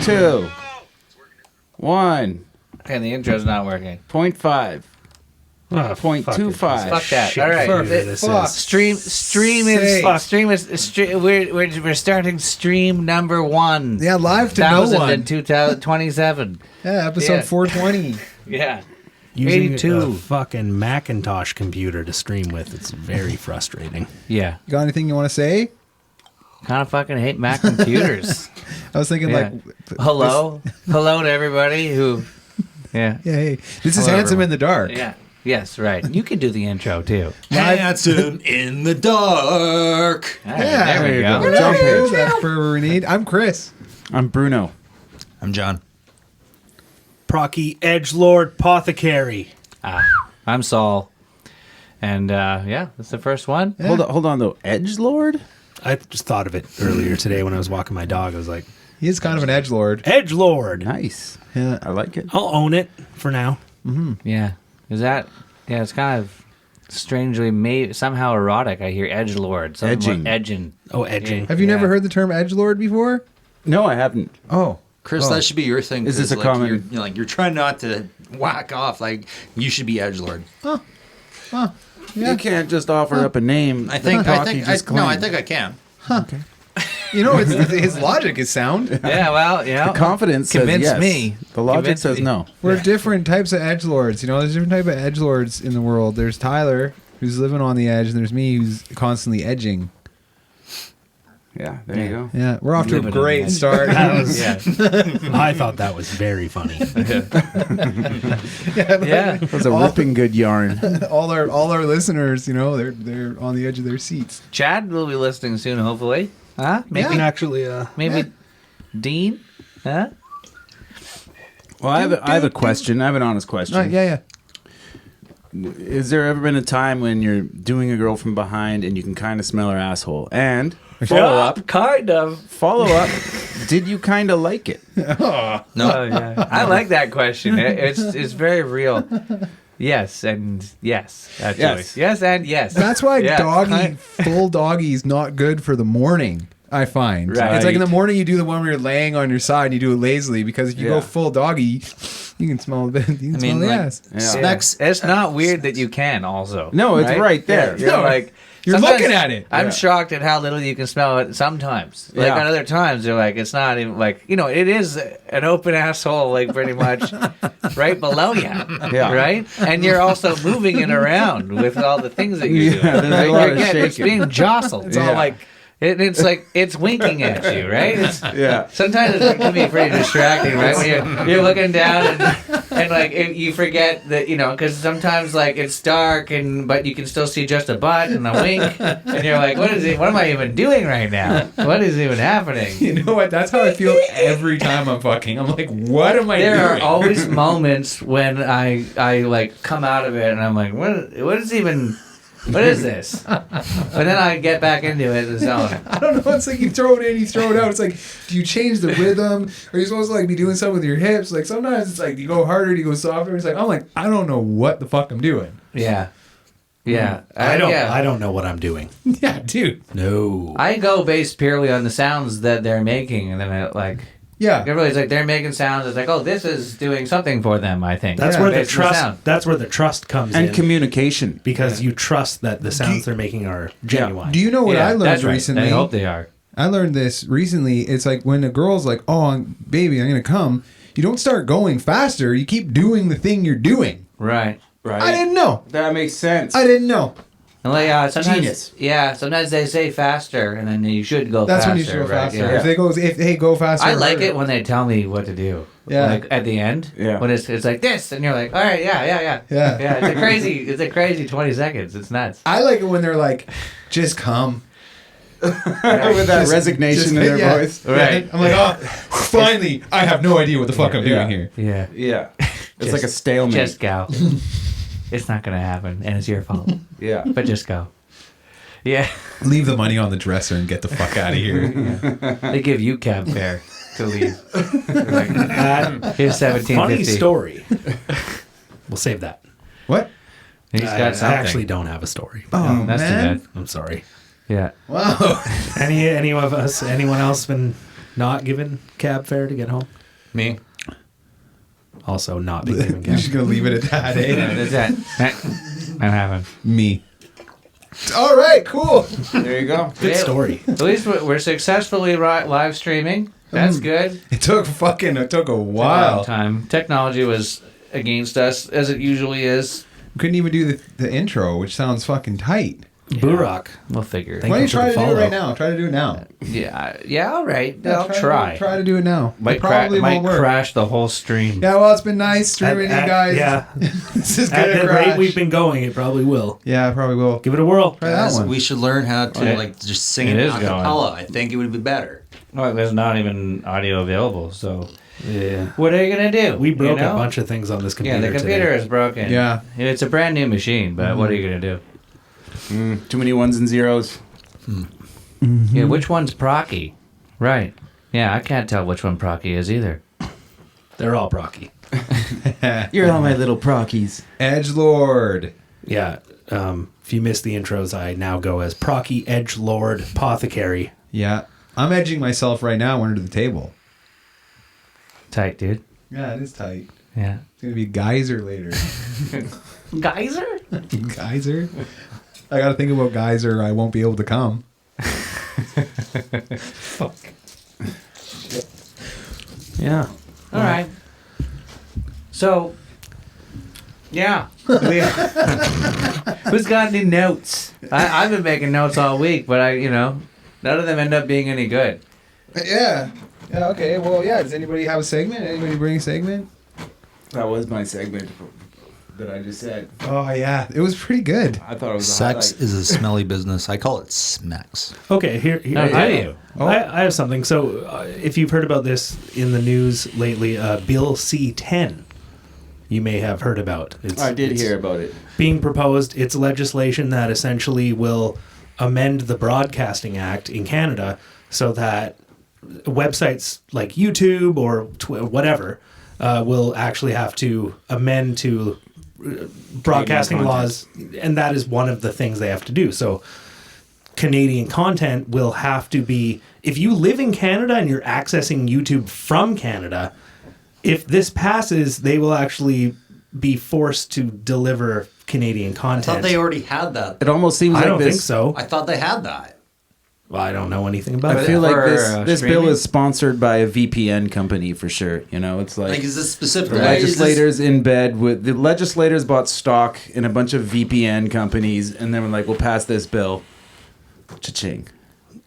2, 1, And the intro's not working. 0.5, Oh, 0.25. Fuck that. Shit, All right. fuck this Fuck. is. Stream is we're starting stream number 1. Yeah, live to no 1,000 one. and 2027. Yeah, episode Yeah. 420. Yeah. Using 82. a fucking Macintosh computer to stream with. It's very frustrating. Yeah. You got anything you want to say? Kind of fucking hate Mac computers. I was thinking Yeah. Hello to everybody who. Yeah. Yeah, hey, this is Hello, Handsome everyone. in the Dark. Yeah. Yes, right. You can do the intro too. Handsome in the dark. All right, Yeah, there we go. go. Jump There's in. that fervor we need. I'm Chris. I'm Bruno. I'm John. Procky Edgelord Pothecary. I'm Saul. And yeah, that's the first one. Yeah. Hold on though. Edgelord? I just thought of it earlier today when I was walking my dog. I was like, He is kind of an edgelord. Edgelord. Nice. Yeah. I like it. I'll own it for now. Yeah. Is that? Yeah, it's kind of strangely somehow erotic. I hear edgelord. Edging. Edging. Oh, edging. Have you Yeah. never heard the term edgelord before? No, I haven't. Oh. Chris, Oh. that should be your thing. Is this 'cause, a like, common- you're trying not to whack off. Like, you should be edgelord. Yeah. You can't just offer up a name. I think I I can. You know, his logic is sound. Yeah, well, yeah. The confidence says Convince yes. me. The logic Convince says me. no. We're different types of edgelords. You know, there's different type of edgelords in the world. There's Tyler, who's living on the edge, and there's me, who's constantly edging. Yeah, there you go. Yeah, we're off to a Living on the great edge. start. Yeah. I thought that was very funny. Yeah. That's a ripping good yarn. all our listeners, you know, they're on the edge of their seats. Chad will be listening soon, hopefully. Huh? Maybe. Yeah. Actually, Maybe. Dean. Huh? Well, I have a question. I have an honest question. Yeah. Has there ever been a time when you're doing a girl from behind and you can kind of smell her asshole? And Kind of. follow up, did you kind of like it? No. Oh, yeah. I like that question. It's very real. Yes and yes, actually. Yes. Yes and yes. That's why Yeah. full doggy is not good for the morning. I find Right. it's like in the morning you do the one where you're laying on your side and you do it lazily because if you Yeah. go full doggy, you can smell a bit. You can smell the ass. Yeah. Specs. It's not weird that you can also. No, it's right there. Yeah, you're No, like you're sometimes looking at it. I'm Yeah. shocked at how little you can smell it sometimes. Like Yeah. on other times you're like it's not even like it is an open asshole like pretty much right below you. Yeah. Right? And you're also moving it around with all the things that you're doing. Yeah, there's a Right? lot You're of it's shaking. being jostled. It's all Yeah. like it's like it's winking at you, right? It's, Yeah. sometimes it can be pretty distracting, right? When you're looking down and like you forget that because sometimes like it's dark but you can still see just a butt and a wink, and you're like, what am I even doing right now? What is even happening? You know what? That's how I feel every time I'm fucking. I'm like, what am I There doing? are always moments when I like come out of it and I'm like, what is this? But then I get back into it, the zone. I don't know. It's like you throw it in, you throw it out. It's like, do you change the rhythm? Are you supposed to like be doing something with your hips? Like sometimes it's like, do you go harder? Do you go softer? It's like I'm like, I don't know what the fuck I'm doing. Yeah. Yeah. I don't. Yeah. I don't know what I'm doing. Yeah, dude. No. I go based purely on the sounds that they're making, and then I like Yeah. everybody's like they're making sounds. It's like, oh, this is doing something for them. I think That's Yeah, where the based on trust. sound. That's where the trust comes And in. communication. Because you trust that the sounds they're making are genuine. Do you know what Yeah, I learned that's right. recently? I hope they are. I learned this recently. It's like when a girl's like, "Oh, baby, I'm gonna come." You don't start going faster. You keep doing the thing you're doing. Right. Right. I didn't know. That makes sense. I didn't know. And like sometimes, Genius. yeah, sometimes they say faster, and then you should go That's faster. when you should go right? faster. Yeah. If they go faster, I like harder. it when they tell me what to do. Yeah. Like at the end. Yeah. When it's like this, and you're like, all right, yeah. Yeah. Yeah. It's a crazy 20 seconds. It's nuts. I like it when they're like, "Just come." With that resignation in their yeah. voice. Right. I'm like, "Oh, finally! I have no idea what the fuck I'm Yeah. doing here." Yeah. Yeah. It's Just- like a stalemate. Just go. It's not gonna happen, and it's your fault. Yeah. But just go. Yeah. Leave the money on the dresser and get the fuck out of here. They give you cab fare to leave. Like, here's $17.50. Funny story. We'll save that. What? He's I got something. actually don't have a story. Oh, That's man. too I'm sorry. bad. Yeah. Wow. Anyone else been not given cab fare to get home? Me. Also not been given You're cab. just gonna leave it at that, eh? Yeah, that's that happened. Me. All right, cool. There you go. Good Yeah. story. At least we're successfully live streaming. That's good. It took a Long while. time. Technology was against us, as it usually is. Couldn't even do the intro, which sounds fucking tight. Burak. We'll figure. Thank Why don't you you for try the to do it follow. right now? Try to do it now. Yeah. All right. I'll try. Try to do it now. Might, It probably might won't work. crash the whole stream. Yeah, well, it's been nice streaming you guys. Yeah. This is At gonna the crash. rate we've been going, it probably will. Yeah, probably will. Give it a whirl. Try that one. We should learn how to Okay. just sing It it is a going. cappella. I think it would be better. Well, there's not even audio available, so Yeah. what are you gonna do? We broke You know? a bunch of things on this computer. Yeah, the computer today. is broken. Yeah. It's a brand new machine, but what are you gonna do? Too many ones and zeros. Yeah, which one's Procky? Right. Yeah, I can't tell which one Procky is either. They're all Procky. You're all my little prockies. Edgelord. Yeah. If you missed the intros, I now go as Procky Edgelord Apothecary. Yeah. I'm edging myself right now under the table. Tight, dude. Yeah, it is tight. Yeah. It's gonna be Geyser later. Geyser? Geyser? I gotta think about Geyser. I won't be able to come. Fuck. Yeah. All right. So, yeah. Who's got any notes? I've been making notes all week, but none of them end up being any good. Yeah. Yeah, okay. Well, yeah. Does anybody have a segment? Anybody bring a segment? That was my segment that I just said. Oh, yeah. It was pretty good. I thought it was a Sex highlight. is a smelly business. I call it smecks. Okay, here No, do I, you? I have something. So, if you've heard about this in the news lately, Bill C-10, you may have heard about. I did it's hear about it. being proposed. It's legislation that essentially will amend the Broadcasting Act in Canada so that websites like YouTube or whatever will actually have to amend to broadcasting Canadian laws, and that is one of the things they have to do. So Canadian content will have to be, if you live in Canada and you're accessing YouTube from Canada, if this passes, they will actually be forced to deliver Canadian I content. thought they already had that. It almost seems I like don't this. think so. I thought they had that. Well, I don't know anything about I it. feel like For, this bill streaming? is sponsored by a VPN company for sure. It's like, Like, is this the specifically? legislators in bed with the legislators bought stock in a bunch of VPN companies, and then we're like, we'll pass this bill. Cha-ching.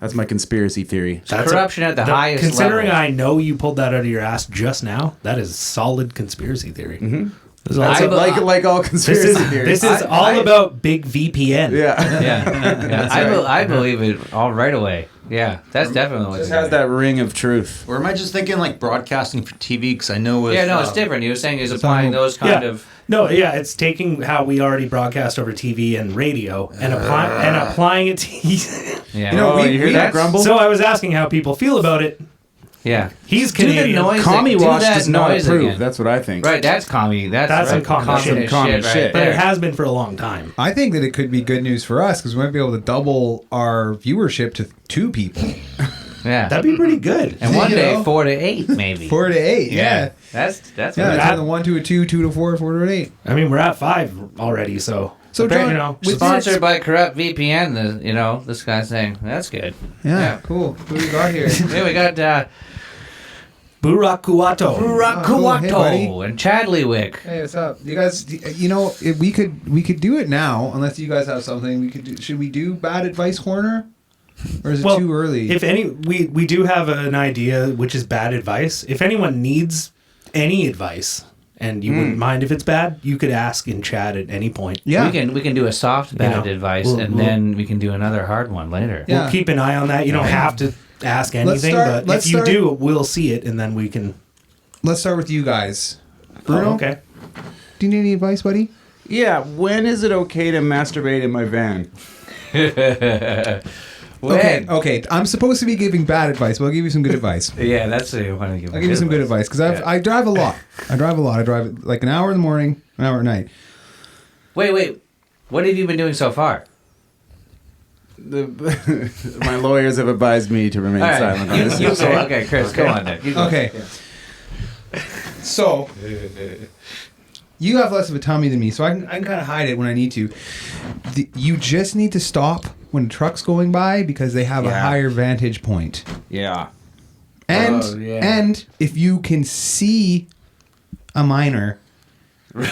That's my conspiracy theory. That's Corruption at the highest Considering level. I know you pulled that out of your ass just now, that is solid conspiracy theory. Mm-hmm. This is, That's also- like all conspiracy theories. this is all about big VPN. yeah. Yeah. I believe it all right away. Yeah, that's definitely what Just it has is. that ring of truth. Or am I just thinking like broadcasting for TV? Because I know with Yeah, no, it's different. He was saying he's applying those Yeah. kind of. No, yeah, it's taking how we already broadcast over TV and radio and applying it to. Yeah. You hear that that's- grumble? So I was asking how people feel about it. Yeah. He's Do the Canadian. noise. Commie do Watch that does not noise approve. again. That's what I think. Right, that's commie. That's some right, communist communist shit. right But there. it has been for a long time. I think that it could be good news for us because we might be able to double our viewership to 2 people. Yeah. That'd be pretty good. And one You day, know? 4 to 8, maybe. 4 to 8. Yeah. That's Yeah, what that- turn the 1 to a 2, 2 to 4, 4 to an 8. I mean, we're at 5 already, so. So, But, John, you know, with sponsored by Corrupt VPN. This guy's saying that's good. Yeah, cool. Who we got here? Here we got Burakuato. cool. Hey, buddy. and Chadleywick. Hey, what's up? You guys, if we could do it now, unless you guys have something we could do. Should we do Bad Advice Corner? Or is it too early? If any, we do have an idea, which is bad advice. If anyone needs any advice, and you wouldn't mind if it's bad, you could ask in chat at any point. yeah. We can do a soft bad know, advice, we'll- and we'll- then we can do another hard one later. Yeah. We'll keep an eye on that. You don't have to ask anything, but let's if you start- do, we'll see it, and then we can. Let's start with you guys. Bruno, Oh, okay. do you need any advice, buddy? Yeah. When is it okay to masturbate in my van? When? Okay. I'm supposed to be giving bad advice, but I'll give you some good advice. Yeah, that's what I want to give. I'll give you some good advice because I drive a lot. I drive like an hour in the morning, an hour at night. Wait. What have you been doing so far? my lawyers have advised me to remain All right. silent on this. Okay, Chris, go on then. You go. Okay. So you have less of a tummy than me, so I can kind of hide it when I need to. You just need to stop when a truck's going by because they have a Yeah. higher vantage point. Yeah. And Oh, yeah. and if you can see a minor, you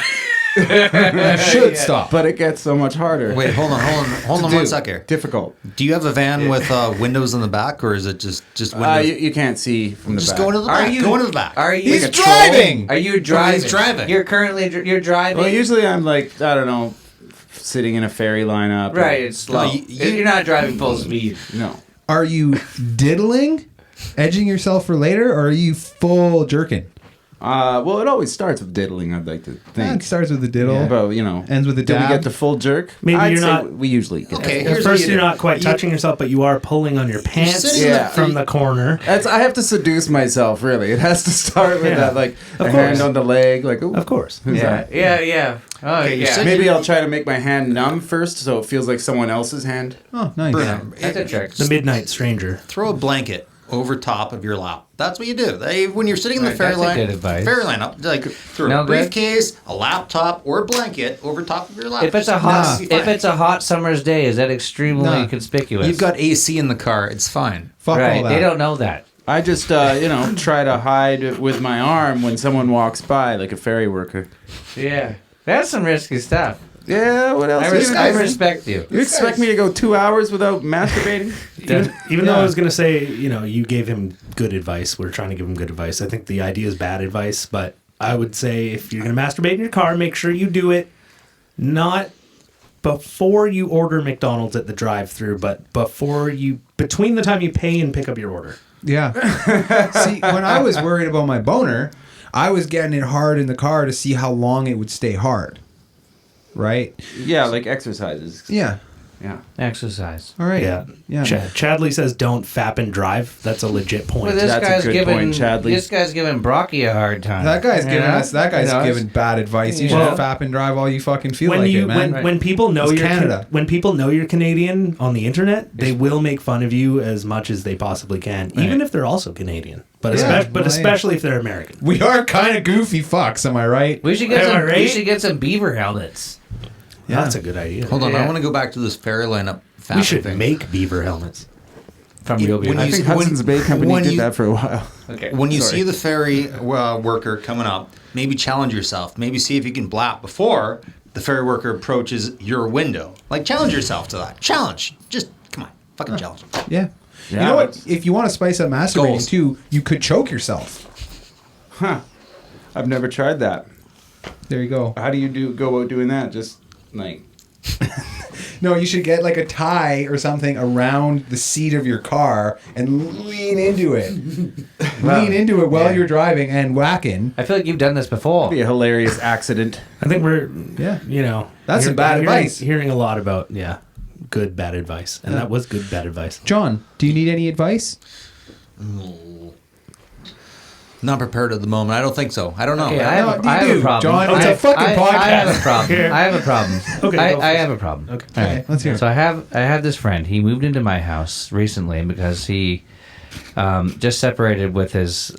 should stop. But it gets so much harder. Wait, hold on one sec here. Difficult. Do you have a van with windows in the back, or is it just windows? You can't see from the Just back. go into the back. Go into the back. Are you? He's like a troll? driving. Are you driving? he's driving. You're currently you're driving. Well, usually I'm like, I don't know, sitting in a ferry lineup. or- right. It's slow. No, You're not driving full speed. No. Are you diddling, edging yourself for later, or are you full jerking? Well, it always starts with diddling, I'd like to It think. starts with the diddle. But, Ends with the do we dab. get the full jerk? Maybe I'd you're say not- We usually get Okay, At here's first, what you you're do. not quite touching yourself, but you are pulling on your pants sitting in the- from the corner. I have to seduce myself, really. It has to start with Yeah. that, like, Of a course. hand on the leg, like, ooh, Of course. who's Yeah. that? Yeah. Oh, Okay, you yeah. said- Maybe I'll try to make my hand numb first so it feels like someone else's hand. Oh, nice. That's a trick. The Midnight Stranger. Throw a blanket over top of your lap. That's what you do. When you're sitting in the Right, ferry that's a line, good advice. ferry lineup, like throw No a good? briefcase, a laptop, or a blanket over top of your lap. If it's a Just- hot, you'll be if fine. it's a hot summer's day, is that extremely Nah. conspicuous? You've got AC in the car, it's fine. Fuck all right. that. They don't know that. I just, try to hide with my arm when someone walks by, like a ferry worker. Yeah, that's some risky stuff. Yeah, what else? I respect you. You expect me to go 2 hours without masturbating? Even though I was going to say, you gave him good advice. We're trying to give him good advice. I think the idea is bad advice, but I would say if you're going to masturbate in your car, make sure you do it not before you order McDonald's at the drive-thru, but between the time you pay and pick up your order. Yeah. See, when I was worried about my boner, I was getting it hard in the car to see how long it would stay hard. Right? Yeah, like exercises. Yeah. Yeah. Exercise. All right. Yeah. Yeah. Chadley says don't fap and drive. That's a legit point. Well, this That's a guy's good giving point, Chadley. this guy's giving Brocky a hard time. That guy's You giving know? us. That guy's You know, giving bad advice. You should Well, fap and drive all you fucking feel when like you it, man. when people know It's you're Canada. when people know you're Canadian on the internet, they will make fun of you as much as they possibly can, even if they're also Canadian. But Yeah, especially if they're American. We are kind of goofy fucks, am I right? We should get Am I some. We right? should get some beaver helmets Yeah. That's a good idea. Hold on, Yeah. I want to go back to this ferry lineup. We should thing. make beaver helmets. from When real beaver. I you- think when- Hudson's Bay Company when did you- that for a while. Okay. When you Sorry. see the ferry worker coming up, maybe challenge yourself. Maybe see if you can blap before the ferry worker approaches your window. Like, challenge yourself to that. Challenge. Just, come on. Fucking challenge. Yeah. Yeah, You know what? that's- If you want to spice up masturbating Goals. too, you could choke yourself. Huh. I've never tried that. There you go. How do you go about doing that? Just like No, you should get like a tie or something around the seat of your car and lean into it. Lean into it while you're driving and whacking. I feel like you've done this before. be a hilarious accident. I think we're Yeah. That's some bad hearing- advice. Hearing a lot about good bad advice, and that was good bad advice. John, do you need any advice? Not prepared at the moment. I don't think so. I don't know. Okay, I have, No, I you have a do, problem. John. It's a fucking I have podcast. a problem. Here. I have a problem. Okay, I, go I first. have a problem. Okay. Okay, let's hear it. So I have this friend. He moved into my house recently because he just separated with his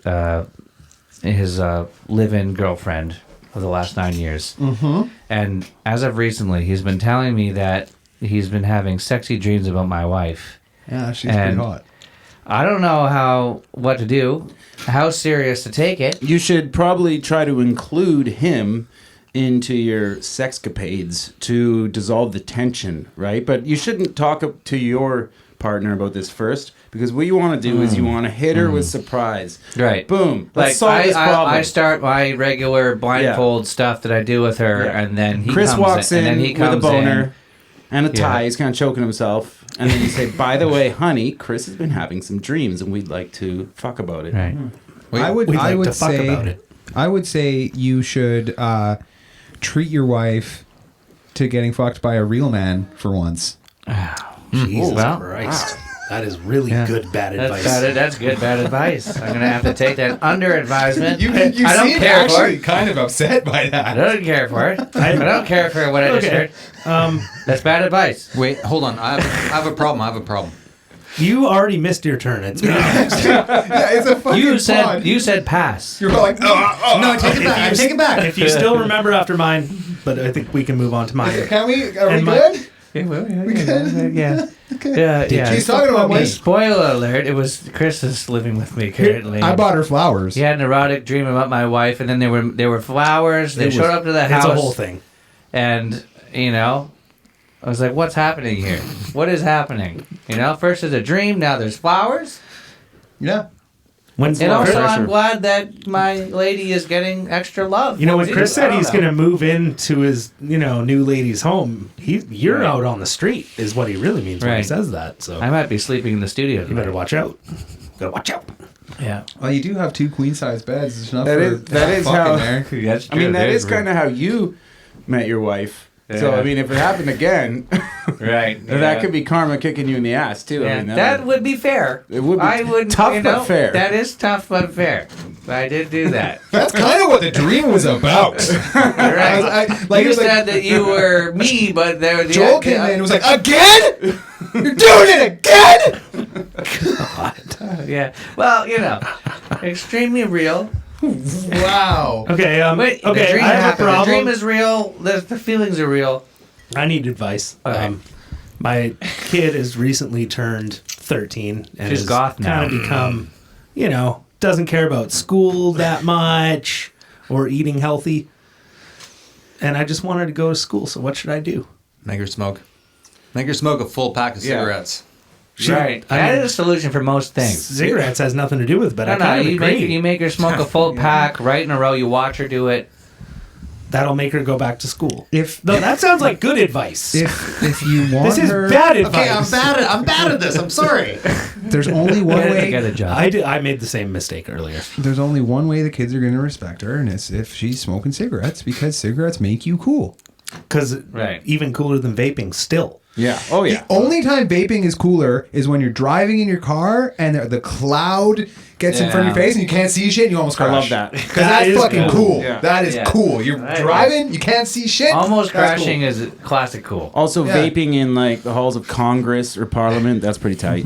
live-in girlfriend for the last 9 years. Mm-hmm. And as of recently, he's been telling me that he's been having sexy dreams about my wife. Yeah, she's And- pretty hot. I don't know what to do, how serious to take it. You should probably try to include him into your sexcapades to dissolve the tension, right? But you shouldn't talk to your partner about this first, because what you want to do is you want to hit her with surprise. Right. Boom. Let's Like solve this problem. I start my regular blindfold stuff that I do with her, Yeah. and then he Chris comes walks in and then he with comes a boner in. and a Yeah. tie. He's kind of choking himself. And then you say, by the way, honey, Chris has been having some dreams and we'd like to fuck about it. Right. I would We'd like would to fuck say about it. I would say you should treat your wife to getting fucked by a real man for once. Jesus Well, Christ. That is really good bad advice. That's good bad advice. I'm gonna have to take that under advisement. You I don't seem care for actually it. kind of upset by I that. don't care for it. I don't care for what I just Okay. heard. That's bad advice. Wait, hold on. I have a problem. You already missed your turn. It's me. Yeah, it's a fucking pod. You said pass. You're like, No, I take it back. I take it back. If you still remember after mine, but I think we can move on to mine. can we? Are we And my- good? Yeah. She's talking about me. Spoiler alert! It was Chris is living with me currently. I bought her flowers. He had an erotic dream about my wife, and then there were flowers. They It showed was- up to the house. It's a whole thing. And I was like, "What's happening here? What is happening?" First there's a dream, now there's flowers. Yeah. When And also, pressure. I'm glad that my lady is getting extra love. when Chris said he's going to. to move into his, new lady's home, you're Right. out on the street is what he really means when he Right. says that. So I might be sleeping in the studio. you better watch out. Gotta watch out. Yeah, Well, you do have 2 queen size beds. There's enough That for is- that is fucking how- there. that's I mean, that is kind of how you met your wife. So, Yeah. I mean, if it happened again, right. that could be karma kicking you in the ass, too. Yeah, I mean, that would be fair. It would be I would tough but fair. That is tough but fair. I did do that. That's kind of what the dream was about. Right. Like, it You was like- said that you were me, but there. Joel came in and was like, "Again? You're doing it again?" Yeah. Well, extremely real. Wow. Okay. Wait, the okay. dream I have a happened. The problem. dream is real. The feelings are real. I need advice. Okay. My kid has recently turned 13 and She's has goth now. kind of become, doesn't care about school that much or eating healthy. And I just want her to go to school. So what should I do? Make her smoke. Make her smoke a full pack of Yeah. cigarettes. Right. That is a solution for most things. Cigarettes has nothing to do with it, but I kind of you agree. make her smoke a full pack right in a row. You watch her do it. That'll make her go back to school. If No, that sounds like good advice. if you want This is her, bad advice. Okay, I'm bad at this. I'm sorry. there's only one Get way. a job. I made the same mistake earlier. There's only one way the kids are going to respect her, and it's if she's smoking cigarettes, because cigarettes make you cool. Because Right. even cooler than vaping still. Yeah. Oh, yeah. The only time vaping is cooler is when you're driving in your car and the cloud gets in front of your Yeah. face and you can't see shit and you almost crash. I love that. Because That that's is fucking cool. cool. Yeah. That is Yeah. cool. You're Right. driving, you can't see shit. Almost that's crashing cool. is classic cool. Also, Yeah. vaping in, like, the halls of Congress or Parliament, that's pretty tight.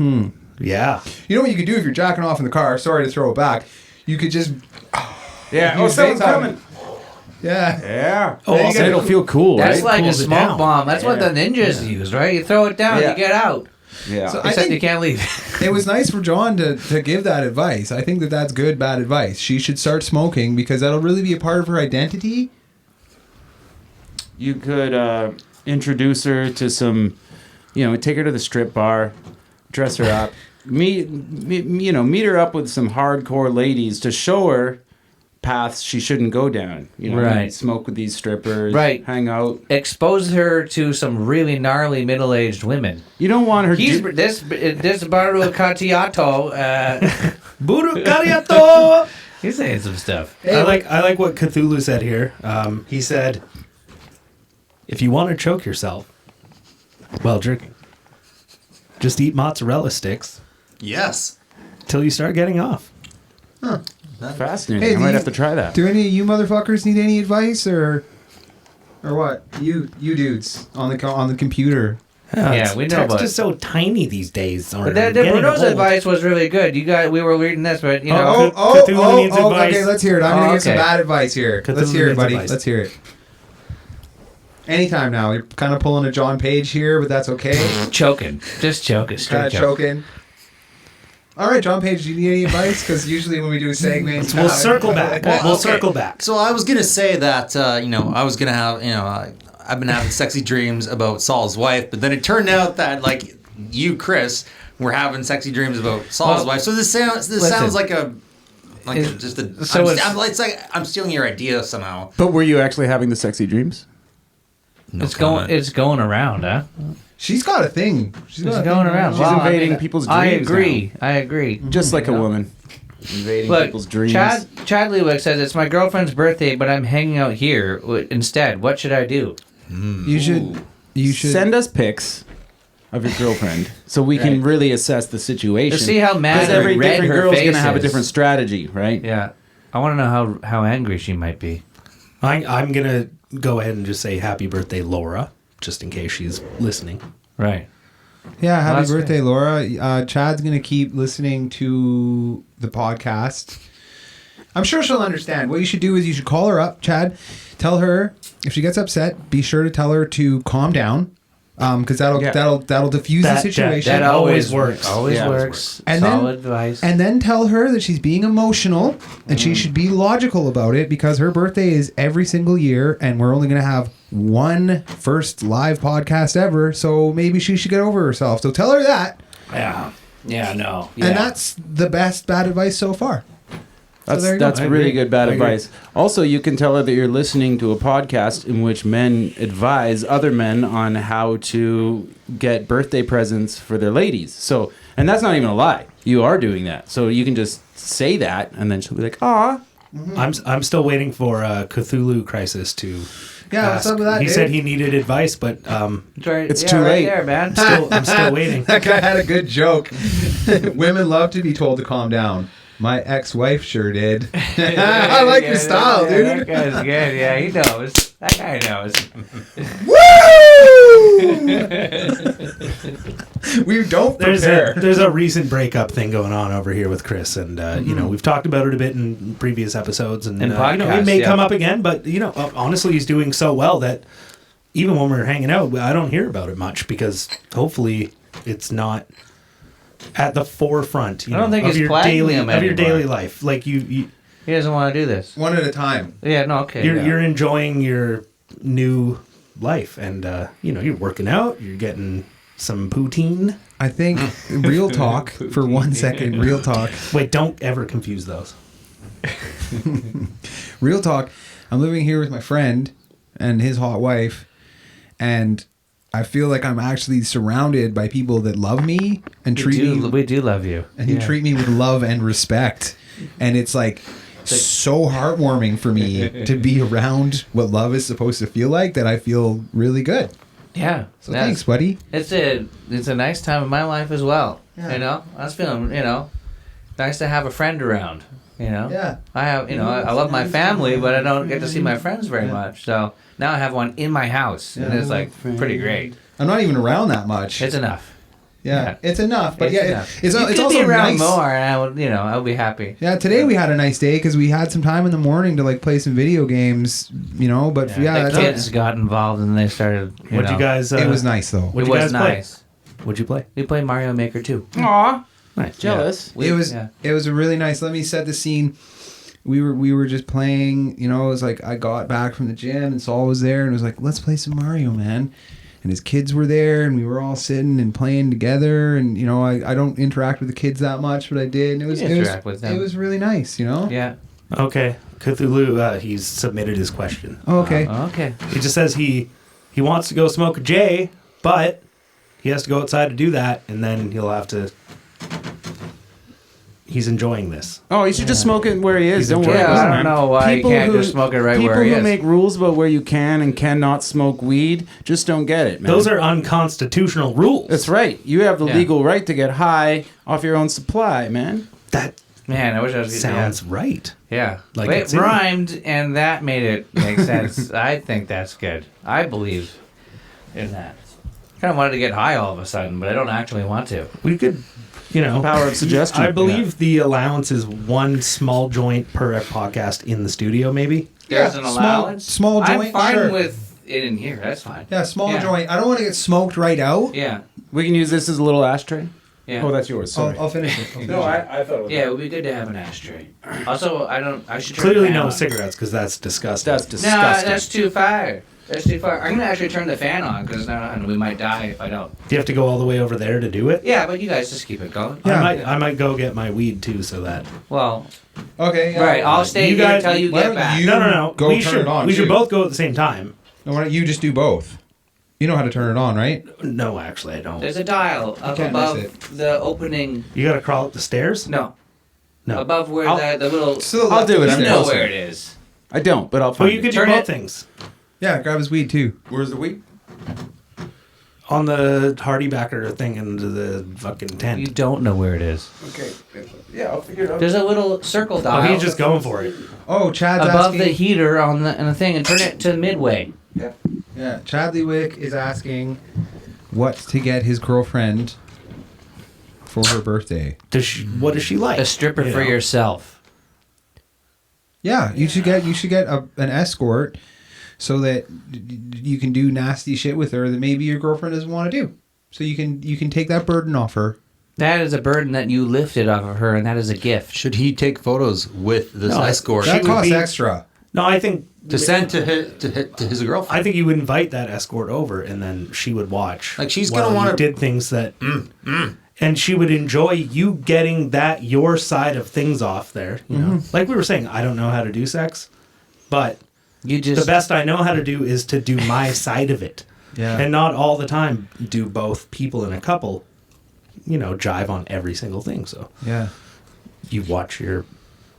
Yeah. You know what you could do if you're jacking off in the car? Sorry to throw it back. You could just, Yeah. Use someone's vape coming. yeah. Yeah. Oh, And also- it'll feel cool, That's right? like a Cools it smoke down. bomb. That's what the ninjas use, right? You throw it down, Yeah. you get out. yeah. So I Except think- you can't leave. It was nice for John to give that advice. I think that's good, bad advice. She should start smoking because that'll really be a part of her identity. You could introduce her to some, take her to the strip bar, dress her up, meet her up with some hardcore ladies to show her paths she shouldn't go down. Right. Smoke with these strippers, Right. hang out. Expose her to some really gnarly middle-aged women. You don't want her. This Baru Katiato, Buru Kariato! he's saying some stuff. I like what Cthulhu said here. He said, if you want to choke yourself while drinking, just eat mozzarella sticks Yes. till you start getting off. Fascinating. Hey, I do might you- have to try that. Do any of you motherfuckers need any advice or what? You dudes on the computer. Yeah, we know Text about is so tiny these days. But Bruno's advice was really good. We were reading this, but Cthulhu needs advice. Okay, let's hear it. I'm gonna give some okay. bad advice here. Cthulhu Let's hear it, needs buddy. advice. Let's hear it. Anytime now. You're kind of pulling a John Page here, but that's okay. choking, just choking, Kind straight of choking. choking. All right, John Page, do you need any advice? Because usually when we do segments, We'll circle back. We'll okay. circle back. So I was gonna say that I was gonna have I've been having sexy dreams about Saul's wife, but then it turned out that like you, Chris, were having sexy dreams about Saul's Well, wife. So this sounds like just a. So it's like I'm stealing your idea somehow. But were you actually having the sexy dreams? No It's comment. going around, huh? she's got a thing. She's It's got a going thing. around. She's Well, invading people's I dreams agree. I agree. Just like a woman. Invading Look, people's dreams. Chad Lewick says it's my girlfriend's birthday, but I'm hanging out here instead. What should I do? You should. Send us pics of your girlfriend, so we can really assess the situation. To see how mad because or every red different her girl's face gonna have a is. different strategy, right? Yeah. I want to know how angry she might be. I'm gonna go ahead and just say happy birthday, Laura, just in case she's listening. Right. Yeah, happy that's birthday, Laura. Chad's going to keep listening to the podcast. I'm sure she'll understand. What you should do is you should call her up, Chad. Tell her if she gets upset, be sure to tell her to calm down. Because that'll diffuse the situation. That always works. Always Yeah, works. And Solid then- advice. And then tell her that she's being emotional and she should be logical about it because her birthday is every single year and we're only going to have one first live podcast ever. So maybe she should get over herself. So tell her that. Yeah. Yeah. No. And that's the best bad advice so far. That's there you go. that's I really agree. good bad I agree. advice. Also, you can tell her that you're listening to a podcast in which men advise other men on how to get birthday presents for their ladies. So, and that's not even a lie. You are doing that. So you can just say that, and then she'll be like, "Ah." I'm still waiting for Cthulhu Crisis to. Yeah, what's up with that, He dude? said he needed advice, but It's too right late. there, man. I'm still waiting. That guy had a good joke. Women love to be told to calm down. My ex-wife sure did. I like your style, That dude. guy's good. Yeah, he knows. That guy knows. We don't There's prepare. there's a recent breakup thing going on over here with Chris, and you know we've talked about it a bit in previous episodes, and In you know, it podcasts, may yeah. come up again. But you know, honestly, he's doing so well that even when we're hanging out, I don't hear about it much because hopefully it's not at the forefront. You I don't know, think of it's your plaguing daily him of your anymore. daily life. Like you He doesn't want to do this. One at a time. Yeah, no, okay. you're yeah. you're enjoying your new life, and you know you're working out, you're getting some poutine. I think real talk for 1 second. Real talk. Wait, don't ever confuse those. Real talk. I'm living here with my friend and his hot wife, and I feel like I'm actually surrounded by people that love me and treat me we do love you. and you treat me with love and respect. And it's like so heartwarming for me to be around what love is supposed to feel like that I feel really good. Yeah. So thanks, buddy. It's a nice time in my life as well. Yeah. You know, I was feeling, nice to have a friend around. You know, Yeah. I have, I love my family, but I don't get to see my friends very much. So now I have one in my house, and it's like pretty great. I'm not even around that much. It's enough. Yeah, it's enough. But It's yeah, enough. it's You could also be around nice. more, and I would, I would be happy. Yeah, today we had a nice day because we had some time in the morning to like play some video games, But The that's kids got involved, and they started. What'd you guys? it was nice though. What'd It you was guys play? nice. What'd you play? We played Mario Maker too. Aw, Nice. jealous. We- It was yeah. it was a really nice. Let me set the scene. We were just playing. It was like I got back from the gym and Saul was there and it was like, let's play some Mario, man. And his kids were there and we were all sitting and playing together. And I don't interact with the kids that much, but I did. And it was interact with them. It was really nice. Yeah. Okay, Cthulhu. He's submitted his question. Oh, okay. Okay. He just says he wants to go smoke a J, but he has to go outside to do that, and then he'll have to. He's enjoying this. Oh, you should just smoke it where he is. Don't worry Yeah, about it, I man. don't know why you can't just smoke it right where he People is. who make rules about where you can and cannot smoke weed just don't get it, man. Those are unconstitutional rules. That's right. You have the Yeah. legal right to get high off your own supply, man. That Man, I wish I was. sounds right. Yeah. Like It it's in- rhymed, and that made it make sense. I think that's good. I believe in that. Kind of wanted to get high all of a sudden, but I don't actually want to. We could, Power of suggestion. I believe the allowance is one small joint per podcast in the studio, maybe. There's Yeah, an small- allowance. small I'm joint, fine sure. with it in here. That's fine. Yeah, small Yeah. joint. I don't want to get smoked right out. Yeah. We can use this as a little ashtray. Yeah. Oh, that's yours. Sorry. I'll finish it. I thought it was. Yeah, it would be good to have an ashtray. Also, I should turn Clearly the fan no on. cigarettes, because that's disgusting. That's No, disgusting. that's too far. That's too far. I'm gonna actually turn the fan on because we might die if I don't. Do you have to go all the way over there to do it? Yeah, but you guys just keep it going. Yeah. I might go get my weed too, so that. Well, Okay. yeah. right. I'll stay You here guys- until you why get don't back. you- No. Go we turn should it on, we should too. both go at the same time. No, why don't you just do both? You know how to turn it on, right? No, actually, I don't. There's a dial up can't miss above it. the opening. You got to crawl up the stairs. No. No. Above where I'll- the little. Still I'll do it. You I'm know closer. where it is. I don't, but I'll Oh, find you it. could do Turn both it. things. Yeah, grab his weed too. Where's the weed? On the Hardy Backer thing into the fucking tent. You don't know where it is. Okay. Yeah, I'll figure it out. There's a little circle Oh, dial he's just going for it. Oh, Chad's above asking. the heater on the thing, and turn it to midway. Yeah, Chad Lewick is asking what to get his girlfriend for her birthday. What does she like? A stripper You for know? yourself. Yeah, you should get an escort so that you can do nasty shit with her that maybe your girlfriend doesn't want to do. So you can take that burden off her. That is a burden that you lifted off of her, and that is a gift. Should he take photos with this No, escort That would costs be- extra. No, I think to send to his girlfriend? I think you would invite that escort over, and then she would watch. Like, she's while gonna you wanna- did things that, and she would enjoy you getting that your side of things off there. You know, like we were saying, I don't know how to do sex, but You just the best I know how to do is to do my side of it. Yeah. And not all the time do both people in a couple, jive on every single thing. So Yeah. you watch your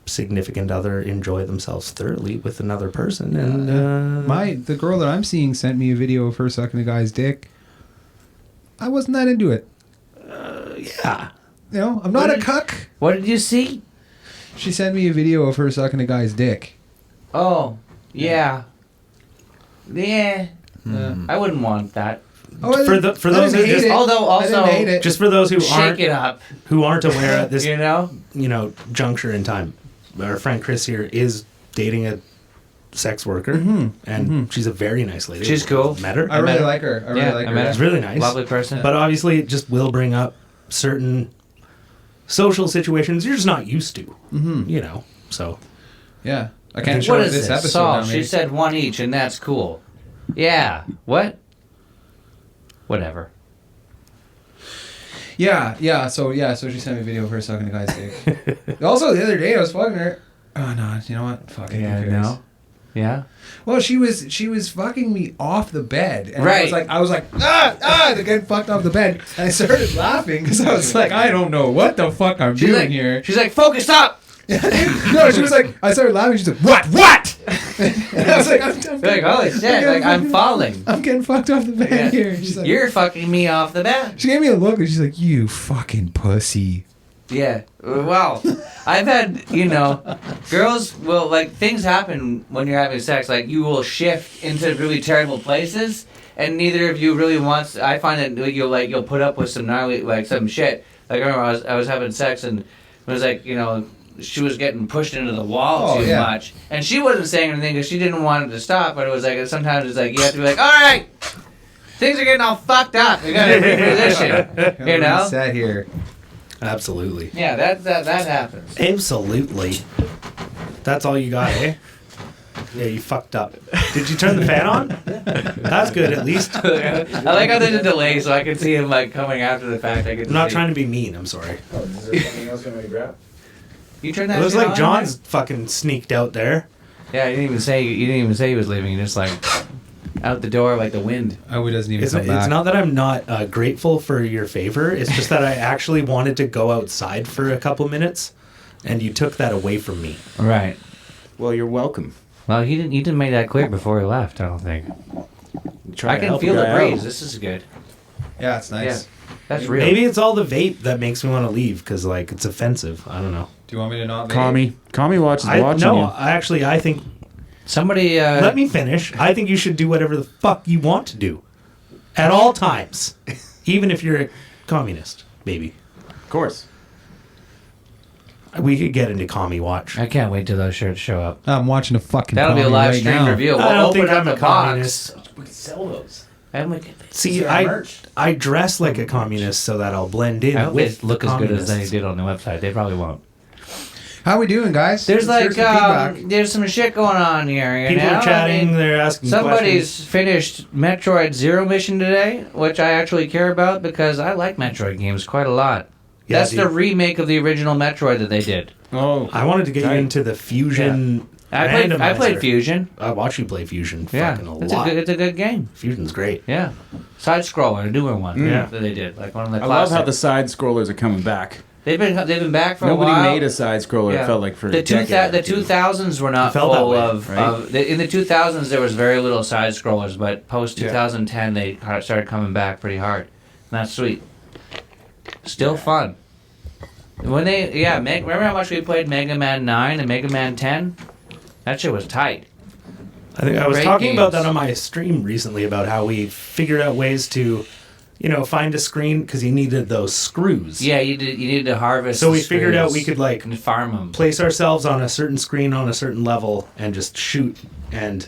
significant other enjoy themselves thoroughly with another person, and The girl that I'm seeing sent me a video of her sucking a guy's dick. I wasn't that into it. yeah. I'm not a cuck. What did you see? She sent me a video of her sucking a guy's dick. Oh, yeah. Yeah. I wouldn't want that. Oh, I For didn't- the- for I those didn't who hate just- it. Although I didn't also- hate it. Just for those who Shake it up. aren't aware at this You know? juncture in time, our friend Chris here is dating a sex worker, and she's a very nice lady. She's cool. Met her. I really met her. like her. I really Yeah, like I her. met her. She's really nice. Lovely person. But obviously, it just will bring up certain social situations you're just not used to. So Yeah. I can't What show What her is this this? episode Saul, now, she maybe. said one each, and that's cool. Yeah. What? Whatever. Yeah. So she sent me a video of her sucking a guy's dick. Also, the other day I was fucking her. Oh no! You know what? Fuck it. who cares? Yeah. Well, she was fucking me off the bed, and Right. I was like, to get fucked off the bed, and I started laughing because I was like, I don't know what the fuck I'm She's doing like, here. She's like, focus up. No, she was like, I started laughing. She's like, what? And I was like, I'm You're like, holy shit! Like I'm falling. I'm getting fucked off the bed Yeah. here. And she's like, You're fucking me off the bed. she gave me a look, and she's like, you fucking pussy. Yeah. Well, I've had, girls will, like, things happen when you're having sex. Like, you will shift into really terrible places, and neither of you really wants. I find that you'll put up with some gnarly, like, some shit. Like, I remember I was having sex, and it was like, she was getting pushed into the wall too much. And she wasn't saying anything because she didn't want it to stop, but it was like, sometimes it's like, you have to be like, all right, things are getting all fucked up. You gotta reposition. You know? Sat here. absolutely, Yeah, that happens. absolutely. That's all you got, eh? Yeah, you fucked up. Did you turn the fan on? That's good, at least. I'm I like how there's a delay, so I can see him like coming after the fact. I can. not trying to be mean. I'm sorry. Is there something else you want me to grab? You turn that. It was shit like on, John's fucking sneaked out there. right? Yeah, you didn't even say he was leaving. You just like out the door like the wind. Oh, he doesn't even It's, come back. it's not that I'm not grateful for your favor. It's just that I actually wanted to go outside for a couple minutes, and you took that away from me. Right. Well, you're welcome. Well, he didn't. You didn't make that clear before he left. I don't think. Try I to can help feel a the guy breeze. out. This is good. Yeah, it's nice. Yeah. That's real. Maybe it's all the vape that makes me want to leave because like it's offensive. I don't know. Do you want me to not? Kami watches watching no, you. I think. Somebody. Let me finish. I think you should do whatever the fuck you want to do, at all times, even if you're a communist. Maybe Of course. we could get into commie watch. I can't wait till those shirts show up. I'm watching a fucking. That'll be a comedy live right stream now. review. We'll I don't open think up I'm the a communist. box. We can sell those. And we can. See, It's our merch. I dress like a communist so that I'll blend in I hope with they look the as good as they communists. did on the website. They probably won't. How we doing, guys? There's Here's like some feedback. there's some shit going on here. You People know? are chatting. I mean, They're asking somebody's questions. finished Metroid Zero Mission today, which I actually care about because I like Metroid games quite a lot. Yeah, That's the dude. remake of the original Metroid that they did. Oh, I wanted to get Tight. you into the Fusion. I played randomizer. Fusion. I watch you play Fusion. Yeah, Fucking a it's lot. it's a good game. Fusion's great. Yeah, side scroller, a newer one. Yeah. that they did, like one of the I love classic. how the side scrollers are coming back. They've been back for Nobody a while. made a side scroller. It felt like for the a decade. The 2000s were not It felt that full way, of in the 2000s there was very little side scrollers, but post 2010 they started coming back pretty hard. And that's sweet. Still fun. When they remember how much we played Mega Man 9 and Mega Man 10? That shit was tight. I think I was Great talking about games. that on my stream recently about how we figured out ways to, find a screen because you needed those screws. Yeah, you needed to harvest. So the we figured out screws we could like and farm them. place ourselves on a certain screen on a certain level and just shoot and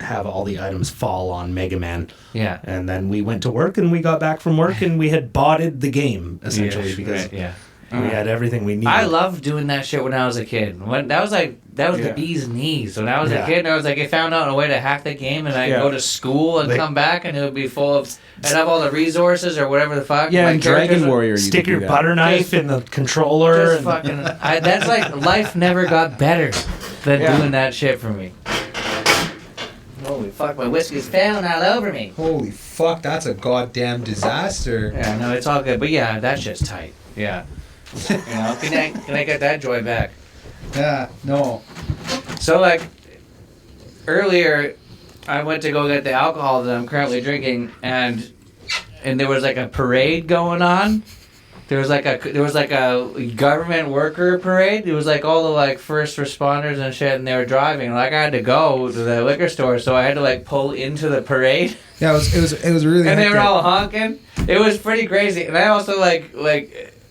have all the items fall on Mega Man. Yeah. And then we went to work and we got back from work and we had botted the game essentially because yeah. we had everything we needed. I loved doing that shit when I was a kid. That was the bee's knees. When I was a kid, and I was like, I found out a way to hack the game, and I'd go to school and come back, and it would be full of, I'd have all the resources or whatever the fuck. Yeah, My and characters Dragon would Warrior. You Stick could your do that. butter knife in the controller. Just fucking. That's like life never got better than doing that shit for me. Holy fuck! My whiskey's failing all over me. Holy fuck, that's a goddamn disaster. Yeah, no, it's all good, but yeah, that shit's tight. Yeah. Can I get that joy back? Yeah, no. So like earlier, I went to go get the alcohol that I'm currently drinking, and there was like a parade going on. There was like a government worker parade. It was like all the like first responders and shit, and they were driving. Like I had to go to the liquor store, so I had to like pull into the parade, Yeah, it was really. and they were hectic. all honking. It was pretty crazy, and I also like.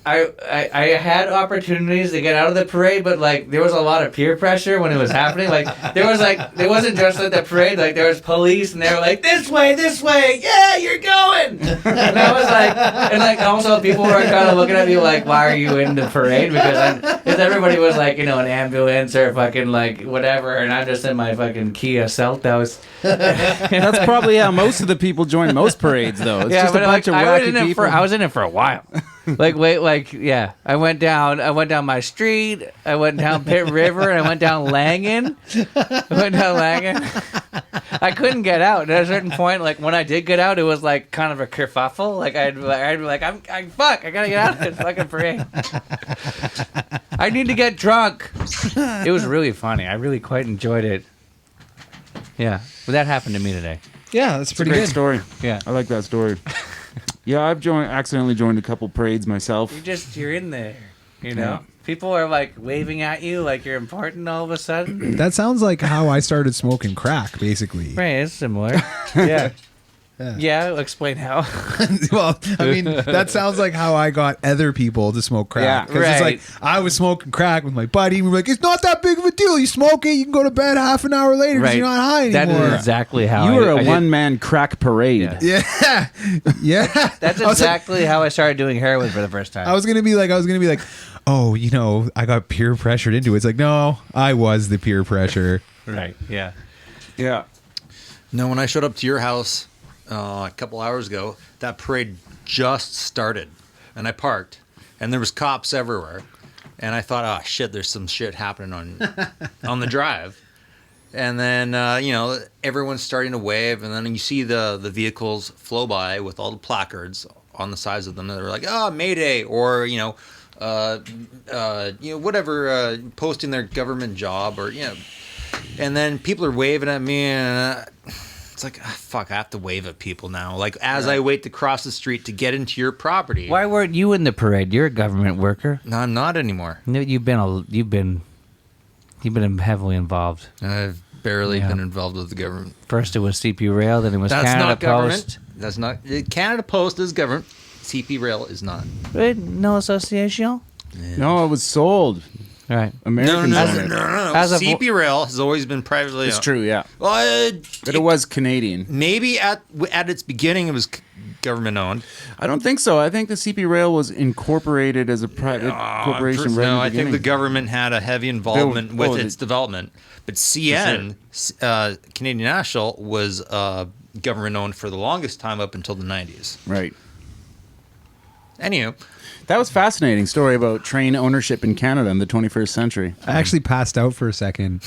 I had opportunities to get out of the parade, but like there was a lot of peer pressure when it was happening. Like there wasn't just like the parade. Like there was police, and they were like, "This way, yeah, you're going." And I was like, and like also people were kind of looking at me like, "Why are you in the parade?" Because everybody was like, an ambulance or fucking like whatever, and I'm just in my fucking Kia Seltos. That's probably how most of the people join most parades, though. It's just a bunch of wacky people. I was in it for a while. I went down my street. I went down Pitt River, and I went down Langan. I couldn't get out. At a certain point, like when I did get out, it was like kind of a kerfuffle. Like I'd be like, I gotta get out of this fucking parade. I need to get drunk. It was really funny. I really quite enjoyed it. Yeah, but that happened to me today. Yeah, that's pretty Great good. story. Yeah. I like that story. Yeah, I've accidentally joined a couple parades myself. You're in there, Yeah. People are like waving at you like you're important all of a sudden. That sounds like how I started smoking crack, basically. Right, it's similar. Yeah. Yeah, explain how. Well, I mean, that sounds like how I got other people to smoke crack. Yeah, 'Cause it's like, I was smoking crack with my buddy, and we're like, it's not that big of a deal. You smoke it, you can go to bed half an hour later because you're not high That anymore. is exactly how You were I a did- one-man crack parade. Yeah. Yeah. Yeah. That's I was like- exactly how I started doing heroin for the first time. I was gonna be like, oh, I got peer pressured into it. It's like, no, I was the peer pressure. right, yeah. Yeah. No, when I showed up to your house a couple hours ago, that parade just started, and I parked, and there was cops everywhere, and I thought, oh shit, there's some shit happening on the drive, and then everyone's starting to wave, and then you see the vehicles flow by with all the placards on the sides of them, and they're like, oh, Mayday, or whatever, posting their government job, or and then people are waving at me, and it's like, fuck, I have to wave at people now. Like, as I wait to cross the street to get into your property. Why weren't you in the parade? You're a government worker. No, I'm not anymore. No, you've been heavily involved. I've barely been involved with the government. First it was CP Rail, then it was That's Canada not government. Post. That's not. Canada Post is government. CP Rail is not. No association? No, it was sold. Right. Americans own it. No. As a CP Rail has always been privately It's owned. true, yeah. Well, But it was Canadian. maybe at its beginning it was government owned. I don't think so. I think the CP Rail was incorporated as a private corporation right in No, the I beginning. think the government had a heavy involvement with its development. But CN, Canadian National, was government owned for the longest time up until the 90s. Right. Anywho, That was a fascinating story about train ownership in Canada in the 21st century. I actually passed out for a second.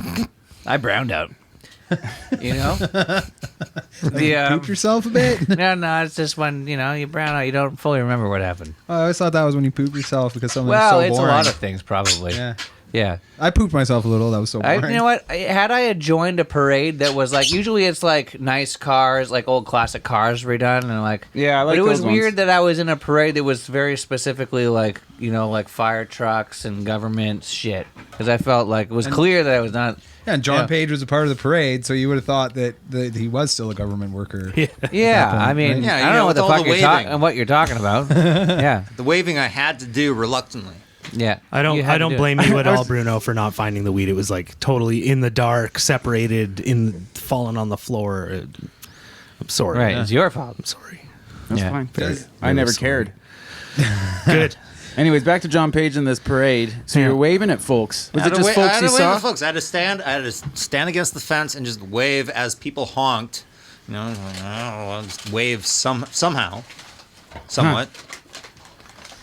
I browned out. You know? Poop yourself a bit. No, it's just when, you brown out, you don't fully remember what happened. I always thought that was when you pooped yourself because something Well, was so it's boring. a lot of things, probably. Yeah. Yeah. I pooped myself a little. That was so boring. You know what? Had I had joined a parade that was like, usually it's like nice cars, like old classic cars redone, and like, Yeah, I like but it was those ones. weird that I was in a parade that was very specifically like, like fire trucks and government shit, because I felt like it was clear that I was not. Yeah, and John Yeah. Page was a part of the parade, so you would have thought that he was still a government worker. Yeah, point, I mean, right? Yeah, I you don't know, know what with the all fuck the you're talking, waving. what you're talking about. Yeah, The waving I had to do reluctantly. yeah. I You had to don't do it. blame you at all, Bruno, for not finding the weed. It was like totally in the dark, separated, falling on the floor. I'm sorry. Right, it's your fault. I'm sorry. That's Yeah. fine. Very- I never sorry. cared. Good. Anyways, back to John Page in this parade. So you're waving at folks. Was I it had to just I folks had you to wave saw? at folks. I had to stand against the fence and just wave as people honked. I'll just wave somewhat.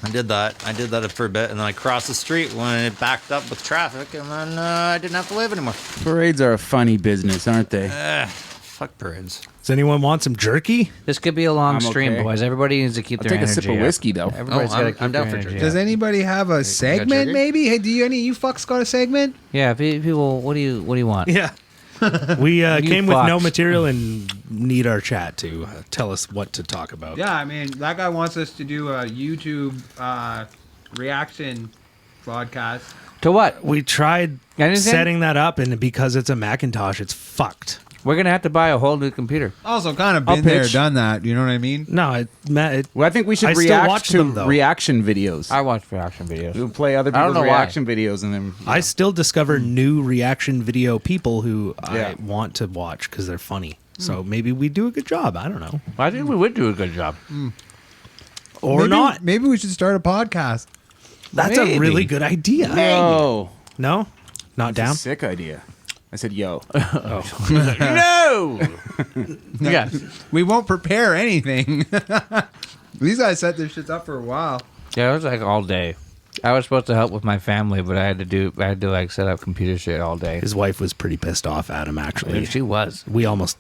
I did that for a bit, and then I crossed the street when it backed up with traffic, and then I didn't have to wave anymore. Parades are a funny business, aren't they? Fuck parades. Does anyone want some jerky? This could be a long I'm stream, okay. boys. Everybody needs to keep I'll their take a energy sip of up. whiskey, though. Everybody's Oh, gotta I'm keep down their for energy jerky. up. Does anybody have a segment? jerky? Maybe. Hey, do you any of you fucks got a segment? Yeah, people. What do you want? Yeah. We came with no fucks. material and need our chat to tell us what to talk about. Yeah, I mean that guy wants us to do a YouTube reaction broadcast. To what? We tried Anything? setting that up, and because it's a Macintosh, it's fucked. We're gonna have to buy a whole new computer. Also, kind of I'll been there, pitch. done that. You know what I mean? No, Matt. Well, I think we should I still react watch to them, though. reaction videos. I watch reaction videos. We'll play other I don't people's know why. reaction videos and then. I still discover new reaction video people who Yeah. I want to watch because they're funny. So maybe we do a good job. I don't know, I think we would do a good job. or maybe, not. Maybe we should start a podcast. That's a Maybe. really good idea. No. No, not down. Sick idea. I said, yo. No. Yes. We won't prepare anything. These guys set their shits up for a while. Yeah, it was like all day. I was supposed to help with my family, but I had to like set up computer shit all day. His wife was pretty pissed off at him. Actually, She was.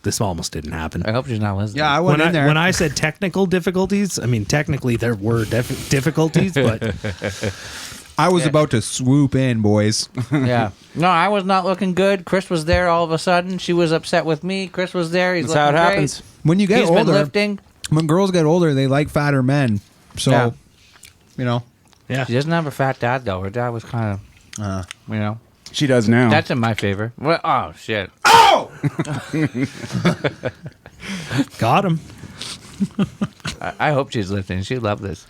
this almost didn't happen. I hope she's not listening. Yeah, I went in there. When I said technical difficulties, I mean technically there were difficulties, but I was about to swoop in, boys. Yeah. No, I was not looking good. Chris was there all of a sudden. She was upset with me. Chris was there. He's That's how it looking great. happens. When you get He's been older, lifting. when girls get older, they like fatter men. So, Yeah. you know. yeah. She doesn't have a fat dad though. Her dad was kind of, She does now. That's in my favor. Well, oh shit. Got him. I hope she's listening. She'd love this.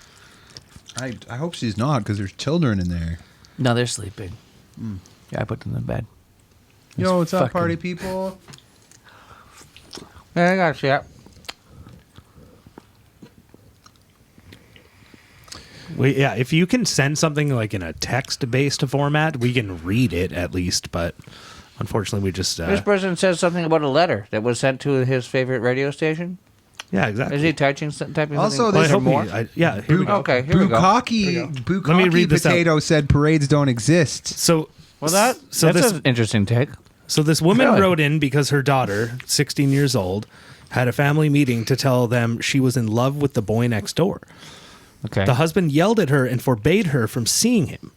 I hope she's not because there's children in there. No, they're sleeping. Yeah, I put them in bed. Yo, what's up, fucking- party people? Yeah, I got you. Yeah, if you can send something like in a text-based format, we can read it at least. But unfortunately, we just This person says something about a letter that was sent to his favorite radio station. yeah, exactly. Is he typing something? Also, Well, I this hope more? yeah, here we go. Okay, here we go. Bukkake Let me read this out. Potato said parades don't exist. So Well, that's an interesting take. So this woman Really? wrote in because her daughter, 16 years old, had a family meeting to tell them she was in love with the boy next door. Okay. The husband yelled at her and forbade her from seeing him.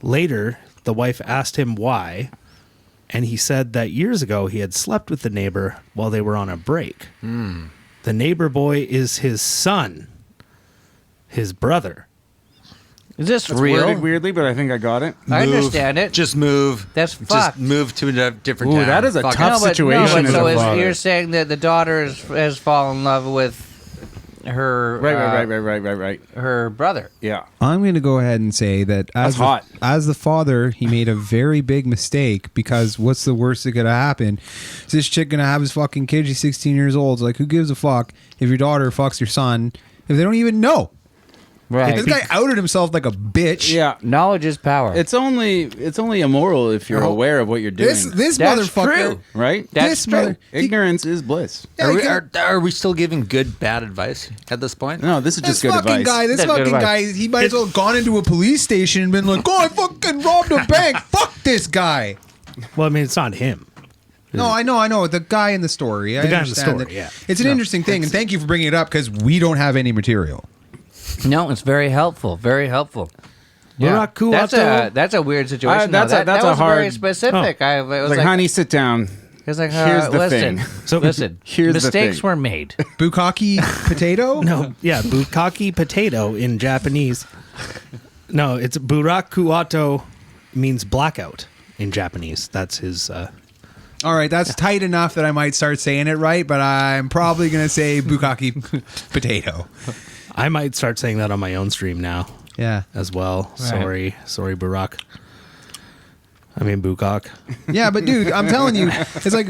Later, the wife asked him why, and he said that years ago he had slept with the neighbor while they were on a break. The neighbor boy is his son, his brother. Is this It's real? worded weirdly, but I think I got it. I understand it. Just move. That's Just fucked. move to a different Ooh, town. that is a Fuck it. tough situation No, as so a father. you're saying that the daughter has fallen in love with her Right. her brother. Yeah. I'm going to go ahead and say that That's hot. As the father, he made a very big mistake because what's the worst that could happen? Is this chick going to have his fucking kid? She's 16 years old. It's like, who gives a fuck if your daughter fucks your son if they don't even know? Right. This guy outed himself like a bitch. Yeah. Knowledge is power. It's only immoral if you're aware of what you're doing. This That's motherfucker. true. right? That's this true. mother. he- Ignorance is bliss. yeah, Are he we, could- are we still giving good, bad advice at this point? No, this is This just good fucking advice. guy, That's good advice. he might as well have gone into a police station and been like, "Oh, I fucking robbed a bank. Fuck this guy." Well, I mean, it's not him. No, I know. The guy in the story. I The guy in the understand story, that. yeah. It's an interesting thing, and thank you for bringing it up because we don't have any material. No, it's very helpful. Very helpful. Barack Kuato. That's a weird situation. That's though. a- that's that a was very hard- specific. Oh. I it was Like, honey, sit down. It was like, here's the listen, thing. So- listen. Here's the mistakes thing. were made. Bukkake potato? No, yeah, bukkake potato in Japanese. No, it's Barack Kuato means blackout in Japanese. That's his. All right, that's tight enough that I might start saying it right, but I'm probably going to say bukkake potato. I might start saying that on my own stream now Yeah. as well. Right. Sorry, Barack. I mean, Bukak. Yeah, but dude, I'm telling you, it's like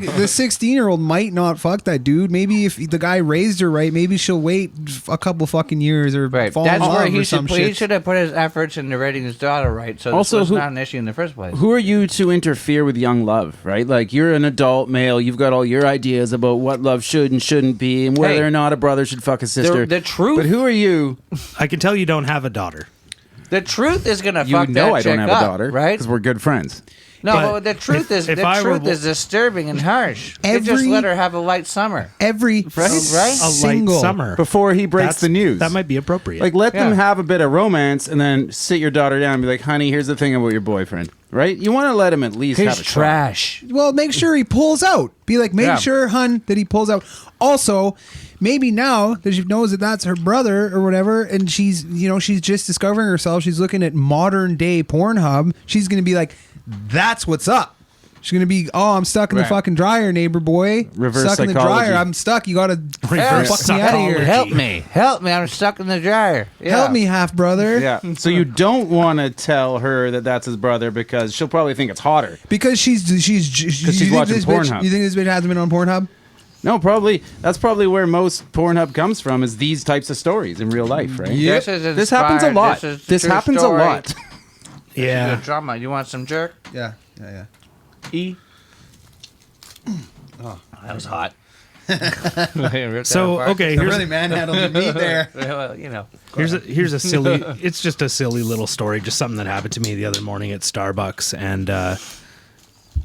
the 16-year-old might not fuck that dude. Maybe if the guy raised her right, maybe she'll wait a couple fucking years or Right. fall That's in love where or he some should shit. he should have put his efforts into raising his daughter right. So Also, this was who- not an issue in the first place. Who are you to interfere with young love, right? Like, you're an adult male. You've got all your ideas about what love should and shouldn't be and whether Hey, or not a brother should fuck a sister. the truth- But who are you? I can tell you don't have a daughter. The truth is gonna You fuck know that I don't chick have up, a daughter, right? Because we're good friends. No, But but the truth is if the I were truth is disturbing and harsh. You just Every- let her have a light summer. Every Right? A single light summer. Before he breaks That's- the news. That might be appropriate. Like, let them Yeah. have a bit of romance and then sit your daughter down and be like, honey, here's the thing about your boyfriend, right? You want to let him at least He's have a try. trash. Well, make sure he pulls out. Be like, make Yeah. sure, hun, that he pulls out. Also, maybe now that she knows that that's her brother or whatever, and she's just discovering herself. She's looking at modern day Pornhub. She's gonna be like, that's what's up. She's gonna be, oh, I'm stuck in the Right. fucking dryer, neighbor boy. Reverse stuck in the psychology. dryer. I'm stuck. You gotta Reverse fuck me out of here. psychology. Help me! I'm stuck in the dryer. Yeah. Help me, half brother. Yeah. So you don't want to tell her that that's his brother because she'll probably think it's hotter. Because she's she's watching Pornhub. You think this bitch hasn't been on Pornhub? No, probably. That's probably where most Pornhub comes from, is these types of stories in real life, right? Yeah. This is This happens a inspired. lot. This, is This true happens story. a lot. yeah. Good drama. You want some jerk? Yeah. E. Oh, that was hot. So okay, here's manhandled your meat there. Well, you know. here's a silly. It's just a silly little story. Just something that happened to me the other morning at Starbucks, and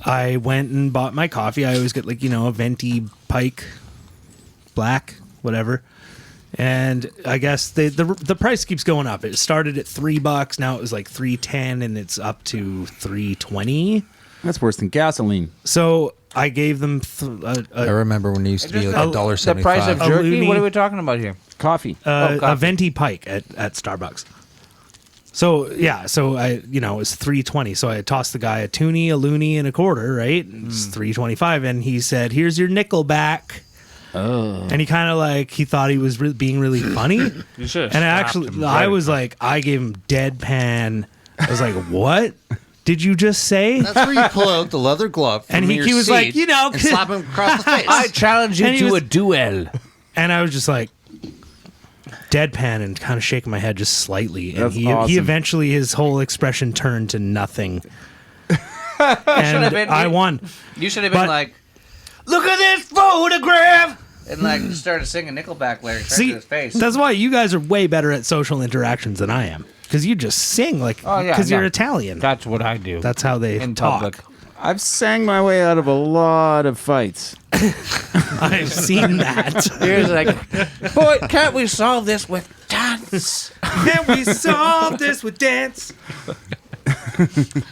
I went and bought my coffee. I always get a venti Pike, black, whatever. And I guess the price keeps going up. It started at $3, now it was like $3.10, and it's up to $3.20. That's worse than gasoline. So I gave them I remember when it used to be like a- $1.75. The price of A jerky? loony- What are we talking about here? Coffee. a coffee. venti Pike at Starbucks. So yeah, so I it was $3.20. So I tossed the guy a toonie, a loony, and a quarter. Right, it's $3.25, and he said, "Here's your nickel back." Oh, and he kind of he thought he was being really funny. You should. And I was like, I gave him deadpan. I was like, "What did you just say?" That's where you pull out the leather glove from And he your was like, seat and slap him across the face. I challenge you And he to was- a duel. And I was just like deadpan and kind of shaking my head just slightly. And That's he awesome. eventually, his whole expression turned to nothing. Should've And been- I won. You should have been But- like, look at this photograph! And started singing Nickelback lyrics right See, to his face. that's why you guys are way better at social interactions than I am. Because you just sing Oh, yeah, because you're no. Italian. That's what I do. That's how they in talk. public. I've sang my way out of a lot of fights. I've seen that. Here's like, boy, can't we solve this with dance? Can we solve this with dance?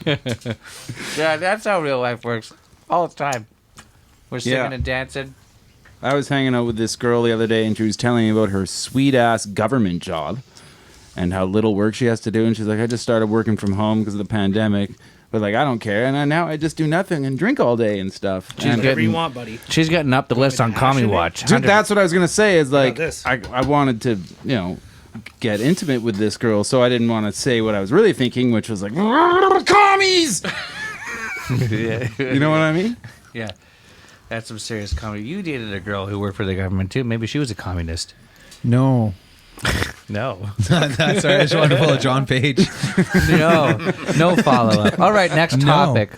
Yeah, that's how real life works. All the time. We're singing Yeah. and dancing. I was hanging out with this girl the other day, and she was telling me about her sweet-ass government job and how little work she has to do. And she's like, I just started working from home because of the pandemic. But, I don't care. And now I just do nothing and drink all day and stuff. And- Whatever you want, buddy. She's getting up the list on Commie Watch. Dude, that's what I was going to say is, this? I wanted to, get intimate with this girl, so I didn't want to say what I was really thinking, which was like, commies! You know what I mean? Yeah. That's some serious comedy. You dated a girl who worked for the government, too. Maybe she was a communist. No. No. That's sorry. I just wanted to pull a John Page. No follow-up. All right, next No. topic.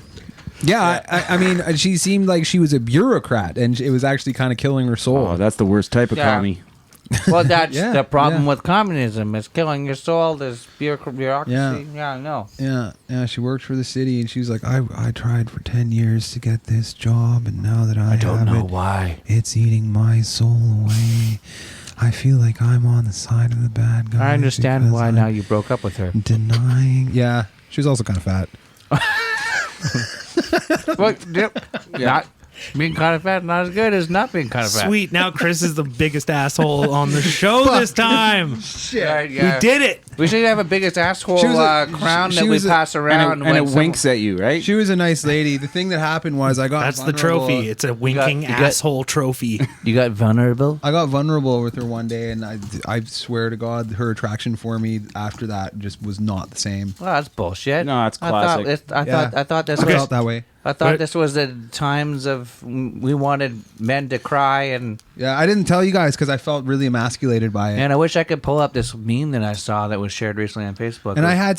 Yeah, I mean, she seemed like she was a bureaucrat, and it was actually kind of killing her soul. Oh, that's the worst type of Yeah. commie. Well, that's Yeah, the problem yeah. with communism. It's killing your soul. There's bureaucracy. Yeah. Yeah, I know. Yeah. She worked for the city, and she was like, I tried for 10 years to get this job, and now that I Don't have know it, why. it's eating my soul away. I feel like I'm on the side of the bad guy. I understand why now you broke up with her. Denying. Yeah. She was also kind of fat. Well, not being kind of fat, not as good as not being kind of fat. Sweet. Now Chris is the biggest asshole on the show this time. Right, yeah. We did it. We should have a biggest asshole She was crown she that we was pass around. And when it someone- winks at you, right? She was a nice lady. The thing that happened was I got That's the vulnerable- trophy. It's a winking you got- asshole trophy. You got vulnerable? I got vulnerable with her one day, and I swear to God, her attraction for me after that just was not the same. Well, that's bullshit. No, it's classic. I thought this I was. felt that way. I thought But- this was the times of we wanted men to cry, and Yeah, I didn't tell you guys because I felt really emasculated by it. I wish I could pull up this meme that I saw that was shared recently on Facebook. And I had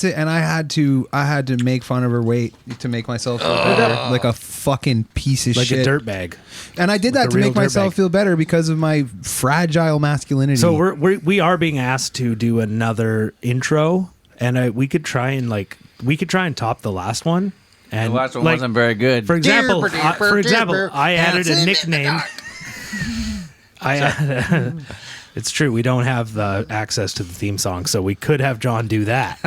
to make fun of her weight to make myself feel better, like a fucking piece of Like shit. a dirtbag. And I did Like that a to real make myself dirtbag. feel better because of my fragile masculinity. So we are being asked to do another intro, and we could try and top the last one. And the last one like, wasn't very good. For example, I added a nickname. It's true. We don't have the access to the theme song, so we could have John do that.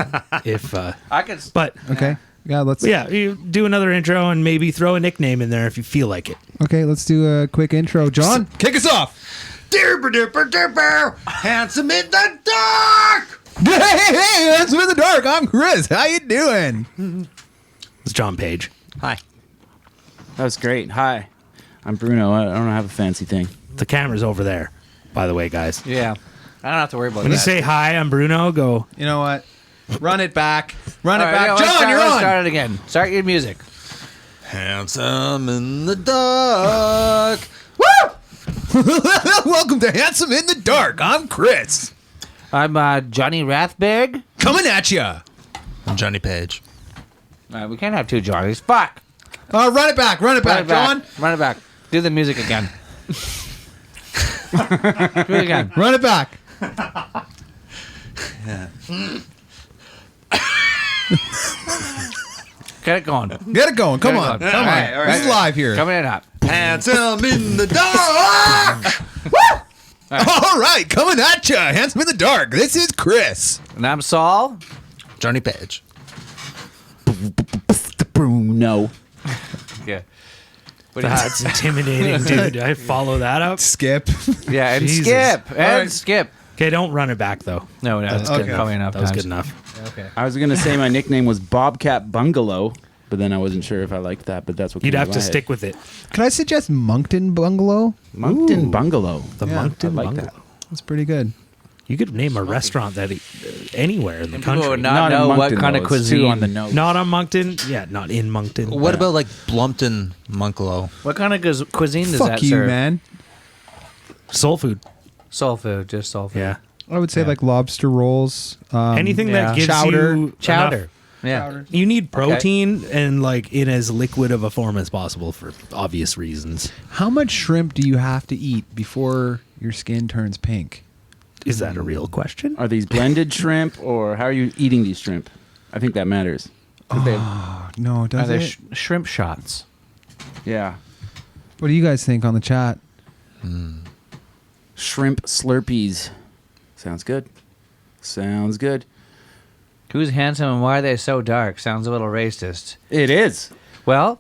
If I could. but okay, yeah, let's you do another intro and maybe throw a nickname in there if you feel like it. okay, let's do a quick intro. John, kick us off. Handsome in the dark. Hey, that's in the dark. I'm Chris. How you doing? It's John Page. Hi. That was great. Hi, I'm Bruno. I don't have a fancy thing. The camera's over there, by the way, guys. Yeah, I don't have to worry about When that. you say hi, I'm Bruno, go. You know what? Run it back. Run All it right, back. yeah, John, you're let's on. start it again. Start your music. Handsome in the dark. Welcome to Handsome in the Dark. I'm Chris. I'm Johnny Rathberg. Coming at ya. I'm Johnny Page. We can't have two Johnnies. Fuck. Run it back. Run it back, John. Run it back. Do the music again. Do it again. Run it back. Get it going. Get it going. Come Get it on. going. Come All on. right, all This is right. live here. Coming in hot. Handsome in the dark. All right. Coming at ya. Handsome in the Dark. This is Chris. And I'm Saul. Johnny Page. Bruno. Yeah. What do you- That's intimidating, dude. I follow that up. Skip. yeah, and Jesus. Skip. And right. Skip. Okay, don't run it back though. No, that's okay. good. Probably enough That was times. good enough. Okay. I was gonna say my nickname was Bobcat Bungalow, but then I wasn't sure if I liked that. But that's what You'd came have my to head. stick with it. Can I suggest Moncton Bungalow? Moncton Bungalow. The Yeah, Moncton I like Bungalow. that. That's pretty good. You could name a restaurant that anywhere in the People country. would not know in what Moncton, kind though. of It's cuisine. too on the nose. Not on Moncton. Yeah, not in Moncton. What about like Blumpton Munklow? What kind of cuisine does Fuck that you, serve? man. soul food? Soul food, just soul food. Yeah. I would say like lobster rolls. Anything yeah. that gives Chowder. you Chowder. enough- Yeah. You need protein and like in as liquid of a form as possible for obvious reasons. How much shrimp do you have to eat before your skin turns pink? Is that a real question? Are these blended shrimp, or how are you eating these shrimp? I think that matters. 'Cause they- No, Are does there it? shrimp shots? yeah, What do you guys think on the chat? shrimp Slurpees. Sounds good. Sounds good. Who's handsome and why are they so dark? Sounds a little racist. It is. Well,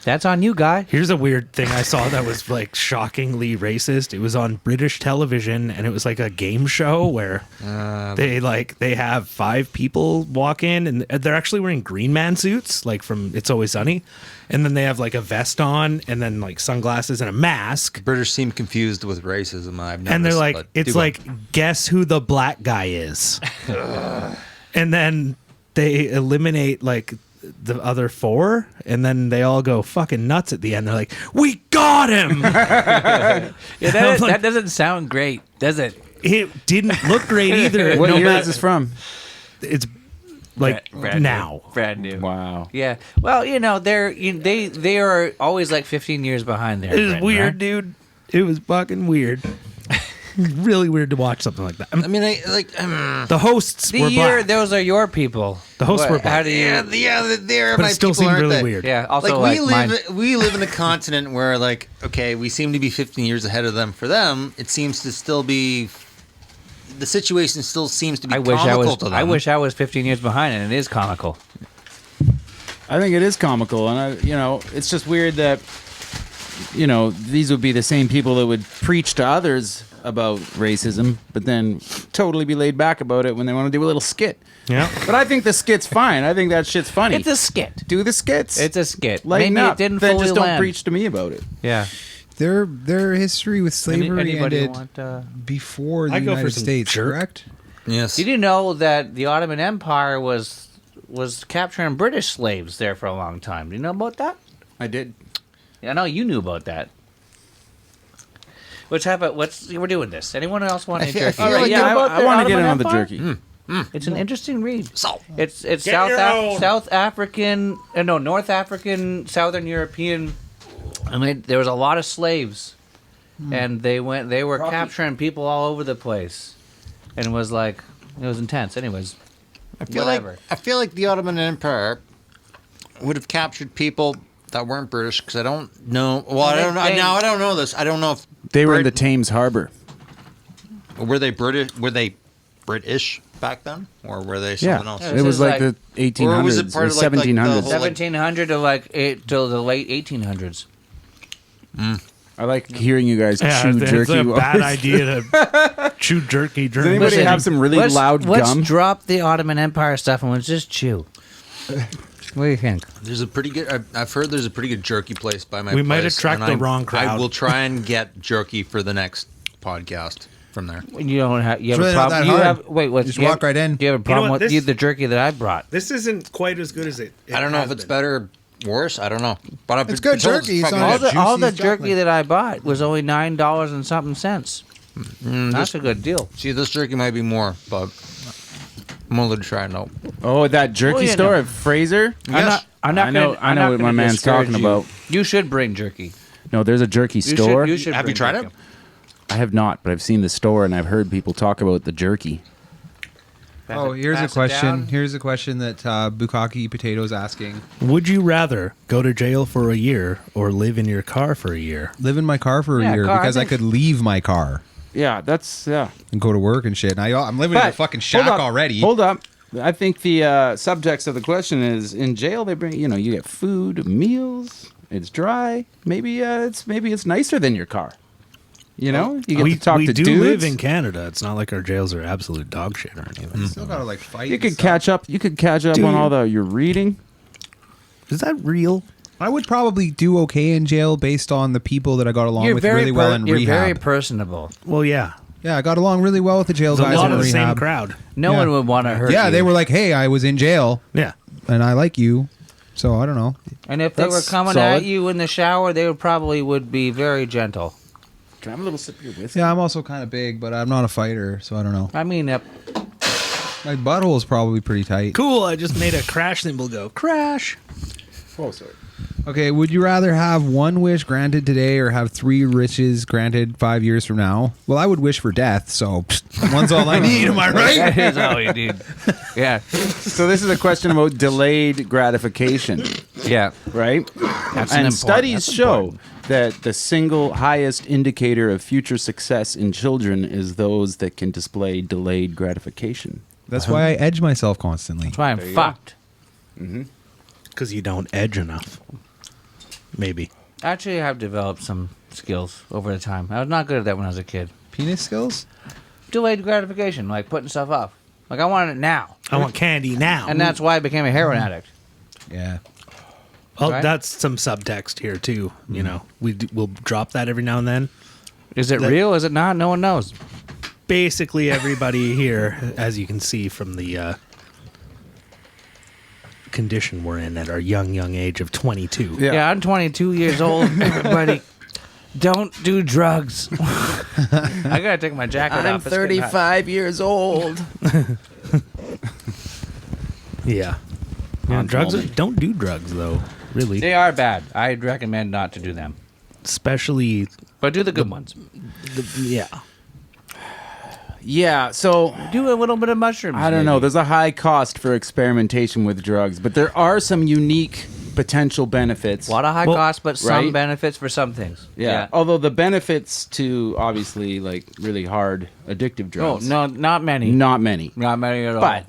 that's on you, guy. Here's a weird thing I saw that was like shockingly racist. It was on British television and it was like a game show where they have 5 people walk in and they're actually wearing Green Man suits like from It's Always Sunny. And then they have like a vest on and then like sunglasses and a mask. British seem confused with racism. I've noticed. And they're like, but it's do like, guess who the black guy is? And then they eliminate like the other 4, and then they all go fucking nuts at the end. They're like, "We got him!" Yeah, I'm like- that doesn't sound great, does it? It didn't look great either. What no year matter- is this from? It's like Brand now. new. Brand new. Wow. Yeah. Well, they are always like 15 years behind there. It was Brent, weird, right? dude. It was fucking weird. really weird to watch something like that. I mean, The hosts The were year, black. those are your people. The hosts were How black. do you? yeah, they're But my it still people, seemed aren't really they? weird. Yeah. Also, Like mine. we live in a continent where, like, okay, we seem to be 15 years ahead of them. For them, it seems to still be. The situation still seems to be comical to them. I wish I was 15 years behind, and it is comical. I think it is comical, and it's just weird that, these would be the same people that would preach to others about racism, but then totally be laid back about it when they want to do a little skit. Yeah. But I think the skit's fine. I think that shit's funny. It's a skit. Do the skits. It's a skit. Lighten Maybe up. it didn't then fully just don't land. preach to me about it. Yeah. Their history with slavery Anybody ended want? before the I'd go for United some States, jerk. correct? Yes. Did you know that the Ottoman Empire was capturing British slaves there for a long time? Do you know about that? I did. I know you knew about that. We're doing this. Anyone else want to I feel jerky? like- Yeah, I want to get in on the Empire? jerky. It's an interesting read. So, It's Get your own. South African, North African, Southern European. I mean, there was a lot of slaves, and they were capturing people all over the place, and it was intense. Anyways, I feel whatever. like the Ottoman Empire would have captured people that weren't British, because I don't know. Well, I don't know. Now I don't know this. I don't know if They were in the Thames Harbor. were they British. Were they British back then, or were they something else? Yeah. It was is like like- the 1800s Or was it part or of, like, the 1700s. whole- 1700 to till the late 1800s. I like hearing you guys Yeah, chew it's jerky. a bad Does idea to chew jerky during. anybody Listen, have some really loud let's gum? drop the Ottoman Empire stuff and let's just chew. What do you think? There's a pretty good. I've heard there's a pretty good jerky place by my. We might place, attract and the wrong crowd. I will try and get jerky for the next podcast from there. You don't have. You have really a not problem. that You hard. have. Wait. What? Just you walk have- right in. Do you have a know problem what, with this- the jerky that I brought? This isn't quite as good as it. I don't know if it's better, worse. I don't know. But I've It's been good told jerky, it's fucking not good. All the juicy jerky chocolate. that I bought was only $9 and something cents. That's a good deal. See, this jerky might be more, but I'm only trying out. Oh, that jerky Well, you store know. at Fraser? I'm not I know- gonna, I I'm know not what my gonna man's discourage talking you. about. You should bring jerky. No, there's a jerky You store. should Have you bring tried jerky. it? I have not, but I've seen the store and I've heard people talk about the jerky. Oh, here's a Pass it question. down. Here's a question that Bukaki Potato's asking. Would you rather go to jail for a year or live in your car for a year? Live in my car for a Yeah, year car, I because I think- could leave my car Yeah, that's and go to work and shit. And I'm living in a But, fucking shack hold up, already. Hold up. I think the subjects of the question is in jail. They bring you get food, meals. It's dry. Maybe it's nicer than your car. You get we to talk we to do dudes. live in Canada. It's not like our jails are absolute dog shit or anything. Still gotta like fight. You and could stuff. catch up. You could catch up Dude. on all your reading. Is that real? I would probably do okay in jail based on the people that I got along with really well in You're rehab. very personable. Well, yeah. Yeah, I got along really well with the jail There's a guys lot in of the same rehab. crowd. No Yeah. one would want to hurt you. Yeah, they were like, "Hey, I was in jail Yeah. and I like you." So I don't know. And if they were That's coming solid. at you in the shower, they would be very gentle. Can I have a little sip of your whiskey? Yeah, I'm also kind of big, but I'm not a fighter, so I don't know. I mean, My butthole is probably pretty tight. Cool. I just made a crash symbol go. Crash. Oh, sorry. Okay, would you rather have one wish granted today or have 3 wishes granted 5 years from now? Well, I would wish for death, so one's all I need, am I right? that is all you need. Yeah, So this is a question about delayed gratification, yeah. right? That's And an important- studies that's show important. that the single highest indicator of future success in children is those that can display delayed gratification. That's why I edge myself constantly. That's why I'm fucked. Because you don't edge enough. Maybe. Actually, I've developed some skills over the time. I was not good at that when I was a kid. Penis skills? Delayed gratification, like putting stuff off. Like I wanted it now, I want candy now. and that's why I became a heroin addict. Yeah. Well, right? that's some subtext here too. You know, we'll drop that every now and then. Is it That- real? Is it not? No one knows. Basically, everybody here, as you can see from the condition we're in at our young age of 22. Yeah, I'm 22 years old. Everybody, don't do drugs. I gotta take my jacket off. It's getting hot. years old. Yeah. On Drugs moment. don't do drugs though. Really, They are bad. I'd recommend not to do them, especially but do the good ones. yeah. Yeah, so Do a little bit of mushrooms. I don't know. maybe. There's a high cost for experimentation with drugs, but there are some unique potential benefits. A lot of high Well, costs, but some right? benefits for some things. Yeah. Although the benefits to obviously like really hard addictive Oh, drugs, no, not many. not many. Not many at all. But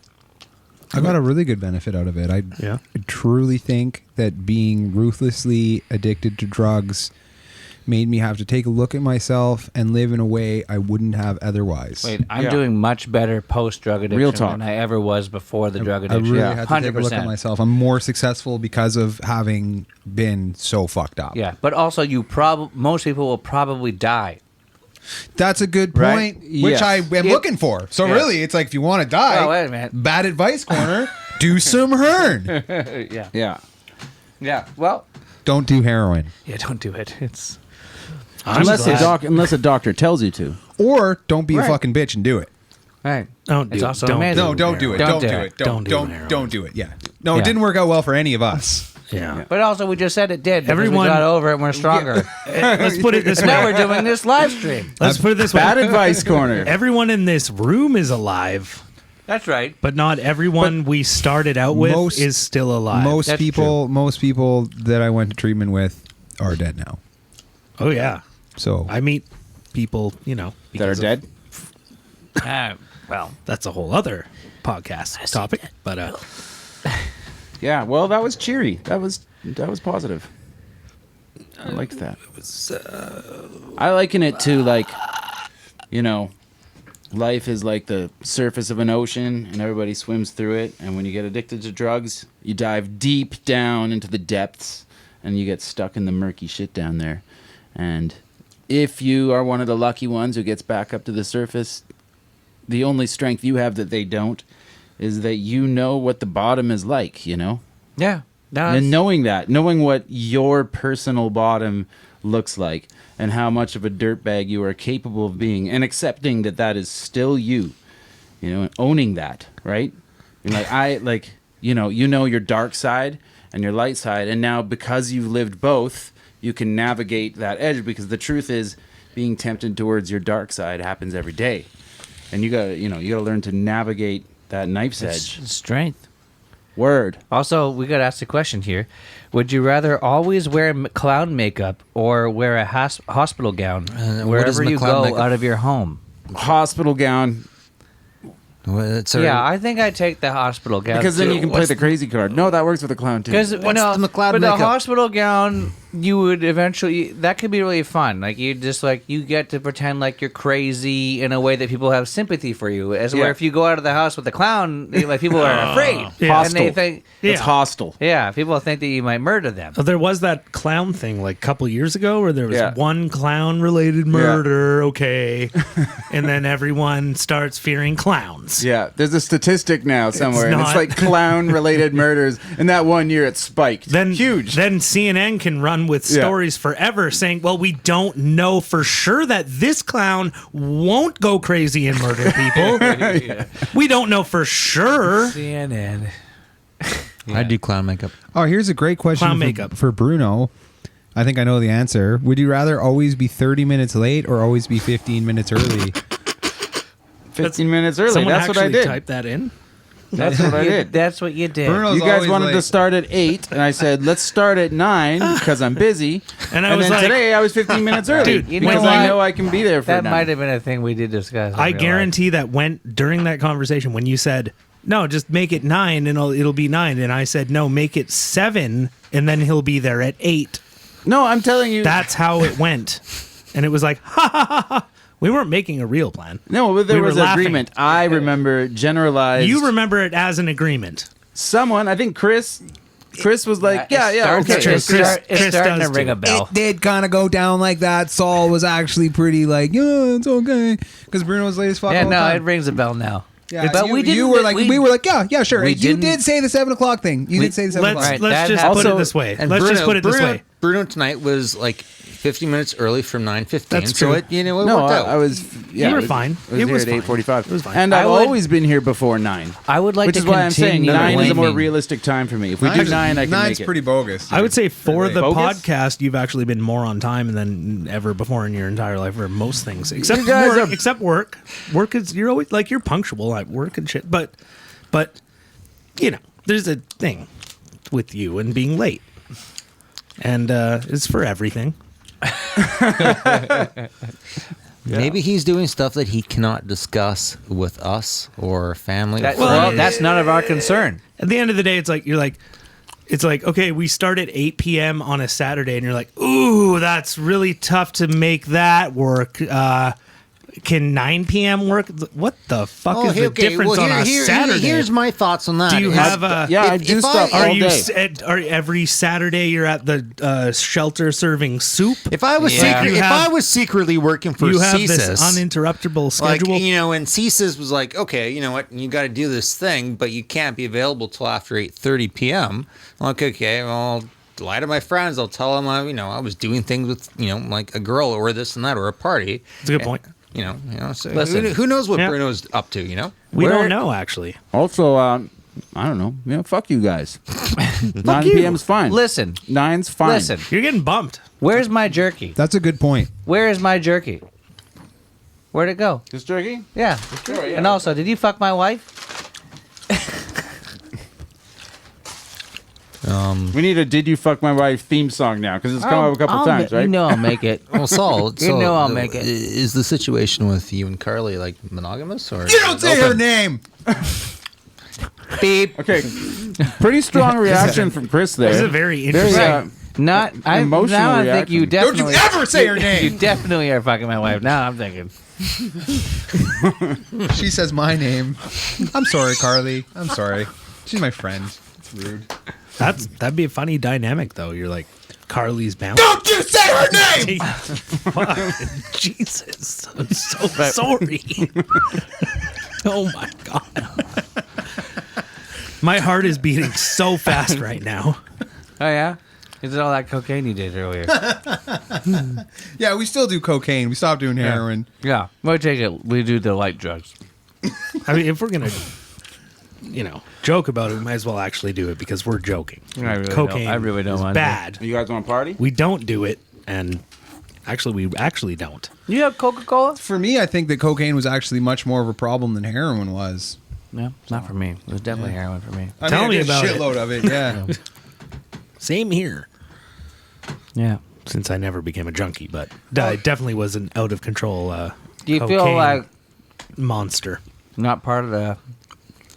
I got a really good benefit out of it. I Yeah. truly think that being ruthlessly addicted to drugs made me have to take a look at myself and live in a way I wouldn't have otherwise. Wait, I'm Yeah. doing much better post-drug addiction Real talk. than I ever was before the drug I addiction. really Yeah. had to take a look at myself. I'm more successful because of having been so fucked up. Yeah, but also most people will probably die. That's a good Right? point, which Yes. I am looking for. So Yeah. really, it's like if you want to die, Oh, wait a minute. bad advice corner, do some hearn. Yeah. yeah. Yeah. Well, Don't do heroin. yeah, don't do it. It's Unless glad- unless a doctor tells you to. Or don't be a Right. fucking bitch and do it. right. Don't do It's it. also Don't amazing. No, don't do it. Don't do it. Don't do Don't heroin. don't do it. Yeah. No, Yeah. it didn't work out well for any of us. Yeah. But also, we just said it did. Because Everyone- we got over it and we're stronger. Let's put it this Now way. we're doing this live stream. Let's put it this way. Bad advice corner. Everyone in this room is alive, That's right. but not everyone we started out with Most- is still alive. Most That's people that I went to treatment with are dead now. Oh yeah. So I meet people, that are because of- dead. Well, That's a whole other podcast topic, but Yeah. Well, that was cheery. That was positive. I liked that. I liken it to like, life is like the surface of an ocean, and everybody swims through it. And when you get addicted to drugs, you dive deep down into the depths, and you get stuck in the murky shit down there. And if you are one of the lucky ones who gets back up to the surface, the only strength you have that they don't is that you know what the bottom is like, yeah. No, and knowing what your personal bottom looks like and how much of a dirtbag you are capable of being, and accepting that that is still you, and owning that, right? You're like, you know your dark side and your light side, and now because you've lived both, you can navigate that edge, because the truth is being tempted towards your dark side happens every day, and you gotta learn to navigate that knife's edge. it's strength. Word. Also, we got to ask the question here. Would you rather always wear clown makeup or wear a hospital gown what is wherever you clown go makeup? out of your home? Hospital gown. Yeah, I think I'd take the hospital gown. Because then too. you can play the crazy card. No, that works with a clown too. Because the McLeod but makeup? the hospital gown, you would eventually, that could be really fun. Like you get to pretend like you're crazy in a way that people have sympathy for you. As Yeah. where if you go out of the house with the clown, like people are afraid, Yeah. and they think, Yeah. It's hostile. yeah, people think that you might murder them. there was that clown thing like a couple years ago where there was Yeah. one clown related murder, okay, and then everyone starts fearing clowns. Yeah, there's a statistic now somewhere, and it's not- like clown-related murders. And that one year, it spiked. Then Huge. Then CNN can run with Yeah. stories forever saying, "Well, we don't know for sure that this clown won't go crazy and murder people. We don't know for sure." CNN. I do clown makeup. Oh, here's a great question Clown for, makeup. for Bruno. I think I know the answer. Would you rather always be 30 minutes late or always be 15 minutes early? 15 minutes early. Someone That's what I actually did. typed that in. That's what I did. That's what you did. Bruno's You guys always wanted late. to start at 8, and I said, let's start at 9 because I'm busy. And I was then like- today, I was 15 minutes early. Dude, you know because what? I know I can be there for That 9. might have been a thing we did discuss. in I real life. guarantee that went during that conversation when you said, "No, just make it 9 and it'll be 9," and I said, "No, make it 7 and then he'll be there at 8." No, I'm telling you. That's how it went, and it was like, ha ha ha ha. We weren't making a real plan. No, but there we were was laughing. agreement. I remember generalized. You remember it as an agreement. Someone, I think Chris was like, yeah, okay. true. It's Chris starting does to ring too. a bell. It did kind of go down like that. Saul was actually pretty like, yeah, it's okay. Because Bruno was late as fuck Yeah, all the no, time. it rings a bell now. Yeah, but you, we didn't. You were like, we were like, yeah, sure. we You didn't- did say the 7 o'clock thing. You did say the 7 Let's o'clock. Right, let's that just happened. put it Also- this way. and Let's just Bruno- put it this way. Bruno tonight was like 50 minutes early from 9:15. That's So true. it it No, worked out. I was. Yeah, You were it was- fine. I was It here was at fine. 8:45. It was fine. And I I've would- always been here before 9. I would like Which to is why I'm saying continue 9 is a more blaming- realistic time for me. If we do Nine's- 9, I can nine's make it. pretty bogus. I would say for the Bogus? podcast, you've actually been more on time than ever before in your entire life for most things, except You guys work. are- Except work. Work is you're always like you're punctual at work and shit. But you know, there's a thing with you and being late, and it's for everything. Maybe he's doing stuff that he cannot discuss with us or family. That, or well, friends. that's none of our concern. At the end of the day, it's like, okay, we start at 8 p.m. on a Saturday, and you're like, ooh, that's really tough to make that work. Can 9 p.m. work? What the fuck is the difference on a Saturday? Here's my thoughts on that. Do you is- have a? Yeah, I do stuff Are all you day. are every Saturday you're at the shelter serving soup? If I was Yeah. You if have- I was secretly working for You have this CSIS, uninterruptible like schedule. and CSIS was like, okay, you know what, you got to do this thing, but you can't be available till after 8:30 p.m. I'm like, okay, well, I'll lie to my friends. I'll tell them I was doing things with like a girl or this and that or a party. That's a good point. So Listen. who knows what Yeah. Bruno's up to? We Where- don't know actually. Also, I don't know. Fuck you guys. 9 you. p.m. is fine. Listen, 9's fine. listen. You're getting bumped. Where's my jerky? That's a good point. Where is my jerky? Where'd it go? This turkey? Yeah. And also, did you fuck my wife? We need a "Did You Fuck My Wife" theme song now because it's come up a couple times, right? You know I'll make it. Well, Saul, You know I'll make it. Is the situation with you and Carly like monogamous or? You don't say her name. Beep. Okay. Pretty strong reaction from Chris there. This is a very Very, interesting. Not I. Emotional Now I think you reaction. Don't you definitely. ever say her name. You definitely are fucking my wife. Now I'm thinking. She says my name. I'm sorry, Carly. I'm sorry. She's my friend. It's rude. That'd be a funny dynamic though. You're like Carly's bound. Don't you say her name. Fuck. Jesus, I'm so sorry. Oh my god, my heart is beating so fast right now. Oh yeah. Is it all that cocaine you did earlier? Yeah, we still do cocaine. We stopped doing heroin. Yeah. We take it. We do the light drugs. I mean, if we're gonna, joke about it, we might as well actually do it because we're joking. I really Cocaine don't. I really don't is want bad. You guys want to party? We don't do it, and actually, we actually don't. You have Coca-Cola? For me, I think that cocaine was actually much more of a problem than heroin was. No, not for me. It was definitely heroin for me. Tell me I did about a it. shitload of it. Yeah. Same here. Yeah. Since I never became a junkie, but I definitely was an out of control. Do you feel cocaine like monster? not part of the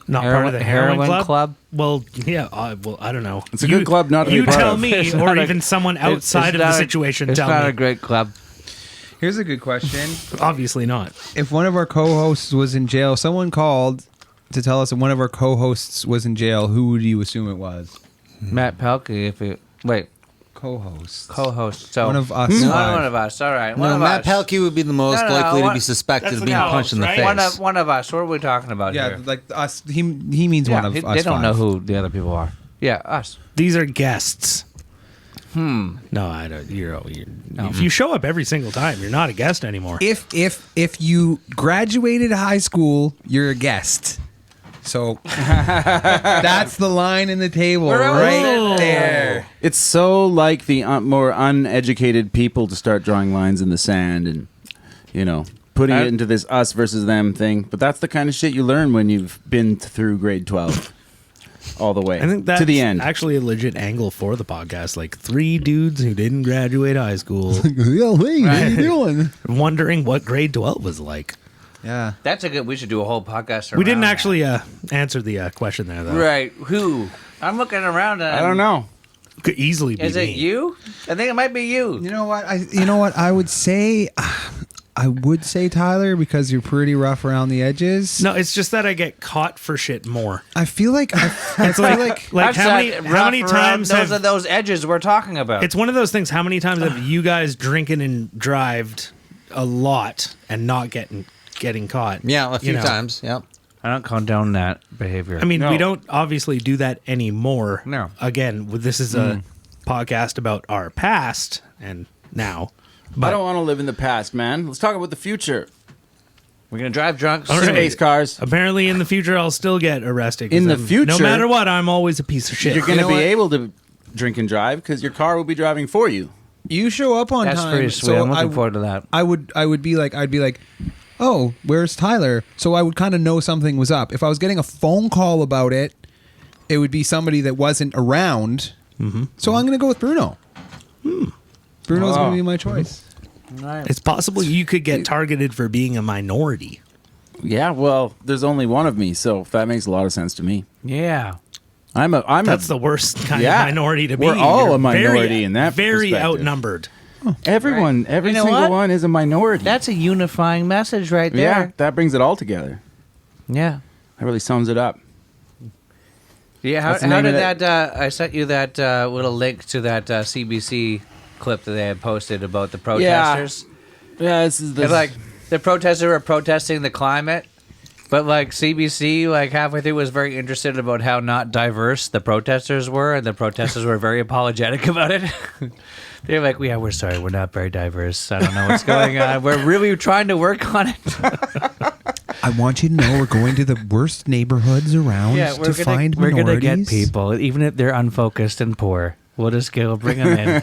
Not part of the heroin club? club? Well, yeah. Well, I don't know. It's a good club not to be You part tell of. me, It's or not a- even someone It's- outside it's of the not a- situation It's tell not me. a great club. Here's a good question. Obviously not. If one of our co-hosts was in jail, someone called to tell us that one of our co-hosts was in jail, who would you assume it was? Matt Pelkey, if it wait, Co-hosts. co-host. So One of us Not five. one of us. All right. One No, of Matt us. Pelkey would be the most No, no, likely to what- be suspected that's of the being co-host, punched in the right? face. One of us. What are we talking about Yeah, here? like us. He means Yeah, one of us. they don't know five. who the other people are. Yeah, us. These are guests. No, I don't. If you show up every single time, you're not a guest anymore. If you graduated high school, you're a guest. So that's the line in the table right there. It's so like the more uneducated people to start drawing lines in the sand and, putting it into this us versus them thing. But that's the kind of shit you learn when you've been through grade 12 all the way I think that's to the end. actually a legit angle for the podcast. Like 3 dudes who didn't graduate high school Yo, hey, what are you doing? wondering what grade 12 was like. Yeah. That's a good. We should do a whole podcast. We didn't around that. actually answer the question there, though. Right. Who? I'm looking around. And I don't know. Could easily be Is it me. you? I think it might be you. You know what? I would say Tyler because you're pretty rough around the edges. No, it's just that I get caught for shit more. I feel like I It's feel like, like how many times those are have, those edges we're talking about? it's one of those things. How many times have you guys drinking and drived a lot and not getting caught? Yeah, a few You know. times. Yep. I don't condone that behavior. I mean, No. we don't obviously do that anymore. No. Again, this is a podcast about our past and now. I But don't want to live in the past, man. Let's talk about the future. We're gonna drive drunk. All right. Space cars. apparently in the future I'll still get arrested. 'cause In the no future- matter what, I'm always a piece of shit. You're going to know be what? able to drink and drive because your car will be driving for you. You show up on That's time. pretty sweet. I'm looking forward to that. I'd be like, oh, where's Tyler? So I would kind of know something was up. If I was getting a phone call about it, it would be somebody that wasn't around. Mm-hmm. So I'm going to go with Bruno. Bruno's going to be my choice. It's possible you could get targeted for being a minority. Yeah, well, there's only one of me, so that makes a lot of sense to me. Yeah. That's the worst kind Yeah. of minority to be. We're all You're a minority in that very perspective. outnumbered. everyone, every You know single what? one is a minority. That's a unifying message right yeah, there. that brings it all together. Yeah. That really sums it up. Yeah. That's the How name did of that? I sent you that little link to that CBC clip that they had posted about the protesters. Yeah, this is It's like the protesters were protesting the climate, but like CBC, like halfway through, was very interested about how not diverse the protesters were, and the protesters were very apologetic about it. They're like, "Yeah, we're sorry, we're not very diverse. I don't know what's going on. We're really trying to work on it." I want you to know we're going to the worst neighborhoods around we're gonna get people, even if they're unfocused and poor. We'll just go bring them in.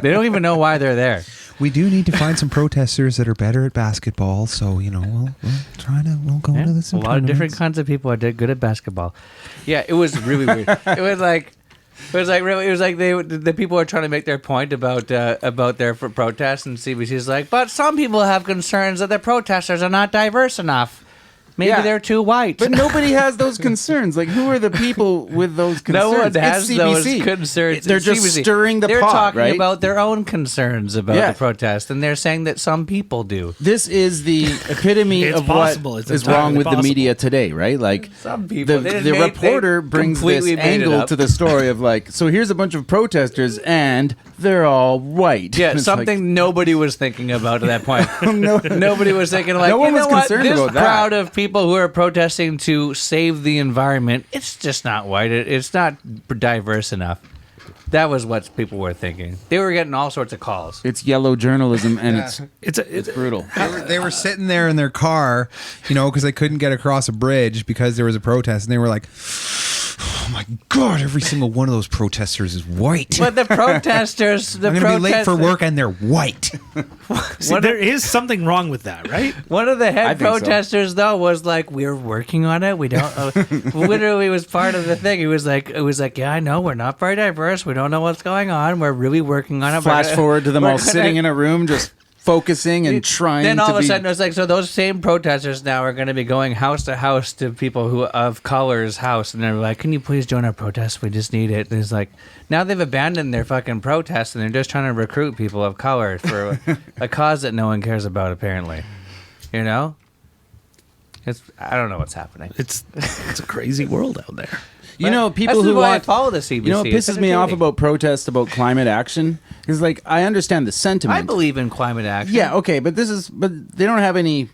They don't even know why they're there. We do need to find some protesters that are better at basketball. So we'll go Yeah, into this. a lot of different kinds of people are good at basketball. Yeah, it was really weird. It was like the people are trying to make their point about their protests, and CBC's like, but some people have concerns that the protesters are not diverse enough. Maybe Yeah. they're too white. But nobody has those concerns. Like, who are the people with those concerns? no one It's has those CBC. concerns. They're It's just CBC. stirring the They're pot, talking right? about their own concerns about Yeah. the protest, and they're saying that some people do. This is the epitome It's of possible. what It's is entirely wong with the possible. media today, right? Like Some people. the, They the made- reporter they brings this completely made it angle up. to the story of like, so here's a bunch of protesters and they're all white. Yeah, And it's something nobody was thinking about at that point. like, Nobody was thinking like, No one you know was what? concerned This about that. crowd of people who are protesting to save the environment, it's just not white. It's not diverse enough. That was what people were thinking. They were getting all sorts of calls. it's yellow journalism and It's brutal. They were sitting there in their car, because they couldn't get across a bridge because there was a protest, and they were like, "Oh my god, every single one of those protesters is white. But the protesters, I'm going to be late for work, and they're white." See, there is something wrong with that, right? One of the I head think so. protesters, though, was like, "We're working on it. We don't." Literally, was part of the thing. It was like, "Yeah, I know. We're not very diverse. We don't know what's going on. We're really working on it." Flash forward to them we're all gonna- sitting in a room just focusing and trying Then all to of a be sudden, it's like, so those same protesters now are going to be going house to house to people who of color's house, and they're like, "Can you please join our protest? We just need it." And it's like, now they've abandoned their fucking protest, and they're just trying to recruit people of color for a cause that no one cares about, apparently. You know, I don't know what's happening. It's a crazy world out there. people That's who why I want follow the CBC. what It's pisses me off entertaining. about protests about climate action is like I understand the sentiment. I believe in climate action. Yeah, okay, but they don't have any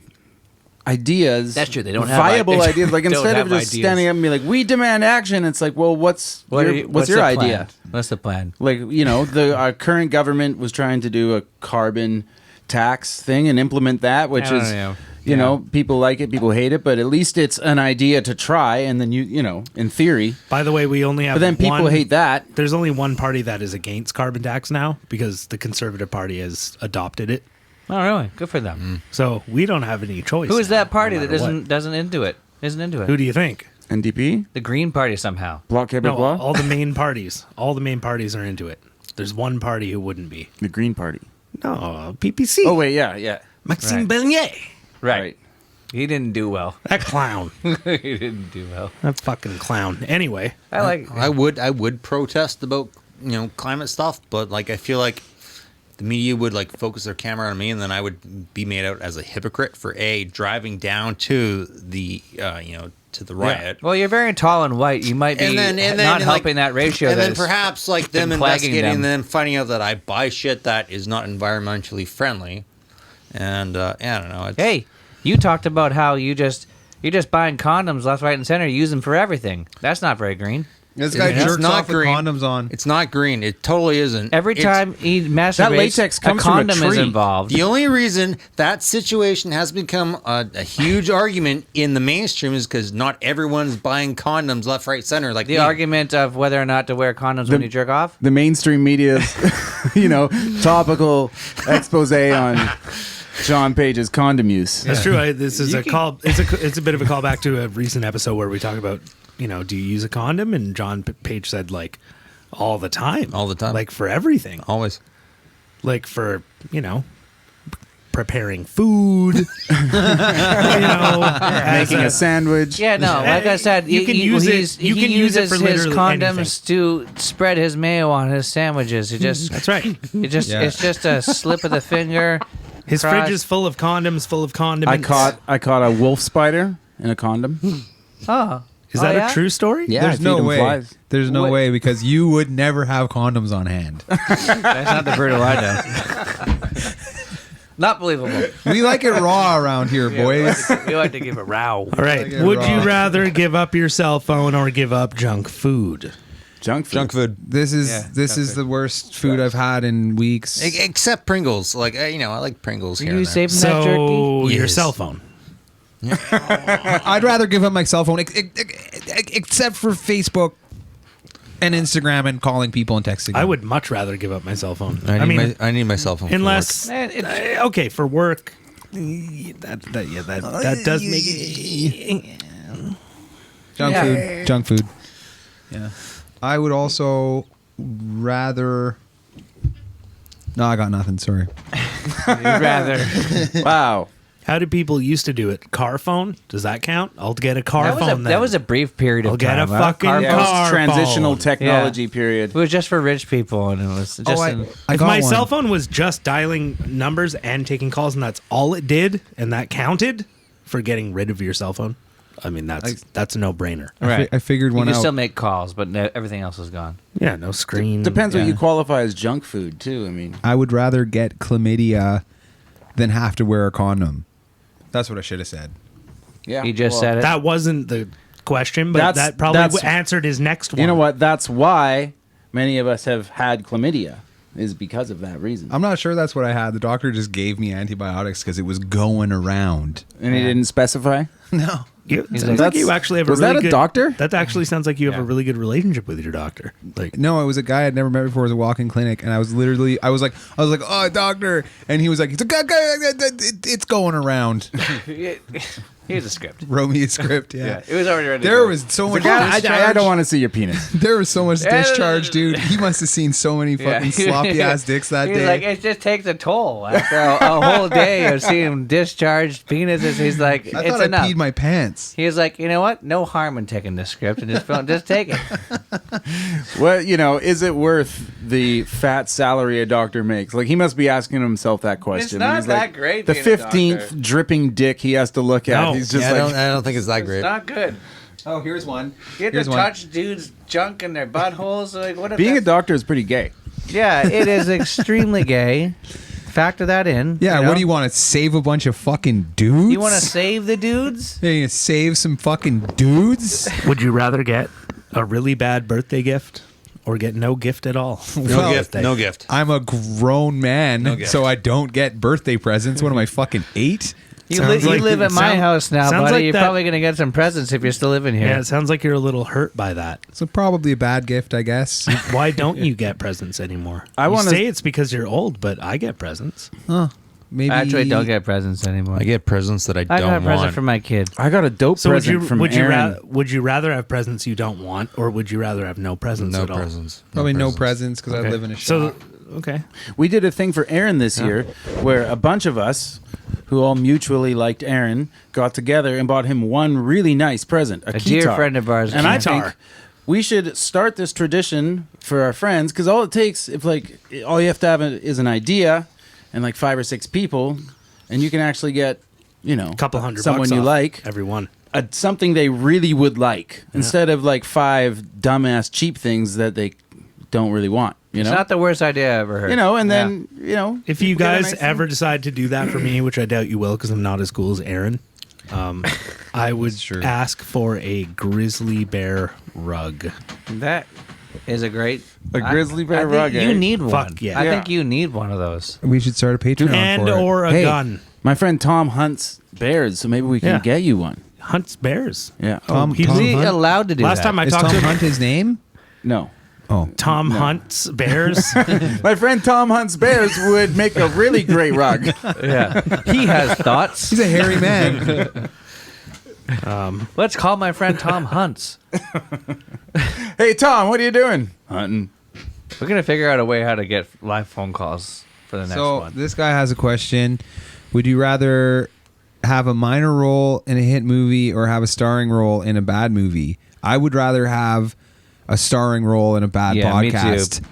ideas. That's true, they don't have viable ideas. ideas. Like Don't instead have of just ideas. standing up and be like, "We demand action," it's like, well, what's your what's your the idea? plan? What's the plan? Like our current government was trying to do a carbon tax thing and implement that, which I don't is know. people like it, people hate it, but at least it's an idea to try, and then in theory. By the way, we only have But then people one- hate that. There's only one party that is against carbon tax now because the Conservative Party has adopted it. Oh, really? Good for them. So we don't have any choice. Who is now, that party no that matter isn't into it? Isn't into what. Who it? do you think? NDP, The Green Party somehow. Bloc No, Québécois, all the main parties. All the main parties are into it. There's one party who wouldn't be. the Green Party. No, PPC. Oh wait, yeah. Maxime Right. Bernier. Right. He didn't do well. That clown. He didn't do well. That fucking clown. Anyway, I like. I would protest about climate stuff, but like I feel like the media would like focus their camera on me, and then I would be made out as a hypocrite for driving down to the to the riot. Well, you're very tall and white. You might be not like, helping that ratio. And that then is- perhaps like them been plaguing investigating them. and then finding out that I buy shit that is not environmentally friendly. And I don't know. Hey, you talked about how you're just buying condoms left, right, and center. You use them for everything. That's not very green. This guy It's jerks not off with green. condoms on. It's not green. It totally isn't. Every It's- time he masturbates, That latex comes a from a condom is tree. involved. The only reason that situation has become a huge argument in the mainstream is because not everyone's buying condoms left, right, center. Like The me. argument of whether or not to wear condoms when you jerk off. The mainstream media's, topical expose on John Page's condom use. That's true. This is it's a bit of a callback to a recent episode where we talk about, do you use a condom? And John Page said, like, all the time. All the time. Like, for everything. Always. Like, for, preparing food. Making a sandwich. Yeah, no. Like I said, You can use it- you He can use it uses for his literally condoms to spread his mayo on his sandwiches. It just, That's right. it's just a slip of the finger. His Cross- fridge is full of condoms, full of condiments. I caught a wolf spider in a condom. Oh, Is that yeah? a true story? Yeah, There's I feed no 'em way. flies. There's no What? way because you would never have condoms on hand. That's not the brutal I know. Not believable. We like it raw around here, boys. We like to give a row. All right. Like it Would raw. you rather give up your cell phone or give up junk food? Junk food. Junk food. This is Yeah, the worst food I've had in weeks. Except Pringles. Like, I like Pringles here You and there. saving that jerky? So, your Yes. cell phone. I'd rather give up my cell phone, except for Facebook and Instagram and calling people and texting. I would much rather give up my cell phone. I need my cell phone. for unless Man, it's- okay for work. That does make it. Junk food. Yeah. I would also rather. No, I got nothing. Sorry. You'd rather. Wow. How did people used to do it? Car phone? Does that count? I'll get a car phone. That was a brief period of I'll get time. a fucking Car Yeah, it phone. was car transitional phone. technology period. It was just for rich people, and it was just. I If got my one. cell phone was just dialing numbers and taking calls, and that's all it did, and that counted for getting rid of your cell phone, I mean that's a no-brainer. Right. I figured You one can out. still make calls, but everything else is gone. Yeah, no screen. Depends Yeah. what you qualify as junk food, too. I mean, I would rather get chlamydia than have to wear a condom. That's what I should have said. yeah. You just said it. That wasn't the question, but That's- that probably that's- answered his next one. You know what? That's why many of us have had chlamydia, is because of that reason. I'm not sure that's what I had. The doctor just gave me antibiotics because it was going around. And he didn't specify? No. Sounds like, like you actually have was a really that a good, doctor? That actually sounds like you have a really good relationship with your doctor. Like, No, it was a guy I'd never met before. It was a walk-in clinic, and I was like, oh, doctor, and he was like, it's going around. Here's a script. Wrote me a script. Yeah. It was already ready. There was so much discharge. I don't want to see your penis. There was so much discharge, dude. He must have seen so many fucking sloppy ass dicks that He's day. like, it just takes a toll after a whole day of seeing discharged penises. He's like, I it's thought I enough. peed my pants. He was like, you know what? No harm in taking this script and just take it. Well, is it worth the fat salary a doctor makes? Like, he must be asking himself that question. not And he's that like, great The being a doctor. 15th dripping dick he has to look at. No. He's just I like, don't think it's that great. It's not good. Oh, here's one. You have Here's to one. touch dudes' junk in their buttholes. Like, what if being a that's- doctor is pretty gay. Yeah, it is extremely gay. Factor that in. Yeah, know? what do you want to save a bunch of fucking dudes? You want to save the dudes? Yeah, you gonna save some fucking dudes? would you rather get a really bad birthday gift or get no gift at all? Well, No gift. I'm a grown man, gift. so I don't get birthday presents. What am I, fucking 8? You Sounds like- live at my sound- house now, sounds buddy. like You're that- probably going to get some presents if you're still living here. Yeah, it sounds like you're a little hurt by that. So probably a bad gift, I guess. Why don't you get presents anymore? I You wanna- say it's because you're old, but I get presents. Maybe I actually don't get presents anymore. I get presents that I I got a don't present want. for my kid. I got a dope So would present you from would you Aaron. would you rather have presents you don't want, or would you rather have no presents No at all? presents. probably no presents because Okay. I live in a So shop. okay, We did a thing for Aaron this year where a bunch of us who all mutually liked Aaron got together and bought him one really nice present, a dear guitar. friend of ours, And I guitar. think we should start this tradition for our friends, because all it takes, all you have to have is an idea and like 5 or 6 people, and you can actually get, a couple $100 someone bucks you off like, every one. something they really would like, instead of like 5 dumbass cheap things that they don't really want. It's not the worst idea I ever heard. And Yeah. then If you get a guys nice thing. ever decide to do that for me, which I doubt you will, because I'm not as cool as Aaron, I would true. ask for a grizzly bear rug. That is a great. A grizzly bear I think rug, You eh? need one. Fuck yeah. I Yeah. think you need one of those. We should start a Patreon And for it. or a Hey. gun. My friend Tom hunts bears, so maybe we can Yeah. get you one. Hunts bears. Yeah. Tom, he's- Tom Is he Hunt? allowed to do Last that? time I Is talked Tom to him, Hunt his name? No. Oh, Tom hunts bears. My friend Tom hunts bears would make a really great rug. Yeah, he has thoughts. he's a hairy man. Let's call my friend Tom Hunts. Hey Tom, what are you doing? Hunting. We're gonna figure out a way how to get live phone calls for the next So one. this guy has a question. Would you rather have a minor role in a hit movie or have a starring role in a bad movie? I would rather have a starring role in a bad Yeah, me too. podcast.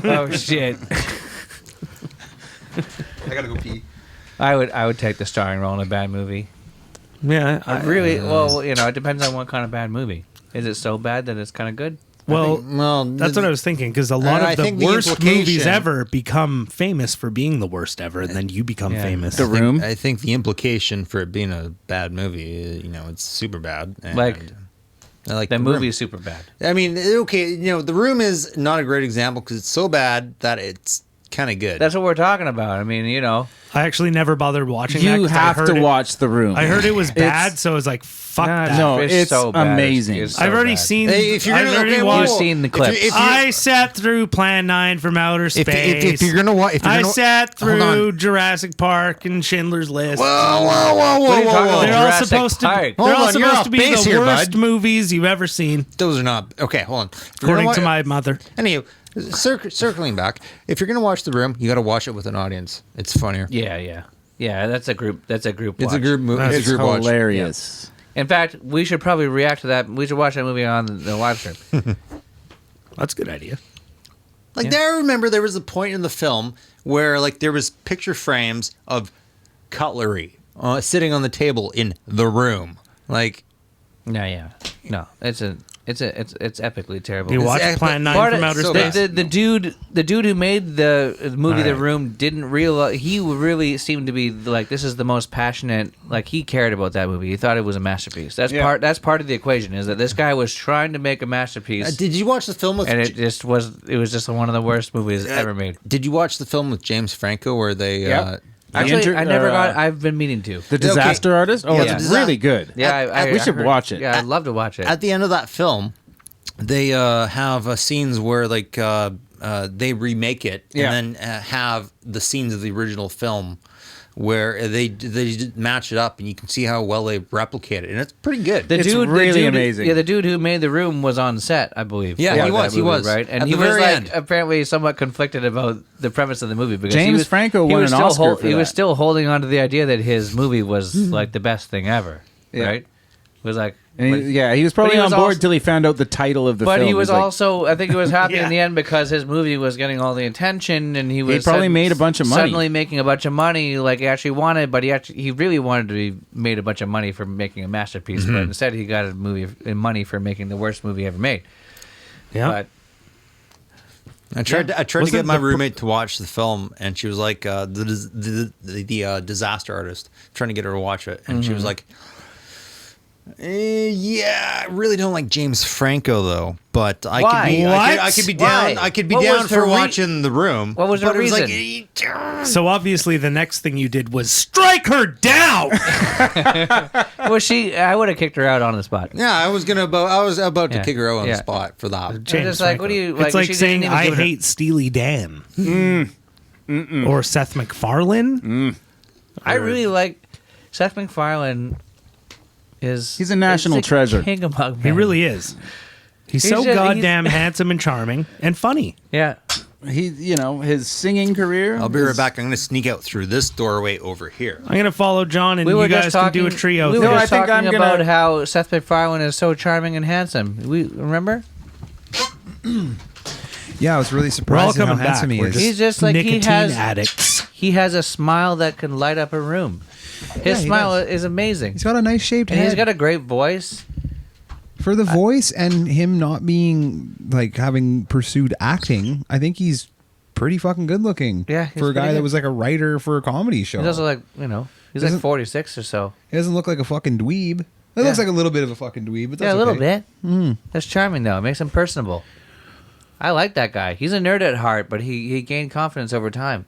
Oh shit! I gotta go pee. I would take the starring role in a bad movie. yeah. I really well, you know, it depends on what kind of bad movie. Is it so bad that it's kind of good? Well, Well, that's what I was thinking, because a lot I of the think the worst movies implication- ever become famous for being the worst ever, and then you become Yeah. famous. The Room. I think the implication for it being a bad movie, it's super bad. And Like, I like The Room. movie is super bad. I mean, okay, The Room is not a great example because it's so bad that it's kind of good. That's what we're talking about. I mean, you know, I actually never bothered watching that. You 'cause I have heard to it- watch The Room. I heard it was bad, It's- so I was like, fuck Nah, that. No, it's so bad. amazing. It's so I've already bad. seen. Hey, if you're I've gonna- already okay, watched. You've seen the if you- clips. if you- I sat through Plan 9 from Outer Space. if you're gonna watch, I sat hold on. through Jurassic Park and Schindler's List. Whoa, whoa, whoa, whoa, What are you whoa, talking whoa. about? They're all Jurassic supposed to. Park. They're Hold all on, you're supposed off to be base the here, worst bud. movies you've ever seen, Those are not okay. Hold on. If you're according gonna to wa- my mother. Anywho, circling back, if you're gonna watch The Room, you got to watch it with an audience. It's funnier. Yeah. That's a group. That's a group. It's a watch. group movie. It's It's a group watch. hilarious. In fact, we should probably react to that. We should watch that movie on the live stream. That's a good idea. Like I remember there was a point in the film where like there was picture frames of cutlery sitting on the table in the room. Like No, it's epically terrible. You It's watch epic. Plan 9 Part from of- Outer so Space. bad. the dude who made the movie The Alright. Room didn't realize. He really seemed to be like, this is the most passionate. Like, he cared about that movie. He thought it was a masterpiece. That's Yeah. part of the equation, is that this guy was trying to make a masterpiece, did you watch the film with? and it was just one of the worst movies ever made. Did you watch the film with James Franco where they? Yep. Actually, I never got. I've been meaning to. The Disaster Artist? Oh, Yeah, it's the really good. Yeah, we should heard- watch it. Yeah, I'd love to watch it. At the end of that film, they have scenes where like they remake it Yeah. and then have the scenes of the original film where they match it up and you can see how well they replicate it, and it's pretty good. The It's dude, really the dude, amazing. Yeah, the dude who made The Room was on set, I believe. Yeah, for he that was, he movie, was. right, and At he the was very like end. apparently somewhat conflicted about the premise of the movie because he James was, Franco he won was an still Oscar for he was that. still holding on to the idea that his movie was like the best thing ever, Yeah. right? It was like, And but- he was probably he on was board also- till he found out the title of the but film. he was He's like, also, I think he was happy Yeah. in the end because his movie was getting all the attention, and he was probably made a bunch of money. Suddenly making a bunch of money, like he actually wanted, but he really wanted to be made a bunch of money for making a masterpiece. But instead, he got money for making the worst movie ever made. Yeah. But I tried to get Wasn't my the- roommate to watch the film, and she was like the Disaster Artist, trying to get her to watch it, and she was like, "Yeah, I really don't like James Franco though, but I Why? could be, What? I could be Why? down. I could be What down was for her watching The Room. What was her but it reason? So obviously, the next thing you did was strike her down. well, I would have kicked her out on the spot. Yeah, I was about to Yeah. kick her out on Yeah. the spot for that. James just like, Franco. what do you- It's like, like she didn't saying even I give it a- hate Steely Dan or Seth MacFarlane. I really like Seth MacFarlane. He's a national is the treasure. king among He men. really is. He's so just- goddamn handsome and charming and funny. Yeah. His singing career. I'll be right is- back. I'm going to sneak out through this doorway over here. I'm gonna follow John, and We you were guys just can talking. do a trio we thing. were No, just I think talking I'm gonna- about how Seth MacFarlane is so charming and handsome. We remember. Yeah, I was really We're all surprised at how coming back. handsome he We're is. just He's just like he nicotine has. addicts. He has a smile that can light up a room. His Yeah, he smile does. is amazing, He's got a nice shaped and head. he's got a great voice. For the voice and him not being like having pursued acting, I think he's pretty fucking good looking. Yeah, he's for a guy pretty that good. was like a writer for a comedy show. He's also like He's like Doesn't- 46 or so. He doesn't look like a fucking dweeb. It looks like a little bit of a fucking dweeb, but that's Yeah, a little okay. bit. That's charming though. It makes him personable. I like that guy. He's a nerd at heart, but he gained confidence over time.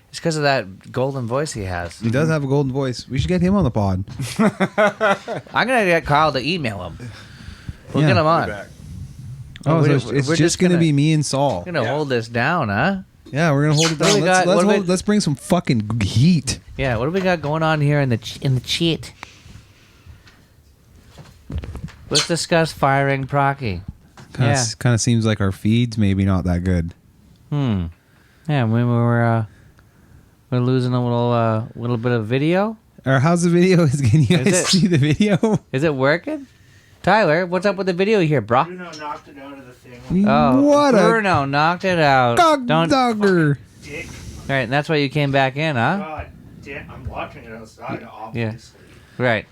It's because of that golden voice he has. He does have a golden voice. We should get him on the pod. I'm gonna get Kyle to email him. We'll Yeah. get him on. Oh, We're- so it's we're just gonna gonna be me and Saul. We're gonna hold this down, huh? Yeah, we're gonna hold it What do down. we got? What do we- Let's bring some fucking heat. Yeah. What do we got going on here in the chat? Let's discuss firing Procky. Kind of seems like our feeds maybe not that good. Yeah, we're losing a little bit of video. Or how's the video? Can you guys it- see the video? Is it working? Tyler, what's up with the video here, bro? Bruno knocked it out of the thing. Oh, What a Bruno knocked it out. dog Don't. All dogger. Dick. right, and that's why you came back in, huh? God damn, I'm watching it outside, obviously. Right.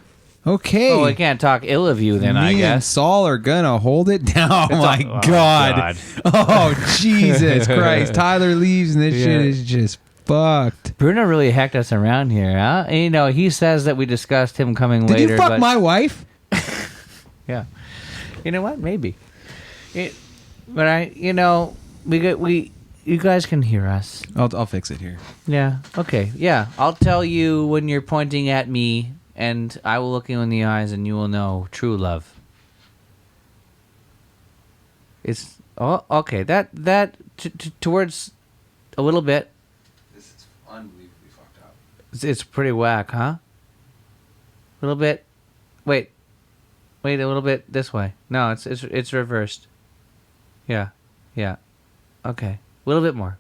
Okay. Oh, we can't talk ill of you then, Me I and guess. Saul are gonna hold it down. Oh my oh, god. God. Oh Jesus Christ. Tyler leaves and this Yeah. shit is just fucked. Bruno really hecked us around here, huh? And, you know, he says that we discussed him coming Did later. you fuck but my wife? Yeah. You know what? Maybe. But you guys can hear us. I'll fix it here. Yeah. Okay. Yeah. I'll tell you when you're pointing at me, and I will look you in the eyes, and you will know true love. It's okay. That towards a little bit. This is unbelievably fucked up. It's pretty whack, huh? A little bit. Wait, a little bit this way. No, it's reversed. Yeah. Okay, a little bit more.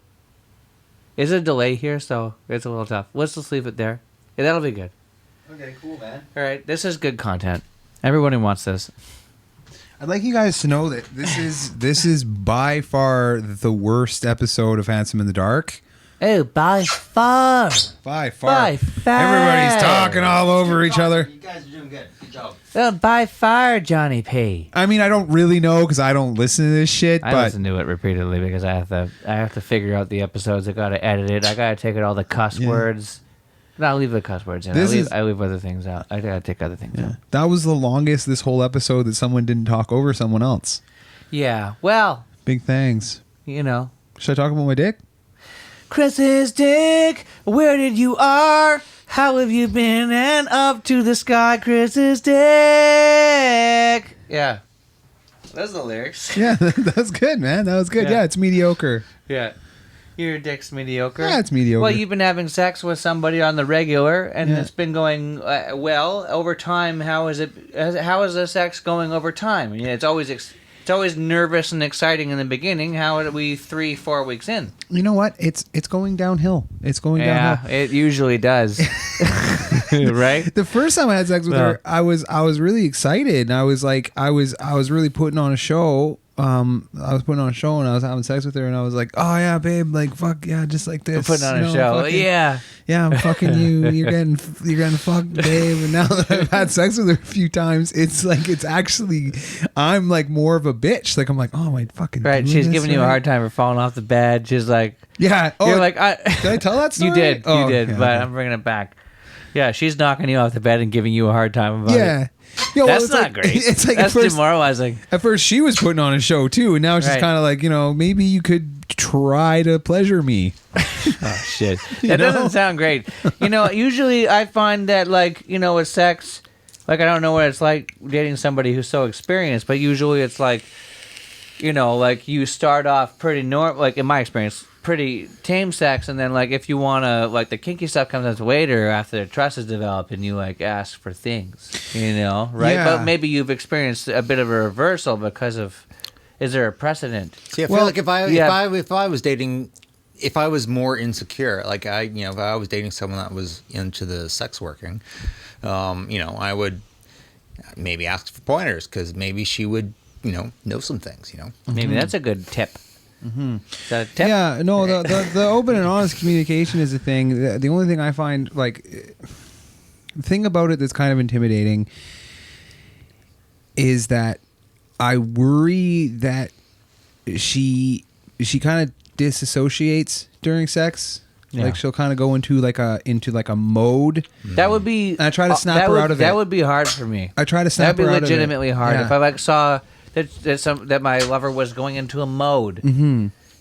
Is a delay here, so it's a little tough. Let's just leave it there. Yeah, that'll be good. Okay, cool, man. All right, this is good content. Everybody wants this. I'd like you guys to know that this is by far the worst episode of Handsome in the Dark. Oh, by far. By far. By far. Everybody's talking all over each other. You guys are doing good. Good job. Oh, by far, Johnny P. I mean, I don't really know because I don't listen to this shit, I but listen to it repeatedly because I have to figure out the episodes. I gotta edit it. I gotta take out all the cuss words. No, I'll leave the cuss words in. I leave other things out. I gotta take other things out. that was the longest this whole episode that someone didn't talk over someone else. Yeah. Well, Big thanks. you know. Should I talk about my dick? Chris's dick, where did you are? How have you been? And up to the sky, Chris's dick. Yeah. Those are the lyrics. Yeah, that's good, man. That was good. Yeah. Yeah, it's mediocre. Yeah. Your dick's mediocre. Yeah, it's mediocre. Well, you've been having sex with somebody on the regular, and Yeah. it's been going well over time. How is it? How is the sex going over time? Yeah, it's always nervous and exciting in the beginning. How are we 3-4 weeks in? You know what? It's going downhill. It's going Yeah, downhill. it usually does. Right? The first time I had sex with her, I was really excited, and I was really putting on a show. I was putting on a show, and I was having sex with her, and I was like, "Oh yeah, babe, like fuck yeah, just like this." Putting on you a know, show. fucking- Yeah. yeah, I'm fucking you. You're getting fucked, babe. And now that I've had sex with her a few times, it's like I'm like more of a bitch. Like I'm like, oh my fucking. Right. doing She's this, giving you a right? hard time for falling off the bed. She's like, Yeah. Oh, you're like, did I tell that story? You did. Oh, You did. okay, But okay. I'm bringing it back. Yeah, she's knocking you off the bed and giving you a hard time about it. Yeah. Yeah, well, That's it's not like- great. It's like That's at first, demoralizing. at first she was putting on a show too, and now she's Right. kind of like, maybe you could try to pleasure me. Oh shit. That doesn't sound great. Usually I find that with sex, I don't know what it's like dating somebody who's so experienced, but usually it's you start off pretty normal, in my experience, pretty tame sex, and then if you want to the kinky stuff comes as later after the trust is developed and you ask for things, right? Yeah. But maybe you've experienced a bit of a reversal because of, is there a precedent? See, I feel Well, like if I was dating, if I was more insecure, if I was dating someone that was into the sex working, I would maybe ask for pointers because maybe she would, know some things, Maybe that's a good tip. Mm-hmm. Is that a tip? Yeah, no, the open and honest communication is a thing. The only thing I find, the thing about it that's kind of intimidating is that I worry that she kind of disassociates during sex. Yeah. Like she'll kind of go into like a mode. That would be. And I try to snap that her would, out of that it. would be hard for me. I try to snap That'd be her out of it. legitimately hard. Yeah. If I like saw that my lover was going into a mode,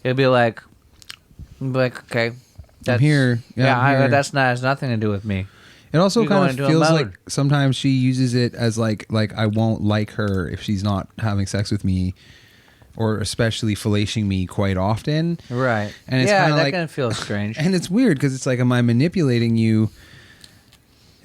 it'd be like, okay, that's here. Yeah, I'm here. that's not has nothing to do with me. It also You go kind into of a feels mode. like sometimes she uses it as like I won't like her if she's not having sex with me, or especially fellating me quite often. Right. And it's yeah, kinda that like- kind of feels strange. And it's weird because it's like, am I manipulating you?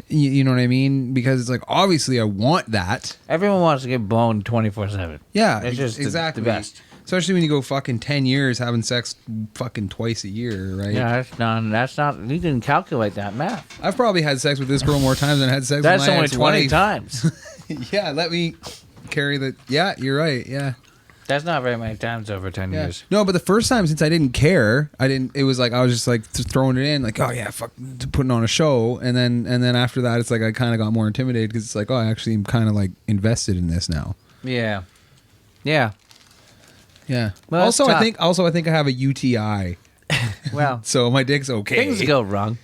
You know what I mean? Because it's like, obviously I want that. Everyone wants to get boned 24/7. Yeah, It's just exactly. the best. Especially when you go fucking 10 years having sex fucking twice a year, right? Yeah, that's not. You can calculate that math. I've probably had sex with this girl more times than I had sex That's with my only 20 ex-wife. times. Yeah, let me carry the... Yeah, you're right, yeah. That's not very many times over 10 Yeah. years. No, but the first time, since I didn't care, it was like I was just like throwing it in, like, oh yeah, fuck, putting on a show, and then after that, it's like I kind of got more intimidated because it's like, oh, I actually am kind of like invested in this now. Yeah. Yeah. Yeah. Well, that's also, tough. I think I have a UTI, Well, so my dick's okay. things go wrong.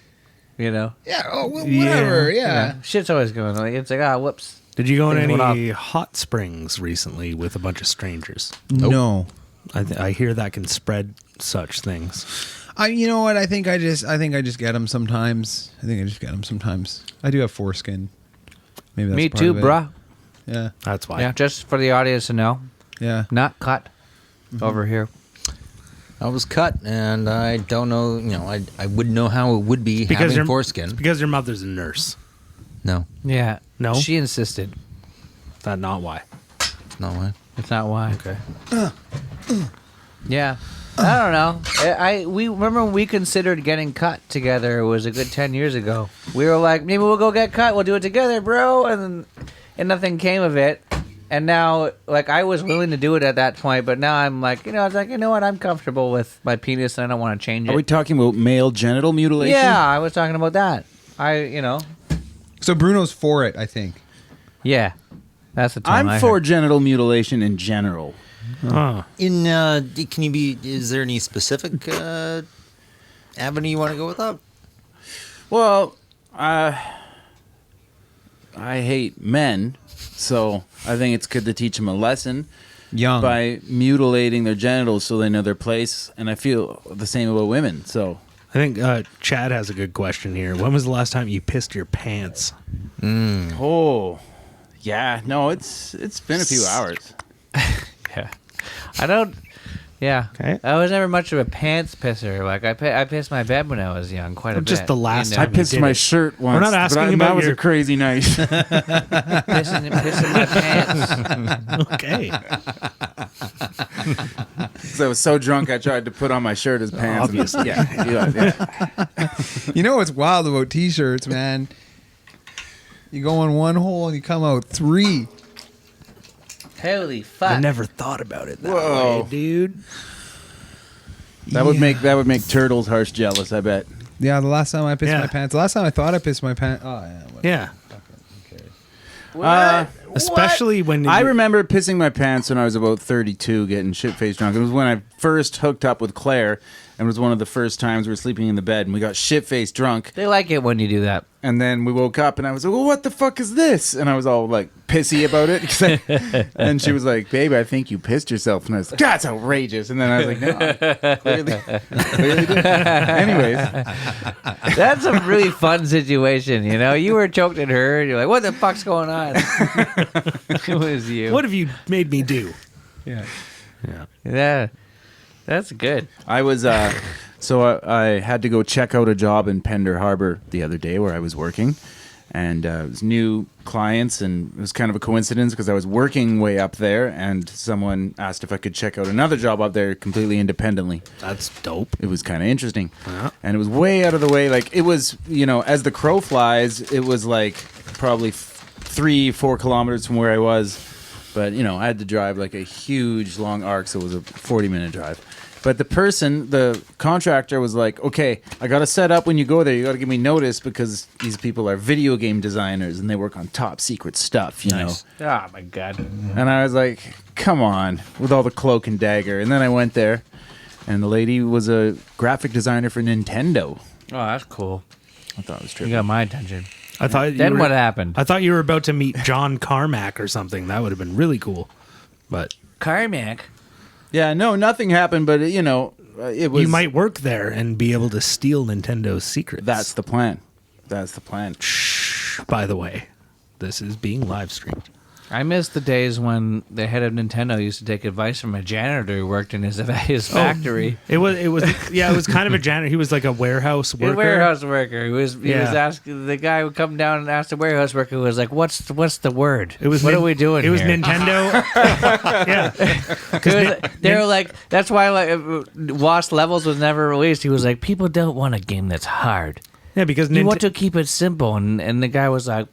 You know? Yeah. Oh, whatever. Yeah. Shit's always going on. It's like, whoops. Did you go in Things went any hot springs recently with a bunch of strangers? No. I hear that can spread such things. You know what? I think I just get them sometimes. I do have foreskin. Maybe that's Me part too, of it. bruh. Yeah. That's why. Yeah, just for the audience to know. Yeah. Not cut over here. I was cut, and I don't know. You know, I wouldn't know how it would be having your foreskin. Because your mother's a nurse. No, Yeah. No? She insisted. That's not why. no way. It's not why. Okay. Yeah. I don't know. We remember when we considered getting cut together. It was a good 10 years ago. We were like, maybe we'll go get cut. We'll do it together, bro. And nothing came of it. And now, like, I was willing to do it at that point, but now I'm like, it's like, you know what? I'm comfortable with my penis, and I don't want to change it. Are we talking about male genital mutilation? Yeah, I was talking about that. So Bruno's for it, I think. Yeah, that's the time. I'm for genital mutilation in general. Oh. Can you be? Is there any specific avenue you want to go with that? Well, I hate men, so I think it's good to teach them a lesson Young. by mutilating their genitals so they know their place. And I feel the same about women. So I think Chad has a good question here. When was the last time you pissed your pants? Oh, yeah. No, it's been a few hours. Yeah, I don't. Yeah, Okay. I was never much of a pants pisser. Like I pissed my bed when I was young, quite a bit. Just the last you know? I time you pissed did my it. shirt once. not asking but about that was your- a crazy night. pissing my pants. Okay. 'Cause I was so drunk, I tried to put on my shirt as pants. Obviously. Yeah. You know what's wild about t-shirts, man? You go in one hole and you come out three. Holy fuck! I never thought about it that Whoa. way, dude. That would make Turtles Harsh jealous, I bet. Yeah, the last time I pissed Yeah. my pants. The last time I thought I pissed my pants. Oh, yeah. Whatever. Yeah. Uh, Especially when I you- remember pissing my pants when I was about 32, getting shit-faced drunk. It was when I first hooked up with Claire, and it was one of the first times we were sleeping in the bed, and we got shit-faced drunk. They like it when you do that. And then we woke up, and I was like, well, what the fuck is this? And I was all, like, pissy about it. 'cause and she was like, babe, I think you pissed yourself. And I was like, that's outrageous. And then I was like, no, clearly did. Anyways, That's a really fun situation, you know. You were choked at her, and you're like, "What the fuck's going on?" It was you. what have you made me do? Yeah. Yeah, that's good. I was, so I had to go check out a job in Pender Harbor the other day where I was working. And it was new clients, and it was kind of a coincidence because I was working way up there, and someone asked if I could check out another job up there completely independently. That's dope. It was kind of interesting. Yeah. And it was way out of the way. Like, it was, as the crow flies, it was like probably 3-4 kilometers from where I was. But, I had to drive like a huge long arc, so it was a 40-minute drive. But the contractor was like, okay, I got to set up when you go there. You got to give me notice because these people are video game designers and they work on top secret stuff, you know. Oh my god. And I was like, come on, with all the cloak and dagger. And then I went there, and the lady was a graphic designer for Nintendo. Oh, that's cool. I thought it was You trippy. got my attention. I thought. Then what happened? I thought you were about to meet John Carmack or something. That would have been really cool. But Carmack. Yeah, no, nothing happened, but it was. you might work there and be able to steal Nintendo's secrets. That's the plan. That's the plan. By the way, this is being live streamed. I miss the days when the head of Nintendo used to take advice from a janitor who worked in his factory. It was kind of a janitor. He was like a warehouse A worker. warehouse worker. He was Yeah. asking the guy would come down and ask the warehouse worker who was like, "What's the word? It was what Nin- are we doing?" It was here? Nintendo. Yeah. They were like, that's why Lost Levels was never released. He was like, people don't want a game that's hard. Yeah, because You want to keep it simple, and the guy was like,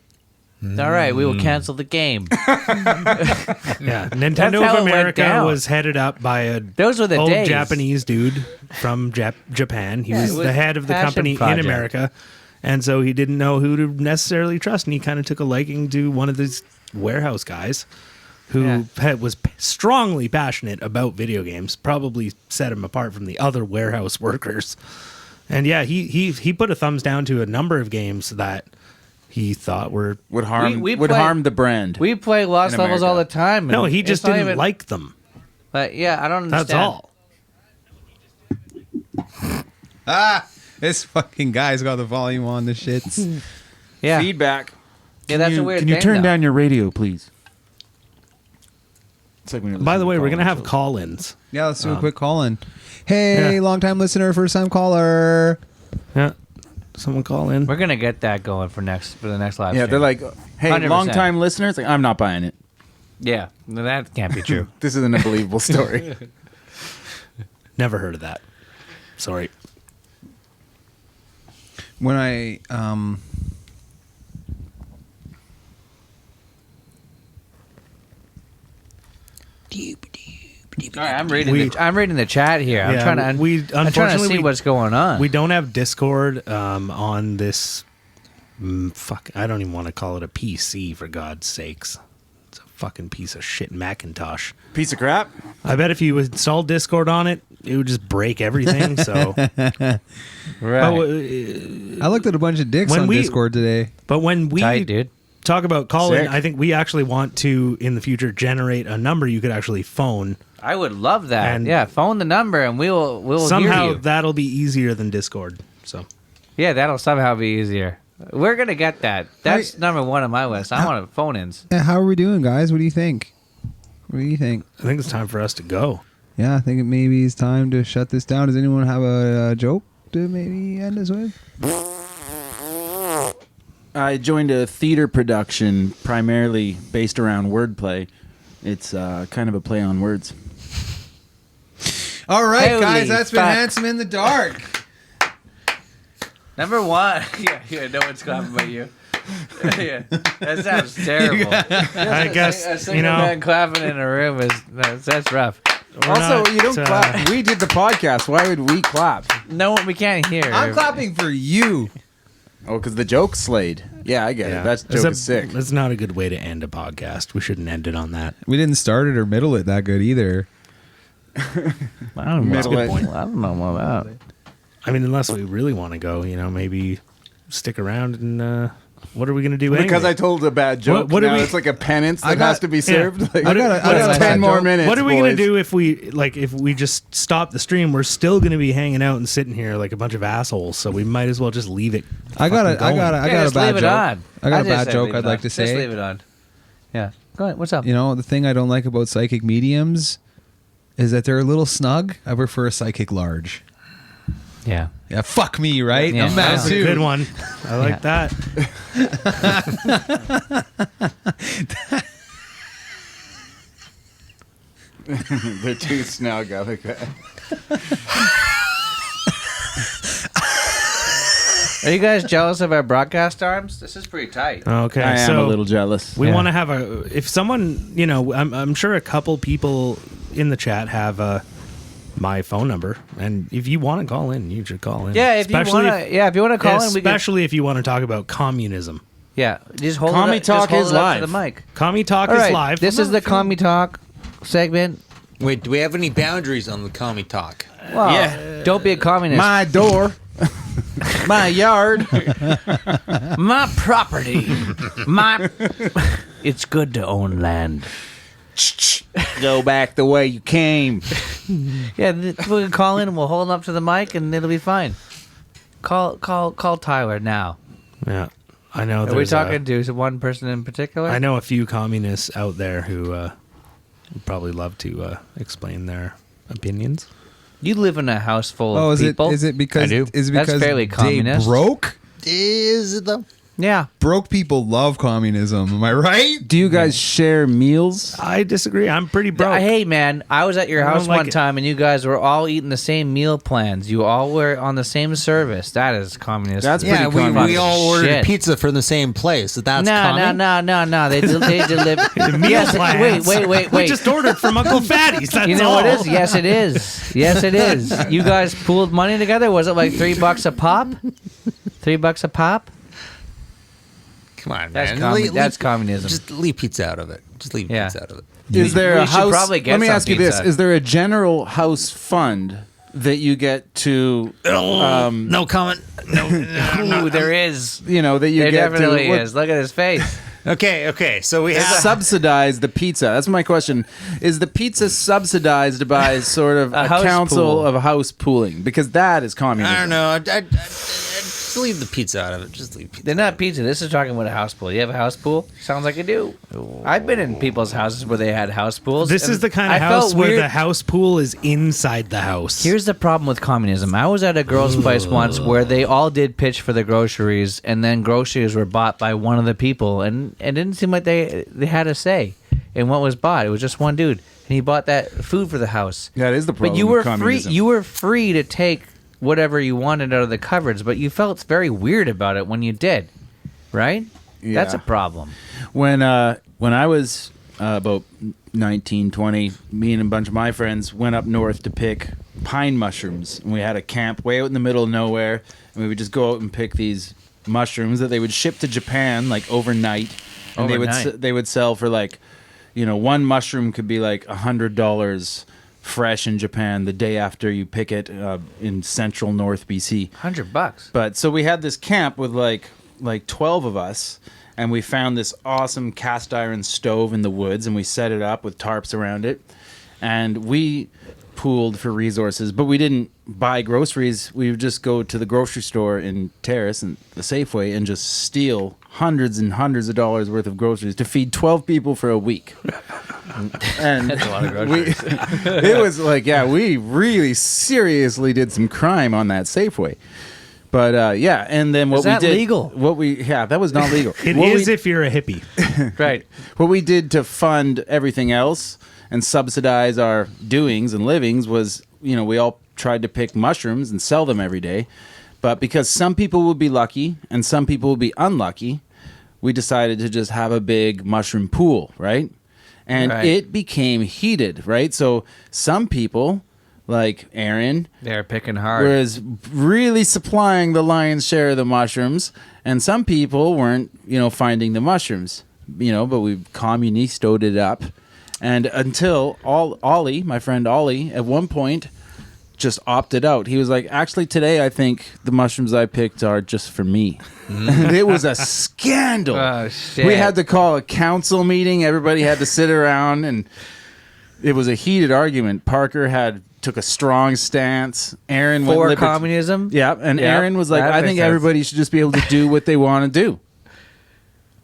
all right, we will cancel the game. Yeah, Nintendo how of it went America down. was headed up by a Those were the old days. Japanese dude from Japan. He was it was the head of the passion company project. in America, and so he didn't know who to necessarily trust, and he kind of took a liking to one of these warehouse guys who was strongly passionate about video games. Probably set him apart from the other warehouse workers. And yeah, he put a thumbs down to a number of games that he thought were Would harm We would play- harm the brand. We play Lost In Levels America. all the time. no, and he it's just not didn't even- like them. But yeah, I don't understand. That's all. This fucking guy's got the volume on the shits. Yeah, Feedback. yeah, that's a weird Can thing. you turn though. down your radio, please? It's like when you're By the listening way, to we're gonna call-ins. have call-ins. Yeah, let's do a quick call in. Hey, Yeah. long time listener, first time caller. Yeah, someone call in. We're gonna get that going for the next live. Yeah, stream. they're like, hey, 100%. long time listeners. Like, I'm not buying it. yeah, no, that can't be true. This is an unbelievable story. Never heard of that. Sorry. When I All right, I'm reading the chat here. I'm Yeah, trying to. we- I'm trying to unfortunately, see we- what's going on. We don't have Discord on this. Fuck, I don't even want to call it a PC, for God's sakes. It's a fucking piece of shit Macintosh. Piece of crap. I bet if you installed Discord on it, it would just break everything. So, right. Oh, I looked at a bunch of dicks When on we- Discord today. but when we Tight, dude. talk about calling, Sick. I think we actually want to in the future generate a number you could actually phone. I would love that. And- Yeah, phone the number and we'll hear Somehow you. that'll be easier than Discord. So Yeah, that'll somehow be easier. We're gonna get that. That's Right. number one on my list. I want phone-ins. How are we doing, guys? What do you think? What do you think? I think it's time for us to go. Yeah, I think it maybe is time to shut this down. Does anyone have a joke to maybe end us with? I joined a theater production primarily based around wordplay. It's kind of a play on words. All right, Holy guys, that's been fuck. Handsome in the Dark. Number one. Yeah, no one's clapping but you. Yeah, that sounds terrible. I guess A you single know. man clapping in a room is that's rough. we're Also, not, you don't clap. We did the podcast. Why would we clap? No, we can't hear. I'm clapping for you. Oh, because the joke slayed. Yeah, I get it. That It's joke is sick. It's not a good way to end a podcast. We shouldn't end it on that. We didn't start it or middle it that good either. I don't know. That's a good point. I don't know about that. I mean, unless we really want to go, maybe stick around and what are we going to do Because anyway? I told a bad joke. what do now we- it's like a penance I that got- has to be served. Like, I got a that's bad 10 more joke. minutes. What are we going boys. to do if we just stop the stream? We're still going to be hanging out and sitting here like a bunch of assholes. So we might as well just leave it. I got a fucking going. Just bad leave it joke. on. I got a just bad said joke leave it I'd like on. to Just say. leave it on. Yeah. Go ahead. What's up? You know, the thing I don't like about psychic mediums is that they're a little snug. I prefer a psychic large. Yeah. Yeah, fuck me, right? Yeah, I'm mad That's a too. good one. I like Yeah. that. They're too snug. I like that. Are you guys jealous of our broadcast arms? This is pretty tight. Okay, I am so a little jealous. we Yeah. want to have if someone, I'm sure a couple people in the chat have my phone number, and if you want to call in, you should call in. Yeah, if you Especially want to. Yeah, if you want to call in, we can. especially if you want to talk about communism. Yeah, just hold Commie it. Talk just hold is it up to live. the mic. Commie Talk All is right, live. this is the Commie Talk segment. Wait, do we have any boundaries on the commie talk? Well, Yeah. don't be a communist. My door. My yard. My property. It's good to own land. Go back the way you came. Yeah, we can call in and we'll hold up to the mic and it'll be fine. Call Tyler now. Yeah, I know. Are we talking to one person in particular? I know a few communists out there who would probably love to explain their opinions. You live in a house full Oh, of is people. it because I do. is it That's because fairly they communist. broke? Is it though? Yeah. Broke people love communism. Am I right? Do you guys share meals? I disagree. I'm pretty broke. Hey, man, I was at your I don't house like one it. time and you guys were all eating the same meal plans. You all were on the same service. That is communist. That's Yeah, pretty we communist. all ordered Shit. pizza from the same place. That's No. They deliver. Meal plans. Wait. We just ordered from Uncle Fatty's. That's You know all. what it is? Yes, it is. Yes, it is. You guys pooled money together. Was it like $3 a pop? $3 a pop? Come on, That's man. that's communism. Just leave pizza out of it. Just leave Yeah. pizza out of it. Is there We a should house? probably get Let me some ask you this: pizza. is there a general house fund that you get to? No comment. Ooh, there is. You know that you There get definitely to is. Look at his face. Okay. So we have. subsidize the pizza. That's my question. Is the pizza subsidized by sort of A a house council pool. of house pooling? Because that is communism. I don't know. Just leave the pizza out of it. Just leave pizza. They're not pizza. This is talking about a house pool. You have a house pool? Sounds like you do. I've been in people's houses where they had house pools. This and is the kind I of house felt where weird. the house pool is inside the house. Here's the problem with communism. I was at a girl's place once where they all did pitch for the groceries, and then groceries were bought by one of the people, and it didn't seem like they had a say in what was bought. It was just one dude, and he bought that food for the house. That is the problem. But you with were free. communism. You were free to take whatever you wanted out of the cupboards, but you felt very weird about it when you did, right? That's a Yeah. problem. When I was about 19, 20, me and a bunch of my friends went up north to pick pine mushrooms, and we had a camp way out in the middle of nowhere, and we would just go out and pick these mushrooms that they would ship to Japan like overnight, and Overnight. they would sell for like, one mushroom could be like $100 fresh in Japan the day after you pick it in central North BC. $100. But so we had this camp with like 12 of us, and we found this awesome cast iron stove in the woods, and we set it up with tarps around it, and we pooled for resources, but we didn't buy groceries. We would just go to the grocery store in Terrace and the Safeway and just steal hundreds and hundreds of dollars worth of groceries to feed 12 people for a week. And That's a lot of groceries. it was like, we really seriously did some crime on that Safeway. But and then what Is that we did, legal? that was not legal. It What is we- if you're a hippie. Right. what we did to fund everything else and subsidize our doings and livings was, we all tried to pick mushrooms and sell them every day. But because some people would be lucky and some people would be unlucky, we decided to just have a big mushroom pool, right? And Right. it became heated, right? So some people, like Aaron, They're picking hard. was really supplying the lion's share of the mushrooms, and some people weren't, finding the mushrooms, but we communistoed it up. And until Ollie, my friend Ollie, at one point just opted out. He was like, actually, today I think the mushrooms I picked are just for me. And it was a scandal. Oh, shit. We had to call a council meeting. Everybody had to sit around, and it was a heated argument. Parker took a strong stance. Aaron went For liberty- communism? Yeah, and Yeah, Aaron was like, that I makes think sense. everybody should just be able to do what they want to do.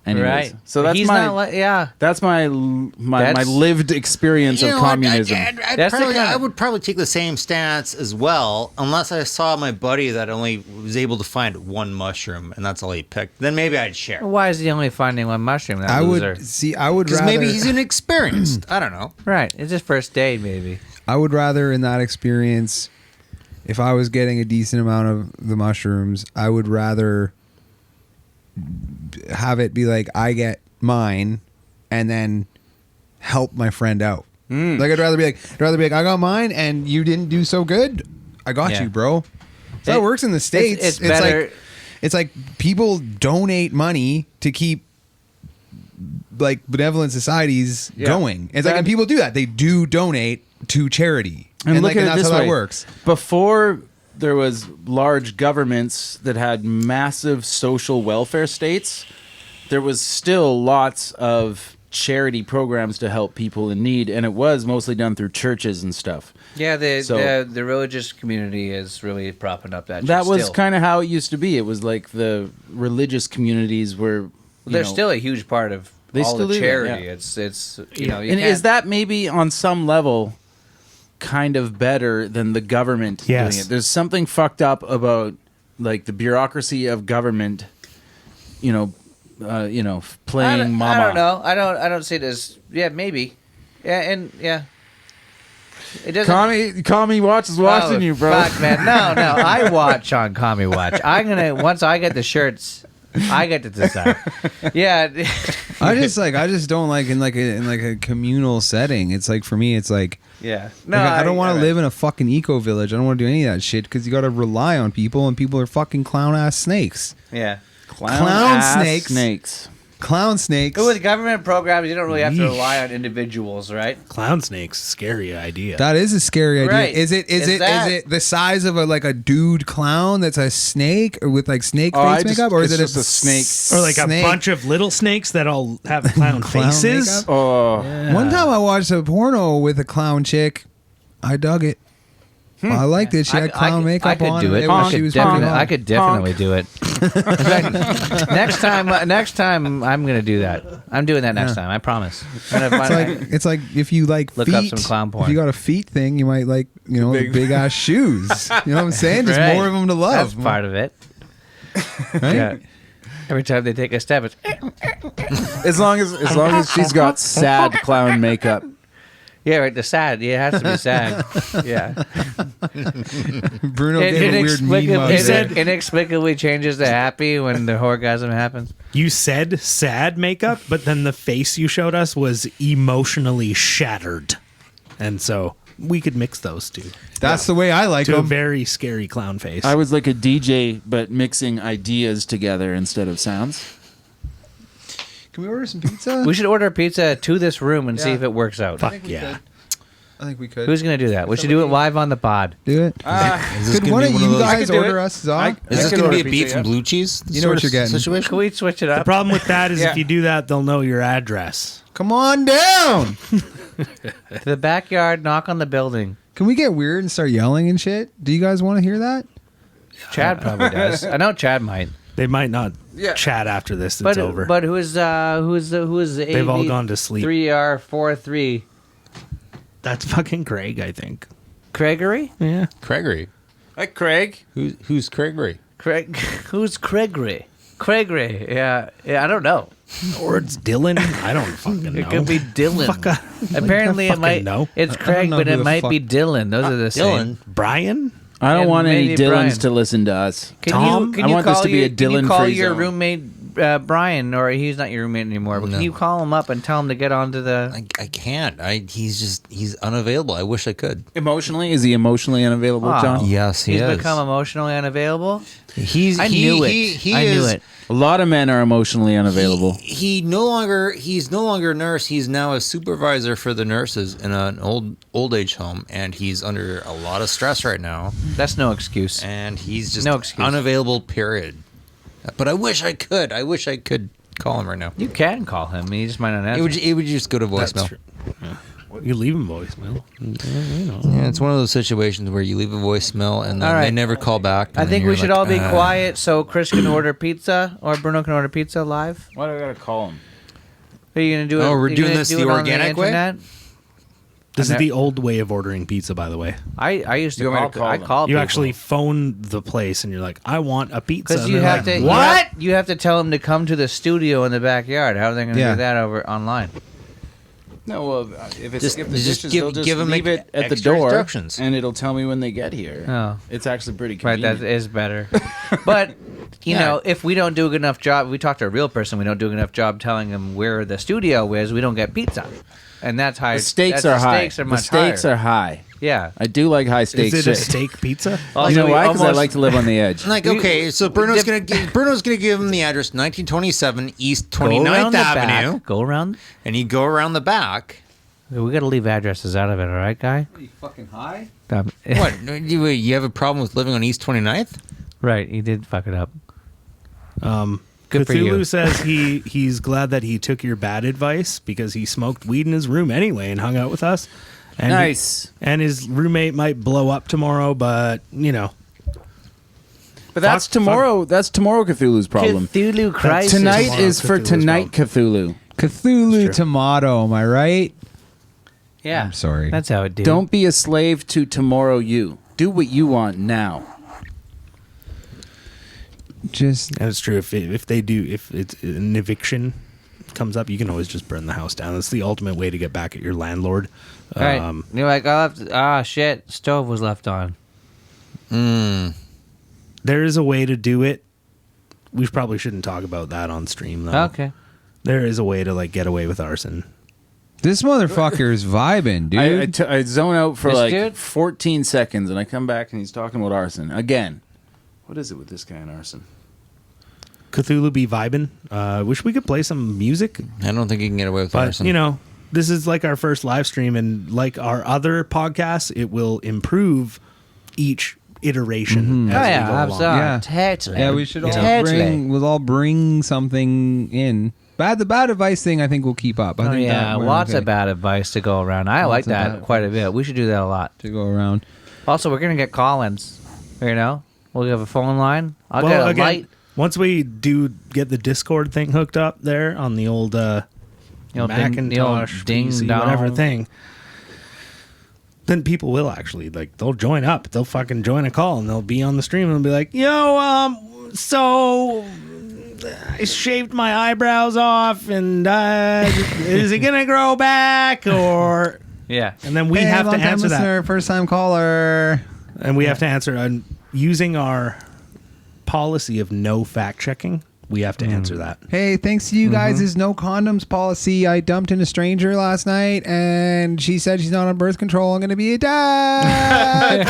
Anyways, Right. so that's He's my not like, yeah. that's my That's- lived experience of communism. That's the kind of- I would probably take the same stance as well, unless I saw my buddy that only was able to find one mushroom and that's all he picked. Then maybe I'd share. Why is he only finding one mushroom? That I loser? would see. I would Because rather. maybe he's inexperienced. I don't know. Right. It's his first date, maybe. I would rather in that experience, if I was getting a decent amount of the mushrooms, I would rather have it be like I get mine and then help my friend out. Like I'd rather be like I got mine and you didn't do so good. I got Yeah. you, bro. So it works in the States. It's better. It's like people donate money to keep like benevolent societies Yeah. going. It's like, That- and people do that. They do donate to charity. And look like, at it that's this how way. that works. Before there was large governments that had massive social welfare states, there was still lots of charity programs to help people in need, and it was mostly done through churches and stuff. Yeah, So- the religious community is really propping up that. That shit was still. kind of how it used to be. It was like the religious communities were. Well, they're still a huge part of They all still the do that, charity. yeah. It's you know. You And is can't- that maybe on some level kind of better than the government Yes. doing it? There's something fucked up about like the bureaucracy of government, playing mama. I don't know. I don't see it as maybe. Yeah, and yeah. It doesn't. Kami Watch is watching Oh, you, bro. Fuck, man. No. I watch on Kami Watch. Once I get the shirts, I get to decide. Yeah. I just don't like in a communal setting. It's like for me, it's like Yeah. No, I don't want to I- live in a fucking eco village. I don't want to do any of that shit because you got to rely on people, and people are fucking clown ass snakes. Yeah. Clown ass snakes. Clown snakes. But with government programs, you don't really have to rely on individuals, right? Clown snakes, scary idea. That is a scary idea. Right. Is it Is that- the size of a dude clown that's a snake or with like snake Oh, face makeup, or is it it's just a snake. or like a bunch of little snakes that all have clown Clown faces. makeup? Oh, One time I watched a porno with a clown chick. I dug it. I liked it. She had clown makeup I could on. do it. Honk, She was honk, pretty hot. I could definitely do it. In fact, next time I'm gonna do that. I'm doing that next time. I promise. I'm gonna find- It's like if you like Look feet, up some clown porn. If you got a feet thing, you might like big ass shoes. You know what I'm saying? Just Right. more of them to love. That's part of it. right? Yeah. Every time they take a step, it's as long as she's got sad clown makeup. yeah, right. The sad. Yeah, it has to be sad. Yeah. Bruno gave a weird meme out He there. said- inexplicably changes to happy when the orgasm happens. You said sad makeup, but then the face you showed us was emotionally shattered. And so we could mix those two That's the way I like to a them. very scary clown face. I was like a DJ, but mixing ideas together instead of sounds. Can we order some pizza? We should order pizza to this room and see Yeah. if it works out. Fuck yeah. I think we could. Who's gonna do that? We should do it live on the pod. do it? Is this Could gonna one be of one you those- guys could do order it. us? Zog? Is this could going to be order a pizza, beef yeah. and blue cheese? You know what sort you're of getting. Situation? Can we switch it The up? problem with that is Yeah. if you do that, they'll know your address. Come on down. To the backyard, knock on the building. Can we get weird and start yelling and shit? Do you guys want to hear that? Chad probably does. I know Chad might. They might not Yeah. chat after this. It's But over. but who is the They've all gone to sleep. 3R43 That's fucking Craig, I think. Craigery? Yeah. Craigery. Like Craig. Who's Craigery? Craig who's Craigery? Craigery. Yeah, I don't know. Or it's Dylan. I don't fucking know. It could be Dylan. Apparently, it fucking might. know. It's Craig, know but who it the might fuck- be Dylan. Those are the same. Brian? I don't And want any maybe Dylans Brian. to listen to us. Can Tom? you I want this call to be a can you Dylan call free your zone. roommate Brian, or he's not your roommate anymore? But No. can you call him up and tell him to get onto the? I can't. He's unavailable. I wish I could. Emotionally, is he emotionally unavailable, Oh. John? Yes, he He's is. become emotionally unavailable. I knew it. I knew it. A lot of men are emotionally unavailable. He's no longer a nurse. He's now a supervisor for the nurses in an old age home, and he's under a lot of stress right now. That's no excuse. And he's just No excuse. unavailable. Period. But I wish I could. I wish I could call him right now. You can call him. He just might not answer. It would just go to voicemail. true. You leave him voicemail. Yeah, it's one of those situations where you leave a voicemail and then All right. they never call back. and I then think you're we should like, all be "Ah." quiet so Chris can order pizza or Bruno can order pizza live. Why do I gotta call him? Are you gonna do it? Oh, we're you doing gonna this do the it on organic way? internet? This is Okay. the old way of ordering pizza, by the way. I used to You want me to call. call I them? called. You people. actually phone the place and you're like, I want a pizza. Because And you they're have like, to. What? You have to tell them to come to the studio in the backyard. How are they going to Yeah. do that over online? No, well, if it's Just- if the just dishes, give- they'll just give 'em leave it at the extra door, instructions. and it'll tell me when they get here. Oh. It's actually pretty Right, convenient. that is better. But you know, if we don't do a good enough job, we talk to a real person. We don't do a good enough job telling them where the studio is. We don't get pizza, and that's high. the stakes that's, are high. Stakes are The much stakes higher. are high. Yeah. I do like high stakes. Is it a shit. steak pizza? You Also, know we why? Because I almost- like to live on the edge. Like, We- okay, so Bruno's dip- gonna give him the address 1927 East Go around 29th the Avenue, back, go around. and you go around the back, We got to leave addresses out of it, all right, guy? Are you fucking high? What? You have a problem with living on East 29th? Right, he did fuck it up. Good for Cthulhu you. says he's glad that he took your bad advice because he smoked weed in his room anyway and hung out with us. And Nice. and his roommate might blow up tomorrow, but you know. But that's Fuck- tomorrow. That's tomorrow Cthulhu's problem. Cthulhu Crisis. Tonight tomorrow is for Cthulhu's tonight Cthulhu. Cthulhu tomato, am I right? Yeah. I'm sorry. That's how it did. Don't be a slave to tomorrow you. Do what you want now. Just That's true. If it's an eviction comes up, you can always just burn the house down. That's the ultimate way to get back at your landlord. All right. You're like, I left. Shit. Stove was left on. There is a way to do it. We probably shouldn't talk about that on stream, though. Okay. There is a way to like get away with arson. this motherfucker is vibing, dude. I zone out for This like dude? 14 seconds, and I come back and he's talking about arson again. What is it with this guy and arson? Cthulhu be vibing. Wish we could play some music, I don't think you can get away with but arson. you know, this is like our first live stream, and like our other podcasts, it will improve each iteration. As Oh, we yeah. go along. Absolutely. Yeah. Totally. Yeah, we should all Totally. we'll all bring something in. The bad advice thing, I think we'll keep up. I Oh, think yeah. that we're Lots okay of bad advice to go around. I like Lots of that bad quite a bit. We should do that a lot. to go around. Also, we're going to get call-ins. You know? We'll have a phone line. I'll Well, get a again, light. once we do get the Discord thing hooked up there on the old The old ding- Macintosh, the old PC, ding-dong. whatever thing, then people will actually like they'll join up. They'll fucking join a call and they'll be on the stream and they'll be like, "Yo, so I shaved my eyebrows off, and is it gonna grow back or?" Yeah. And then we have to answer that, First time caller. and we have to answer using our policy of no fact checking. We have to answer that. Hey, thanks to you guys' is no condoms policy. I dumped in a stranger last night, and she said she's not on birth control. I'm gonna be a dad.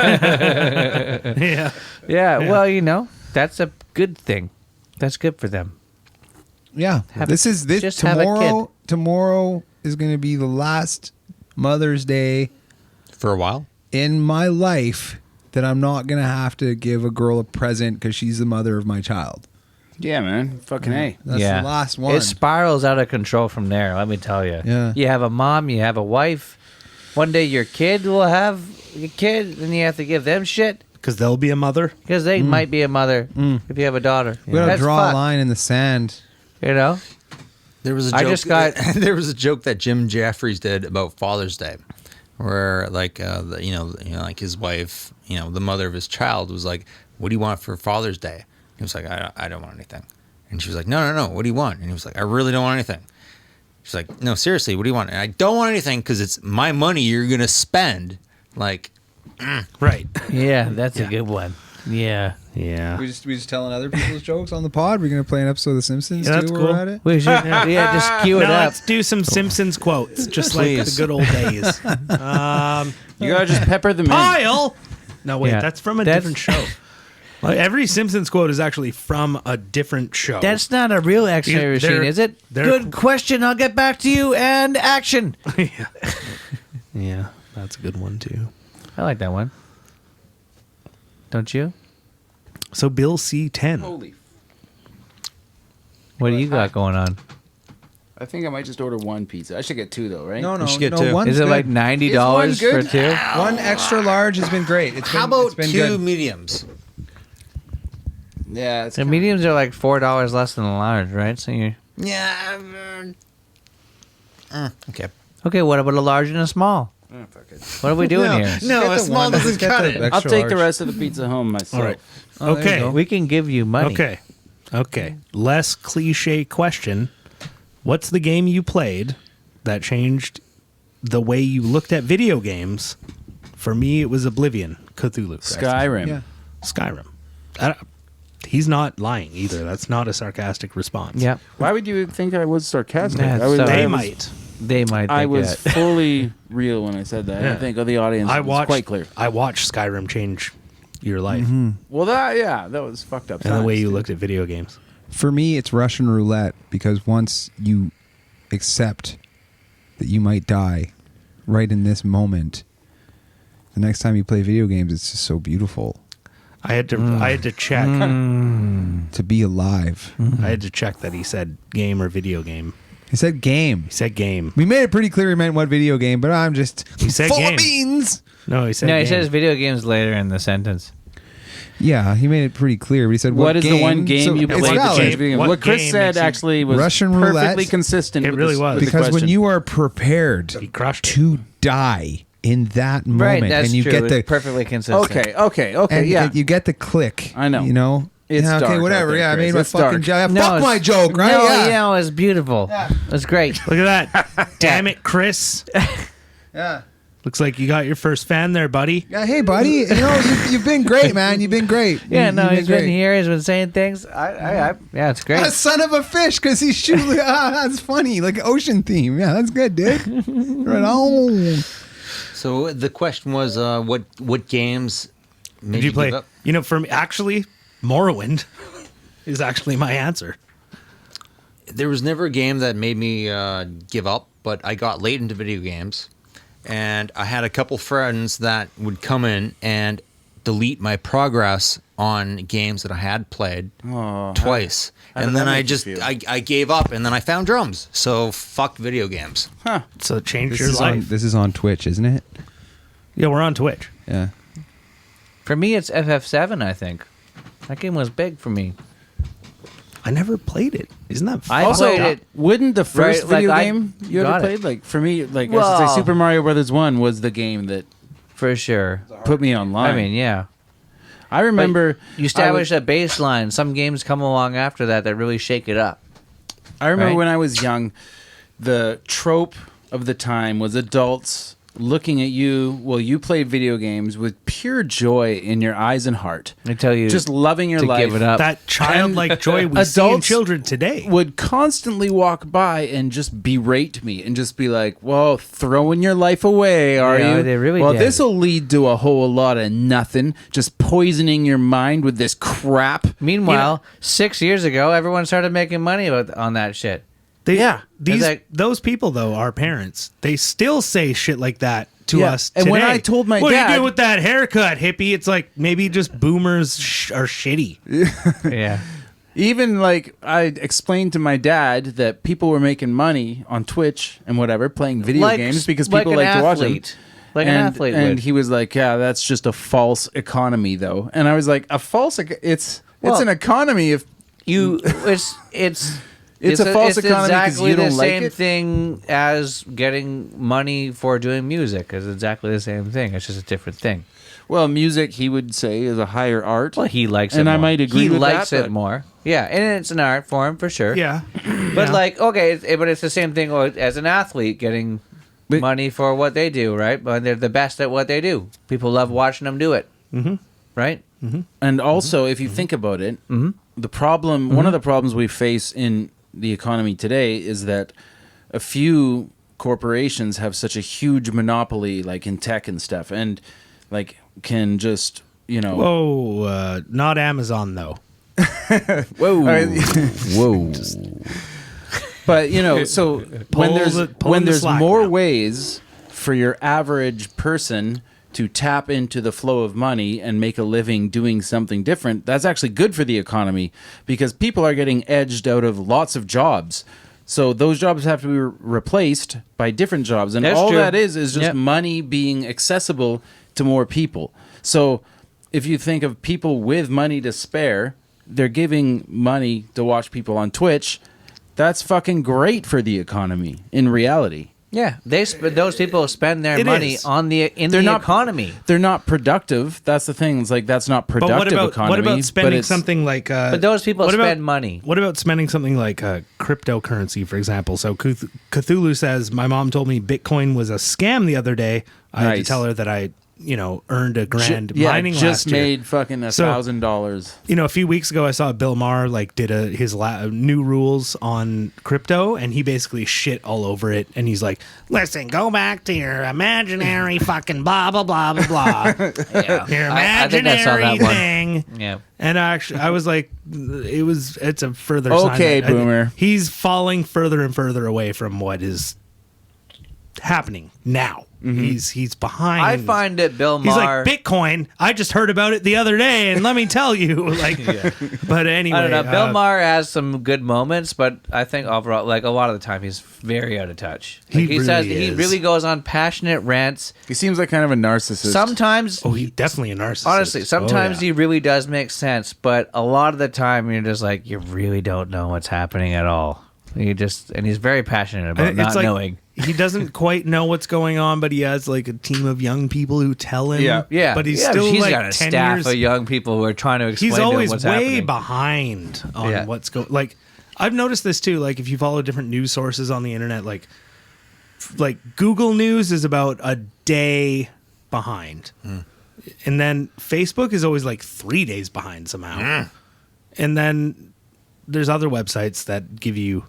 Yeah. Yeah. Well, you know, that's a good thing. That's good for them. Yeah, Have this a- is this just have a tomorrow. kid. Tomorrow is gonna be the last Mother's Day For a while? in my life that I'm not gonna have to give a girl a present because she's the mother of my child. Yeah, man. Fucking A. That's yeah. the last one. It spirals out of control from there, let me tell you. Yeah. You have a mom, you have a wife. One day your kid will have a kid, and you have to give them shit Because they'll be a mother. because they might be a mother if you have a daughter. we gotta That's draw fucked, a line in the sand. You know? There was a I joke, just got- there was a joke that Jim Jeffries did about Father's Day, where like like his wife, the mother of his child was like, "What do you want for Father's Day?" He was like, "I don't want anything," and she was like, "No, what do you want?" And he was like, "I really don't want anything." She's like, "No, seriously, what do you want?" And I don't want anything because it's my money you're gonna spend. Like, Right. Yeah, that's a good one. Yeah. Yeah. We just telling other people's jokes on the pod. We're gonna play an episode of The Simpsons Yeah, that's too. While cool. we're at it. We should, yeah, just cue it Now up. let's do some Simpsons quotes, just like the Please. good old days. You gotta just pepper them in. Pile. No, wait, Yeah. that's from a That's- different show. Like, every Simpsons quote is actually from a different show. That's not a real X-ray They're- machine, is it? they're- Good question. I'll get back to you. And action. yeah, that's a good one too. I like that one. Don't you? So Bill C10. Holy. What do you got going on? I think I might just order one pizza. I should get two though, right? No, should get no. two. One's Is it good. like $90 Is for one good? two? One extra large has been great. It's how been, about it's been two good. mediums? Yeah, it's The mediums are like $4 less than the large, right? So you Yeah. Okay. okay? What about a large and a small? Oh, fuck it. What are we doing No. here? No, Get a the small one, doesn't just get cut the it. extra I'll take the large. rest of the pizza home myself. All right. Oh, there you Okay. go. We can give you money. Okay. Less cliche question. What's the game you played that changed the way you looked at video games? For me, it was Oblivion, Cthulhu. Crisis. Skyrim. Yeah. Skyrim. He's not lying either. That's not a sarcastic response. Yeah, Why would you think I was sarcastic? Yeah, I was, so- They I was- might. they might. I think was that. fully real when I said that. Yeah. I think the audience I was watched quite clear. I watched Skyrim change your life Well, that was fucked up. and the way times, you dude. looked at video games. For me, it's Russian roulette because once you accept that you might die, right in this moment. The next time you play video games, it's just so beautiful I had to check. to be alive. I had to check that he said game or video game. He said game. He said game. We made it pretty clear he meant what video game, but I'm just He said full game. of beans. No, he said No, he game. says video games later in the sentence. Yeah, he made it pretty clear. But he said What is game? the one game So you it's played? to valid. change video game? What What Chris game said makes you- actually was Russian perfectly roulette? consistent. It with really this- was. with the Because when question. you are prepared He crushed it. to die in that moment, Right, that's and you true. get It's the perfectly consistent. okay, and yeah. you get the click. I know. You know. It's yeah, okay, dark whatever. out there, Yeah, I Chris. made my It's fucking dark. joke. No, Fuck it's- my joke, right? No, yeah. yeah, it was beautiful. It was great. Look at that. Damn it, Chris. Yeah. Looks like you got your first fan there, buddy. Yeah, hey, buddy. You know, you've been great, man. You've been great. Yeah, You've no, he's been great. here. He's been saying things. Yeah, it's great. A son of a fish, because he's shooting. That's funny, like ocean theme. Yeah, that's good, dude. Right on. So the question was, what games made Did you play? give up? You know, for me, actually, Morrowind is actually my answer. There was never a game that made me give up, but I got late into video games, and I had a couple friends that would come in and delete my progress on games that I had played twice, how did and then that I make you just feel? I gave up, and then I found drums. So fuck video games. So it changed This your is, life. this is on Twitch, isn't it? Yeah, we're on Twitch. Yeah. For me, it's FF7, I think. That game was big for me. I never played it. Isn't that fun? I Also, played it. wouldn't the first Right, like, video I game you ever got it. played? Like for me, like I should Well- say, Super Mario Brothers 1 was the game that For sure. put me online. I mean, yeah. I remember You establish a baseline. Some games come along after that that really shake it up. I remember right? when I was young, the trope of the time was adults looking at you while you played video games with pure joy in your eyes and heart, I tell you, just loving your to life. give it up. That childlike joy we see in adults children today. would constantly walk by and just berate me and just be like, "Well, throwing your life away, are Yeah, you? they really well, did. this will lead to a whole lot of nothing. Just poisoning your mind with this crap." Meanwhile, 6 years ago, everyone started making money on that shit. Yeah. Those people though, our parents, they still say shit like that to Yeah. us. And when today. I told my what dad- are you doing with that haircut, hippie? It's like maybe just boomers are shitty. Yeah. Even like I explained to my dad that people were making money on Twitch and whatever playing video games because people an like to watch them. athlete. Like an athlete and would. he was like, "Yeah, that's just a false economy, though." And I was like, "A false? It's Well, an economy if You, it's It's a false economy 'cause exactly you don't the like same it? thing as getting money for doing music. It's exactly the same thing. It's just a different thing. well, music he would say is a higher art." Well, he likes it And more. I might agree He with likes that, it but- more. Yeah, and it's an art form for sure. Yeah, But Yeah. like, okay, but it's the same thing as an athlete getting But- money for what they do, right? But they're the best at what they do. People love watching them do it. Mm-hmm. Right? And also, if you think about it, the problem, one of the problems we face in the economy today is that a few corporations have such a huge monopoly, like in tech and stuff, and like can just, you know, Whoa, not Amazon though. whoa, whoa. But you know, so when pulling the there's slack more now. ways for your average person to tap into the flow of money and make a living doing something different, that's actually good for the economy because people are getting edged out of lots of jobs. So those jobs have to be replaced by different jobs, and That's all true. that is just Yep. money being accessible to more people. So if you think of people with money to spare, they're giving money to watch people on Twitch. That's fucking great for the economy in reality. Yeah. Those people spend their It money is. on the They're not- economy. They're not productive. That's the thing. It's like that's not But productive economy. what about but spending it's- something like? But those people what spend about- money. What about spending something like cryptocurrency, for example? So Cthulhu says, my mom told me Bitcoin was a scam the other day. I had to Nice. tell her that I, earned a grand Yeah, mining just last year. made fucking So- $1,000. A few weeks ago, I saw Bill Maher did his new rules on crypto, and he basically shit all over it. And he's like, "Listen, go back to your imaginary fucking blah blah blah blah blah, Yeah. your I think I saw imaginary that one. thing." Yeah. And actually, I was like, it's a further sign Okay, that boomer. he's falling further and further away from what is happening now. He's behind. I find it Bill He's Maher. like, Bitcoin, I just heard about it the other day, and let me tell you. Like, but anyway. I don't know. Bill Maher has some good moments, but I think overall, like a lot of the time, he's very out of touch. Like, He says really he is. really goes on passionate rants. He seems like kind of a narcissist. Sometimes, Oh, he's definitely a narcissist. honestly, sometimes Oh, he really does make sense, but a lot of the time, you're just like, you really don't know what's happening at all. And he's very passionate about It's not like, knowing. He doesn't quite know what's going on, but he has like a team of young people who tell him. Yeah, But he's still he's like got a 10 staff years. of young people who are trying to explain He's to him always what's way happening. behind on Yeah. what's going. Like, I've noticed this too. Like, if you follow different news sources on the internet, like Google News is about a day behind, and then Facebook is always like 3 days behind somehow. And then there's other websites that give you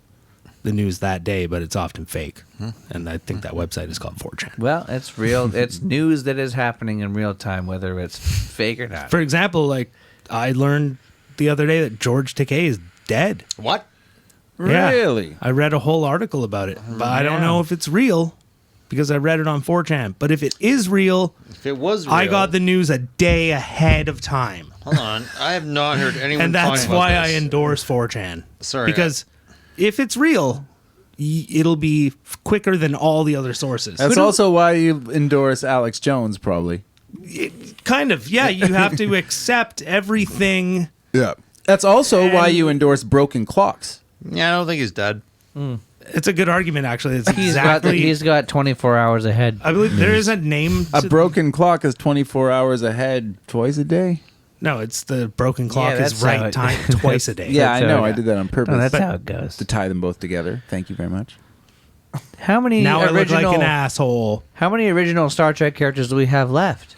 the news that day, but it's often fake. And I think that website is called 4chan. Well, it's real. It's news that is happening in real time, whether it's fake or not. For example, like I learned the other day that George Takei is dead. What? Yeah. Really? I read a whole article about it, but I don't know if it's real because I read it on 4chan. But if it is real, If it was real, I got the news a day ahead of time. Hold on. I have not heard anyone And that's talking about why I this. endorse 4chan. Sorry, Because if it's real, it'll be quicker than all the other sources. That's also why you endorse Alex Jones, probably. Kind of, yeah. You have to accept everything. Yeah. That's also why you endorse broken clocks. Yeah, I don't think he's dead. It's a good argument, actually. It's He's exactly. got 24 hours ahead. I believe there is a name. A to- broken clock is 24 hours ahead twice a day. No, it's the broken clock Yeah, is that's how right it- time twice a day. Yeah, I That's know. how- I did that on purpose. No, that's But- how it goes. to tie them both together. Thank you very much. How many Now I look original? like an asshole. How many original Star Trek characters do we have left?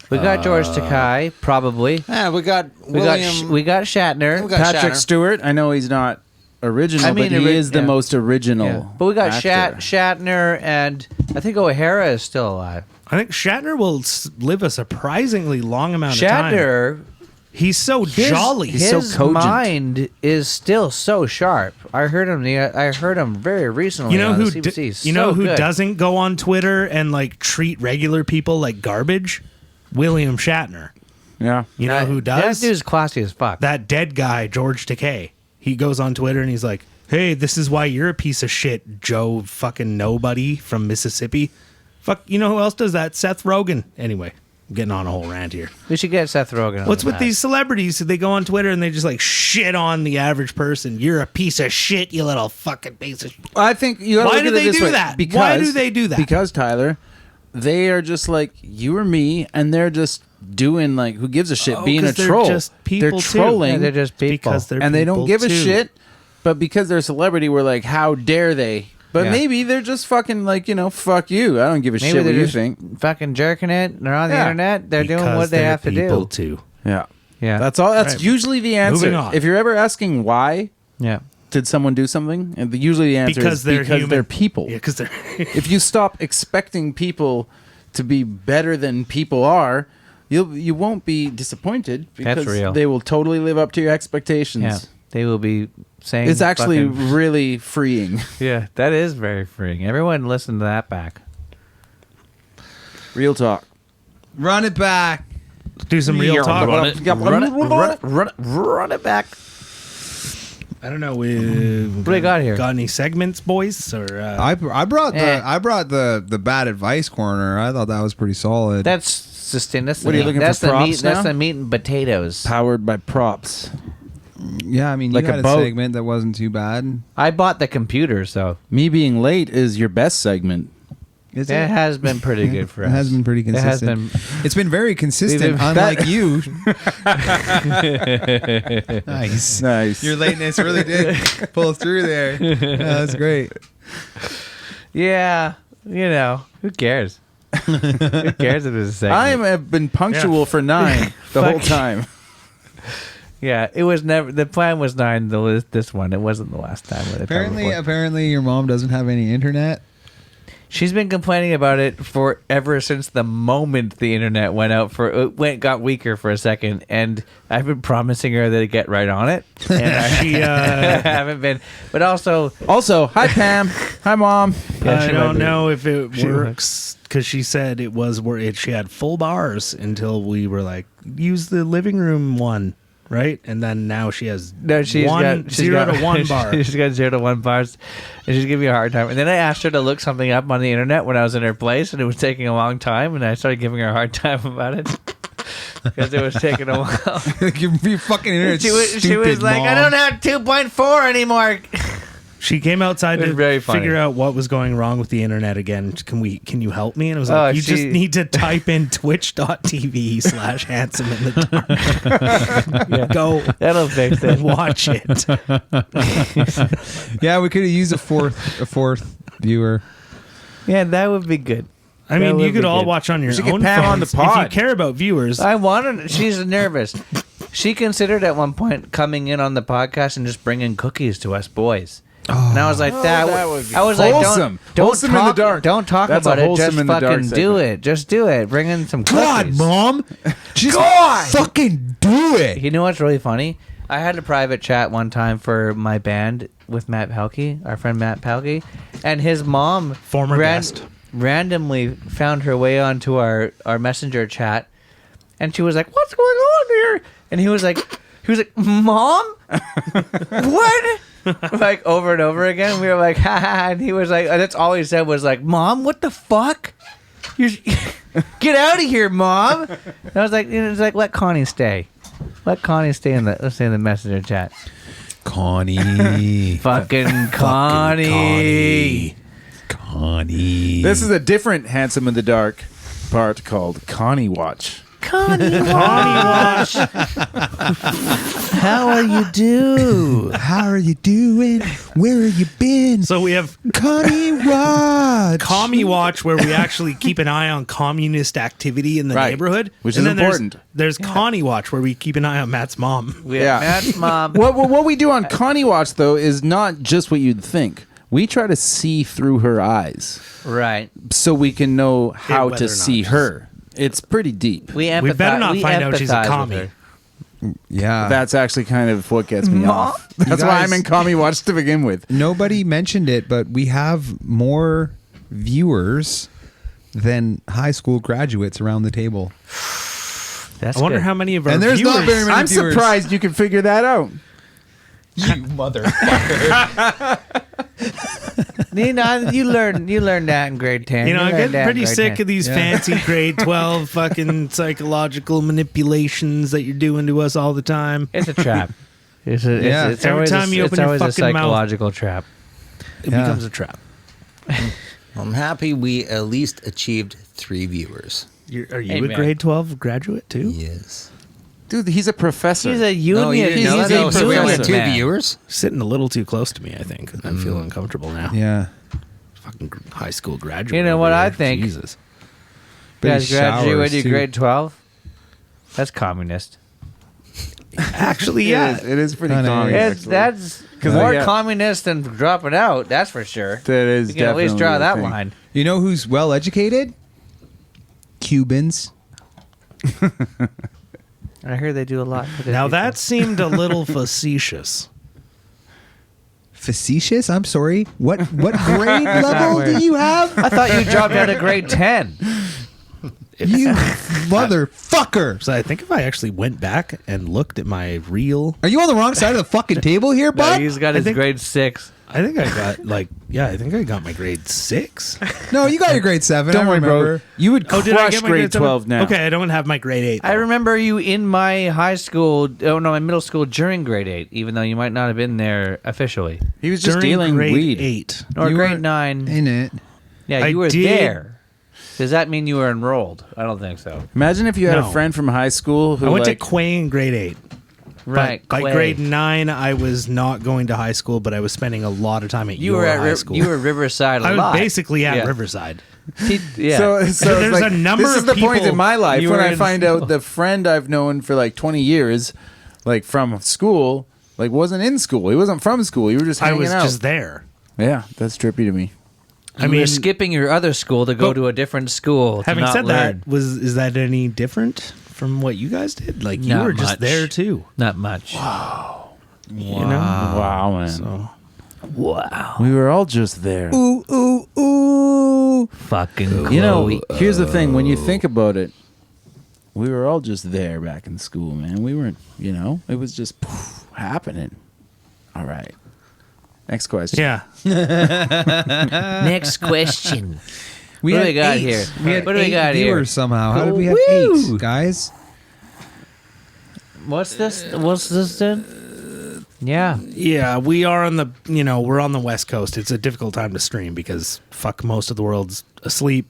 We got George Takei, probably. Yeah, we got We William. got Shatner. we got Patrick Shatner. Stewart. I know he's not original, I mean, but he ori- is the yeah. most original. Yeah. But we got actor. Shatner, and I think O'Hara is still alive. I think Shatner will live a surprisingly long amount of time. Shatner, He's so jolly. He's so his cogent. mind is still so sharp. I heard him very recently. You know on who? the CBC. You know So who good. doesn't go on Twitter and like treat regular people like garbage? William Shatner. Yeah. You know who does? That dude's classy as fuck. That dead guy, George Takei. He goes on Twitter and he's like, "Hey, this is why you're a piece of shit, Joe fucking nobody from Mississippi." Fuck, you know who else does that? Seth Rogen. Anyway, I'm getting on a whole rant here. We should get Seth Rogen. On What's the with pod. these celebrities? They go on Twitter and they just like shit on the average person. You're a piece of shit, you little fucking piece of shit. I think you gotta Why look do at it they this do way. that? Because, Why do they do that? Because, Tyler, they are just like you or me, and they're just doing like, who gives a shit? Oh, being a 'cause they're troll. just people, they're too. trolling, Yeah, they're just people. Because they're and they don't people, give a too. shit. But because they're a celebrity, we're like, how dare they? But Yeah. maybe they're just fucking like, fuck you. I don't give a Maybe shit what they're you just think. fucking jerking it. They're on the Yeah. internet. They're doing Because what they they're have to people, do. too. Yeah. Yeah. That's all. That's Right. usually the answer. Moving on. If you're ever asking why yeah. did someone do something, and usually the answer Because is they're because human. they're people. Yeah, because they're. If you stop expecting people to be better than people are, you won't be disappointed because real. they will totally live up to your expectations. Yeah. They will be saying It's actually fucking- really freeing. yeah, that is very freeing. Everyone listen to that back. Real talk. Run it back. Do some real talk. Run it back. I don't know. What do we got here? Got any segments, boys? Or I brought Eh. the bad advice corner. I thought that was pretty solid. That's sustain. That's What the are you meat. looking That's for, the props meat. That's now? the meat and potatoes. Powered by props. yeah, I mean, you Like a had a boat. segment that wasn't too bad. I bought the computer, so Me being late is your best segment. Is it has been pretty good for It us. has been pretty It has consistent. been. It's been very consistent, We've been- unlike you. Nice. Nice. Your lateness really did pull through there. Yeah, that's great. Yeah, who cares? Who cares if it's a segment? have been punctual for 9 the whole Fuck. time. Yeah, it was never. The plan was 9. This one, it wasn't the last time. With it Apparently, your mom doesn't have any internet. She's been complaining about it ever since the moment the internet went out got weaker for a second, and I've been promising her to get right on it, and I haven't been. But also, hi Pam, hi Mom. I she don't might be- know if it she works because she said it was where she had full bars until we were like, use the living room one, right? And then now she has she's got 0 to 1 bar. She's got 0 to 1 bars, and she's giving me a hard time. And then I asked her to look something up on the internet when I was in her place, and it was taking a long time. And I started giving her a hard time about it because it was taking a while. Your fucking internet. She was like, I don't have 2.4 anymore. She came outside It was to very funny. figure out what was going wrong with the internet again. Can you help me? And it was like, Oh, you just she- need to type in twitch.tv/handsome in the dark. Go That'll fix it. watch it. Yeah, we could have used a fourth viewer. Yeah, that would be good. I mean, That you would could be all good. watch on your should get own Pam on the phones. If you pod. care about viewers, I wanted. She's nervous. She considered at one point coming in on the podcast and just bringing cookies to us boys. And I was like, that would be I was wholesome. like, don't Wholesome in the talk, dark. Don't talk That's about a it. wholesome Just in the dark fucking do segment. it. Just do it. Bring in some God, cookies. Mom, just fucking do it. You know what's really funny? I had a private chat one time for my band with Matt Pelkey, our friend Matt Pelkey, and his mom, Former guest. randomly found her way onto our messenger chat, and she was like, "What's going on here?" And he was like, "Mom, what?" Like over and over again. We were like, "Ha ha!" And he was like, "That's all he said was like, Mom, what the fuck? You're get out of here, Mom." And I was like, "It's like let Connie stay." Let Connie stay in the messenger chat. Connie. Fucking Connie. Connie. This is a different Handsome in the Dark part called Connie Watch. Connie Watch. How are you do? How are you doing? Where have you been? so we have Connie Watch. Commie Watch, where we actually keep an eye on communist activity in the Right. neighborhood, Which And is then there's- important. There's Connie Watch, where we keep an eye on Matt's mom. We Yeah. have Matt's mom. What we do on Connie Watch though is not just what you'd think. We try to see through her eyes Right. so we can know how whether to or not see she's- her. It's pretty deep. We empathize. We better not find out she's a empathize with commie. her. Yeah. That's actually kind of what gets me Mom? off. That's You why guys- I'm in Connie Watch to begin with. Nobody mentioned it, but we have more viewers than high school graduates around the table. That's I wonder good. how many of our And there's viewers, not very many I'm viewers. surprised you can figure that out. You motherfucker. You learned that in grade 10. You know, I learned get that in pretty grade sick 10. of these fancy grade 12 fucking psychological manipulations that you're doing to us all the time. It's a trap. It's Yeah. Every time you open your always a fucking mouth. psychological trap. It Yeah. becomes a trap. I'm happy we at least achieved 3 viewers. Are you Hey, a man. grade 12 graduate too? Yes. Dude, he's a professor. He's a union. No, you didn't know he's that? a No, so we only union had 2 man. viewers? Sitting a little too close to me, I think. I feel uncomfortable now. Yeah. Fucking high school graduate. You know what over I here. think? Jesus. You But guys he showers, graduated too. grade 12? That's communist. Actually, yeah. It is pretty Kinda common. is. It's, that's 'Cause more yeah. communist than dropping out, that's for sure. That is You can at least definitely draw a that thing. line. You know who's well educated? Cubans. I hear they do a lot for the Now people. that seemed a little facetious. Facetious? I'm sorry. What grade level do you have? I thought you dropped out of grade 10. You motherfucker. So I think if I actually went back and looked at my real, Are you on the wrong side of the fucking table here, No, bud? he's got his think- grade 6. I think I got I think I got my grade 6. No, you got your grade 7. Don't I worry, remember. bro. You would Oh, did I crush get my grade 7? 12 now. Okay, I don't have my grade 8. I remember you in my high school, my middle school during grade 8, even though you might not have been there officially. He was just during dealing grade weed. 8. Or You grade were 9. In it. Yeah, I you were did- there. Does that mean you were enrolled? I don't think so. Imagine if you had No. a friend from high school who I went like, to Quay in grade 8. Right. By Quay. grade 9, I was not going to high school, but I was spending a lot of time at You your were at high school. you were Riverside a I lot. was basically at Yeah. Riverside. Yeah. So there's like, a number this is of the point people in my life you when were I in find school. out the friend I've known for like 20 years, like from school, like wasn't in school. He wasn't from school. You were just I hanging was out. just there. Yeah, that's trippy to me. I You mean, were skipping your other school to go But to a different school. To having not said learn. that, is that any different from what you guys did? Like you Not were just much. there too. Not much. You know. Wow, man. So Wow. We were all just there. Ooh, ooh, ooh. Fucking Chloe. You know, here's the thing. When you think about it, we were all just there back in school, man. We weren't, it was just happening. All right. Next question. yeah, Next question. We What do had we got 8. here? We had What do we 8 got here? viewers somehow. How did we have Woo! 8, guys? What's this? What's this then? Yeah. yeah. We are on the we're on the West Coast. It's a difficult time to stream because fuck, most of the world's asleep.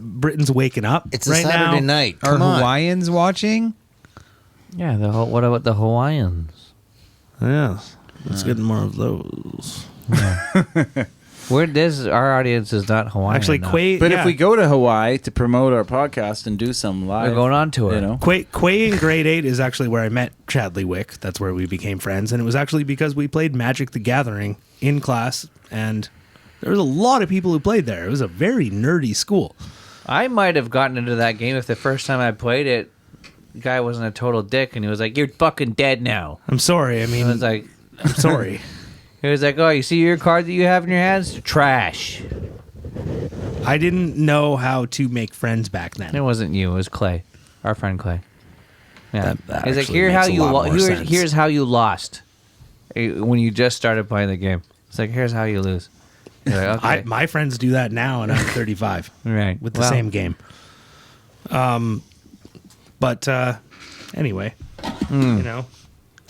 Britain's waking up. It's a right Saturday now. night. Are Come on. Hawaiians watching? Yeah. What about the Hawaiians? Yeah, let's get more of those. Our audience is not Hawaiian. Actually, enough. But if we go to Hawaii to promote our podcast and do some live, We're going on tour. Quay in grade 8 is actually where I met Chadley Wick. That's where we became friends, and it was actually because we played Magic the Gathering in class, and there was a lot of people who played there. It was a very nerdy school. I might have gotten into that game if the first time I played it, the guy wasn't a total dick, and he was like, "You're fucking dead now." I'm sorry. I I mean, was like, I'm sorry. he was like, "Oh, you see your card that you have in your hands? Trash." I didn't know how to make friends back then. It wasn't you. It was Clay, our friend Clay. Yeah. That He's like, actually "Here makes how a you lot more sense. here's how you lost when you just started playing the game." It's like, "Here's how you lose." You're like, okay. My friends do that now, and I'm 35 right with the Well, same game. But anyway,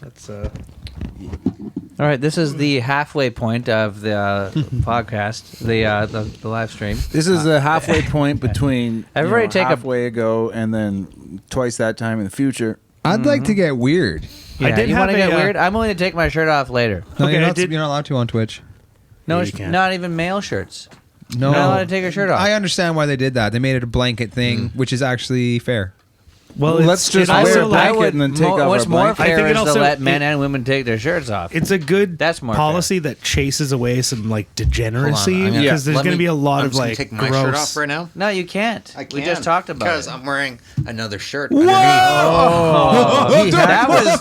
that's All right, this is the halfway point of the podcast, the live stream. This is a halfway point between Everybody take a- halfway ago and then twice that time in the future. I'd like to get weird. Yeah, I did you have want to a, get weird? I'm willing to take my shirt off later. No, Okay, you're, I not, did- you're not allowed to on Twitch. No, Yeah, it's you can't. not even male shirts. No. You're not allowed to take your shirt off. I understand why they did that. They made it a blanket thing, which is actually fair. well. Let's just it wear also a like blanket and then take off what's our more blanket. I fair think it is also- to let men it- and women take their shirts off. it's a good That's more policy that chases away some like degeneracy Hold on, I'm gonna- because there's let going to me- be a lot I'm of just gonna like take my gross. shirt off right now. No, you can't. I We can, just talked about because it. I'm wearing another shirt. That was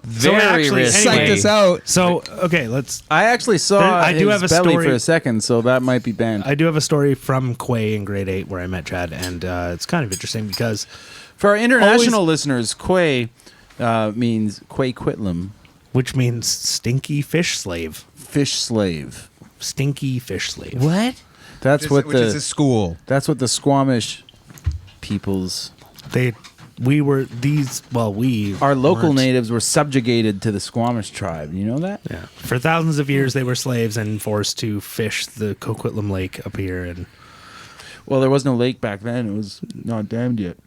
very actually, risky. anyway- Psych this out. So okay, let's. I actually saw I do his have a belly story- for a second, so that might be banned. I do have a story from Quay in grade 8 where I met Chad, and it's kind of interesting because For our international listeners, Quay means Quay Quitlam, which means stinky fish slave. fish slave. Stinky fish slave. What? That's what Which is a school. that's what the Squamish peoples, We were these. Well, we our local weren't. natives, were subjugated to the Squamish tribe. You know that? Yeah, for thousands of years they were slaves and forced to fish the Coquitlam Lake up here, and Well, there was no lake back then. It was not dammed yet.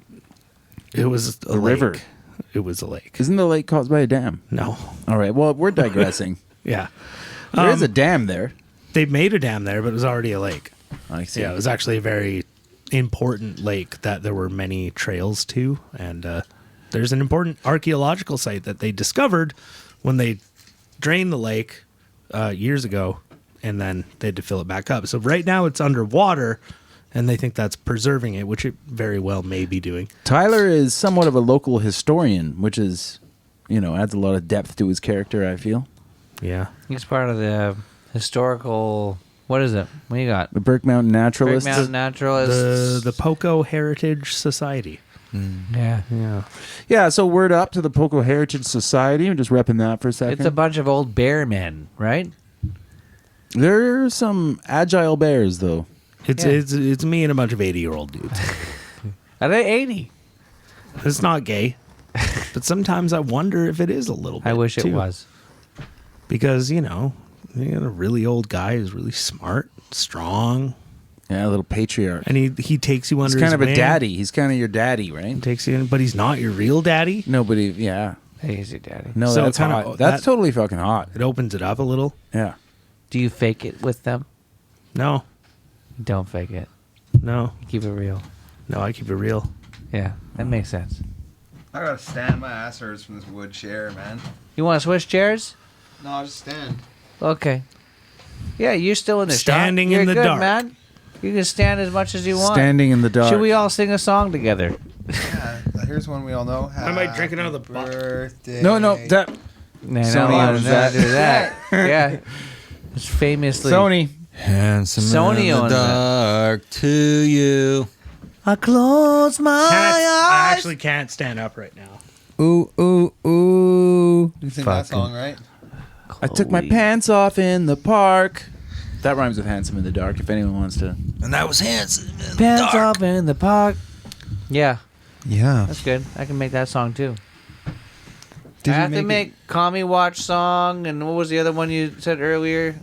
it was a The river. lake. It was a lake. Isn't the lake caused by a dam? No. All right. Well, we're digressing. Yeah. There is a dam there. They made a dam there, but it was already a lake. I see. Yeah, it was actually a very important lake that there were many trails to, and there's an important archaeological site that they discovered when they drained the lake years ago, and then they had to fill it back up. So right now it's underwater, and they think that's preserving it, which it very well may be doing. Tyler is somewhat of a local historian, which is, adds a lot of depth to his character, I feel. Yeah. He's part of the historical. What is it? What do you got? The Burke Mountain Great Naturalists. Mountain Naturalists. The Poco Heritage Society. Yeah. Yeah. Yeah, so word up to the Poco Heritage Society. I'm just repping that for a second. It's a bunch of old bear men, right? There are some agile bears, though. It's Yeah. it's me and a bunch of 80-year-old dudes. Are they 80? It's not gay, but sometimes I wonder if it is a little bit. I wish it too. was. Because, you got a really old guy who's really smart, strong, Yeah, a little patriarch. and he takes you under He's kind his of a wing, daddy. He's kind of your daddy, right? Takes you in, but he's not your real daddy. Nobody, yeah. Hey, he's your daddy. No, So that's kinda- hot. That's that- totally fucking hot. It opens it up a little. Yeah. Do you fake it with them? No, You don't fake it. no, You keep it real. no, I keep it real. Yeah, that makes sense. I gotta stand. My ass hurts from this wood chair, man. You want to switch chairs? No, I'll just stand. Okay. Yeah, you're still in the Standing You're in the good, dark. man. You can stand as much as you want. Standing in the dark. Should we all sing a song together? Yeah, here's one we all know. I might drink it out of the bottle. birthday. No, that Nah, Sony no, owns no, that. do that. Yeah. It's famously Sony. Handsome Sony in the owns that. dark to you. I close my I eyes. actually can't stand up right now. Ooh, ooh, ooh. You sing that Fucking- song, right? I took my pants off in the park. That rhymes with handsome in the dark. If anyone wants to. And that was handsome in the Pants dark. off in the park. Yeah, Yeah. that's good. I can make that song too. Did I you have to make Call Me Watch song, and what was the other one you said earlier?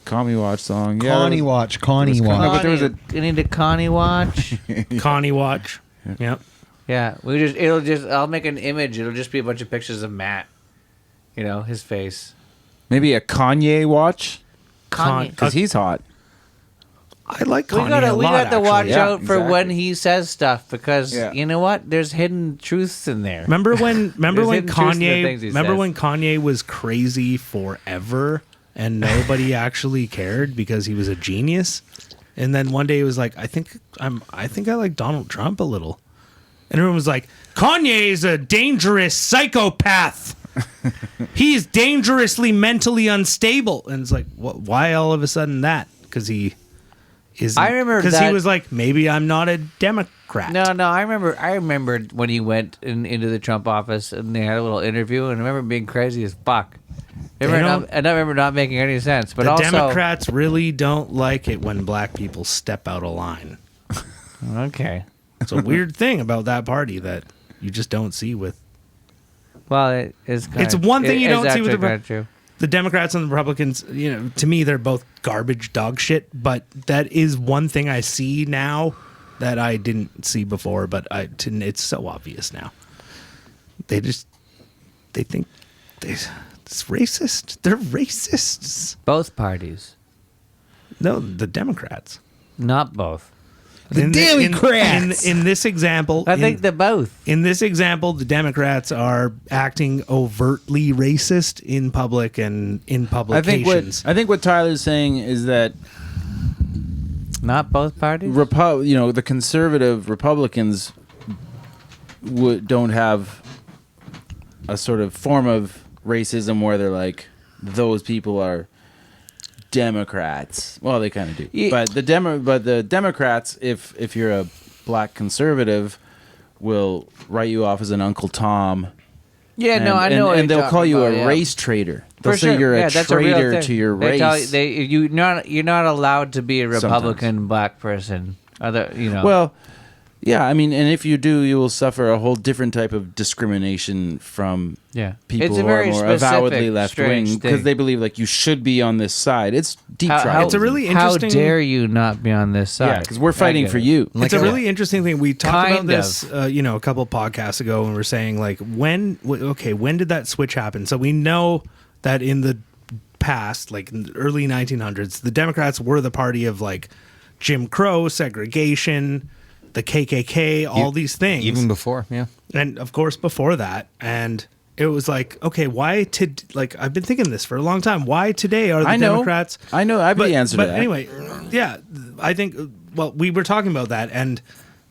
Call Me Watch song. Connie Watch? Connie No, Watch. but there was a- You need a Connie Watch. Connie Watch. Yep. Yeah, I'll make an image. It'll just be a bunch of pictures of Matt. You know, his face. Maybe a Kanye watch Kanye. because he's hot. I like We Kanye got a lot, to watch actually. Yeah, out for when exactly. he says stuff because Yeah. you know what? There's hidden truths in there. Remember when There's hidden truths in the Kanye things he remember says. when Kanye was crazy forever and nobody actually cared because he was a genius? And then one day he was like, I think I like Donald Trump a little. And everyone was like, Kanye is a dangerous psychopath. He's dangerously mentally unstable. And it's like, why all of a sudden that? Because he is. I remember because he that- was like, maybe I'm not a Democrat. No, I remember when he went into the Trump office and they had a little interview, and I remember being crazy as fuck. I remember not making any sense. But the also, Democrats really don't like it when black people step out of line. okay. It's a weird thing about that party that you just don't see with Well, it is. It's one thing you don't see with the kind of true. the Democrats and the Republicans. You know, to me, they're both garbage dog shit. But that is one thing I see now that I didn't see before. But it's so obvious now. They think it's racist. They're racists. Both parties, No, the Democrats. not both. The Democrats! In this example, I think they're both. in this example, the Democrats are acting overtly racist in public and in publications. I think what Tyler's saying is that Not both parties. the conservative Republicans don't have a sort of form of racism where they're like, those people are Democrats. Well, they kind of do, Yeah. but the Democrats, if you're a black conservative, will write you off as an Uncle Tom. Yeah, no, I and, know. what and you're they'll call talking you about, a yeah. race traitor. They'll For say sure. you're a Yeah, that's a real traitor thing. to your They race. tell you, you're not allowed to be a Republican black person. Well, yeah, I mean, and if you do, you will suffer a whole different type of discrimination from yeah, people it's a who are very more specific, avowedly left wing strange because thing. they believe like you should be on this side. It's deep How- tribalism. It's a really How interesting. dare you not be on this side? yeah, because we're fighting I get for it. you. It's a really interesting thing. We talked about Kind this, of. a couple podcasts ago, and we're saying like, when did that switch happen? So we know that in the past, like in the early 1900s, the Democrats were the party of like Jim Crow, segregation, the KKK, all these things. Even before, yeah. And of course before that, and it was like, okay, why I've been thinking this for a long time. Why today are the I know. Democrats? I know. I have the answer to But that. anyway, yeah, I think. Well, we were talking about that, and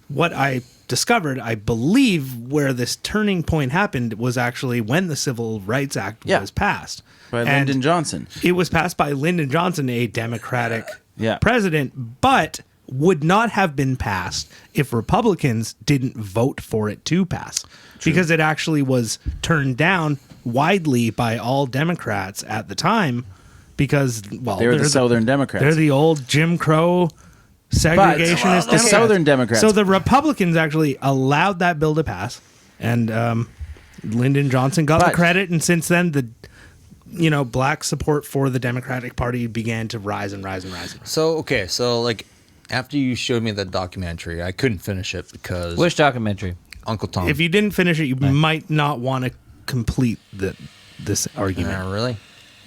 what I discovered, I believe, where this turning point happened was actually when the Civil Rights Act Yeah. was passed by And Lyndon Johnson. It was passed by Lyndon Johnson, a Democratic Yeah. president, but would not have been passed if Republicans didn't vote for it to pass. Because it actually was turned down widely by all Democrats at the time because, well, They were the Southern Democrats. They're the old Jim Crow segregationist the Democrats. Southern Democrats. So the Republicans actually allowed that bill to pass, and Lyndon Johnson got the But- credit, and since then the black support for the Democratic Party began to rise and rise and rise. So, okay, like, after you showed me that documentary, I couldn't finish it because Which documentary? Uncle Tom. If you didn't finish it, you might not want to complete this argument. Really?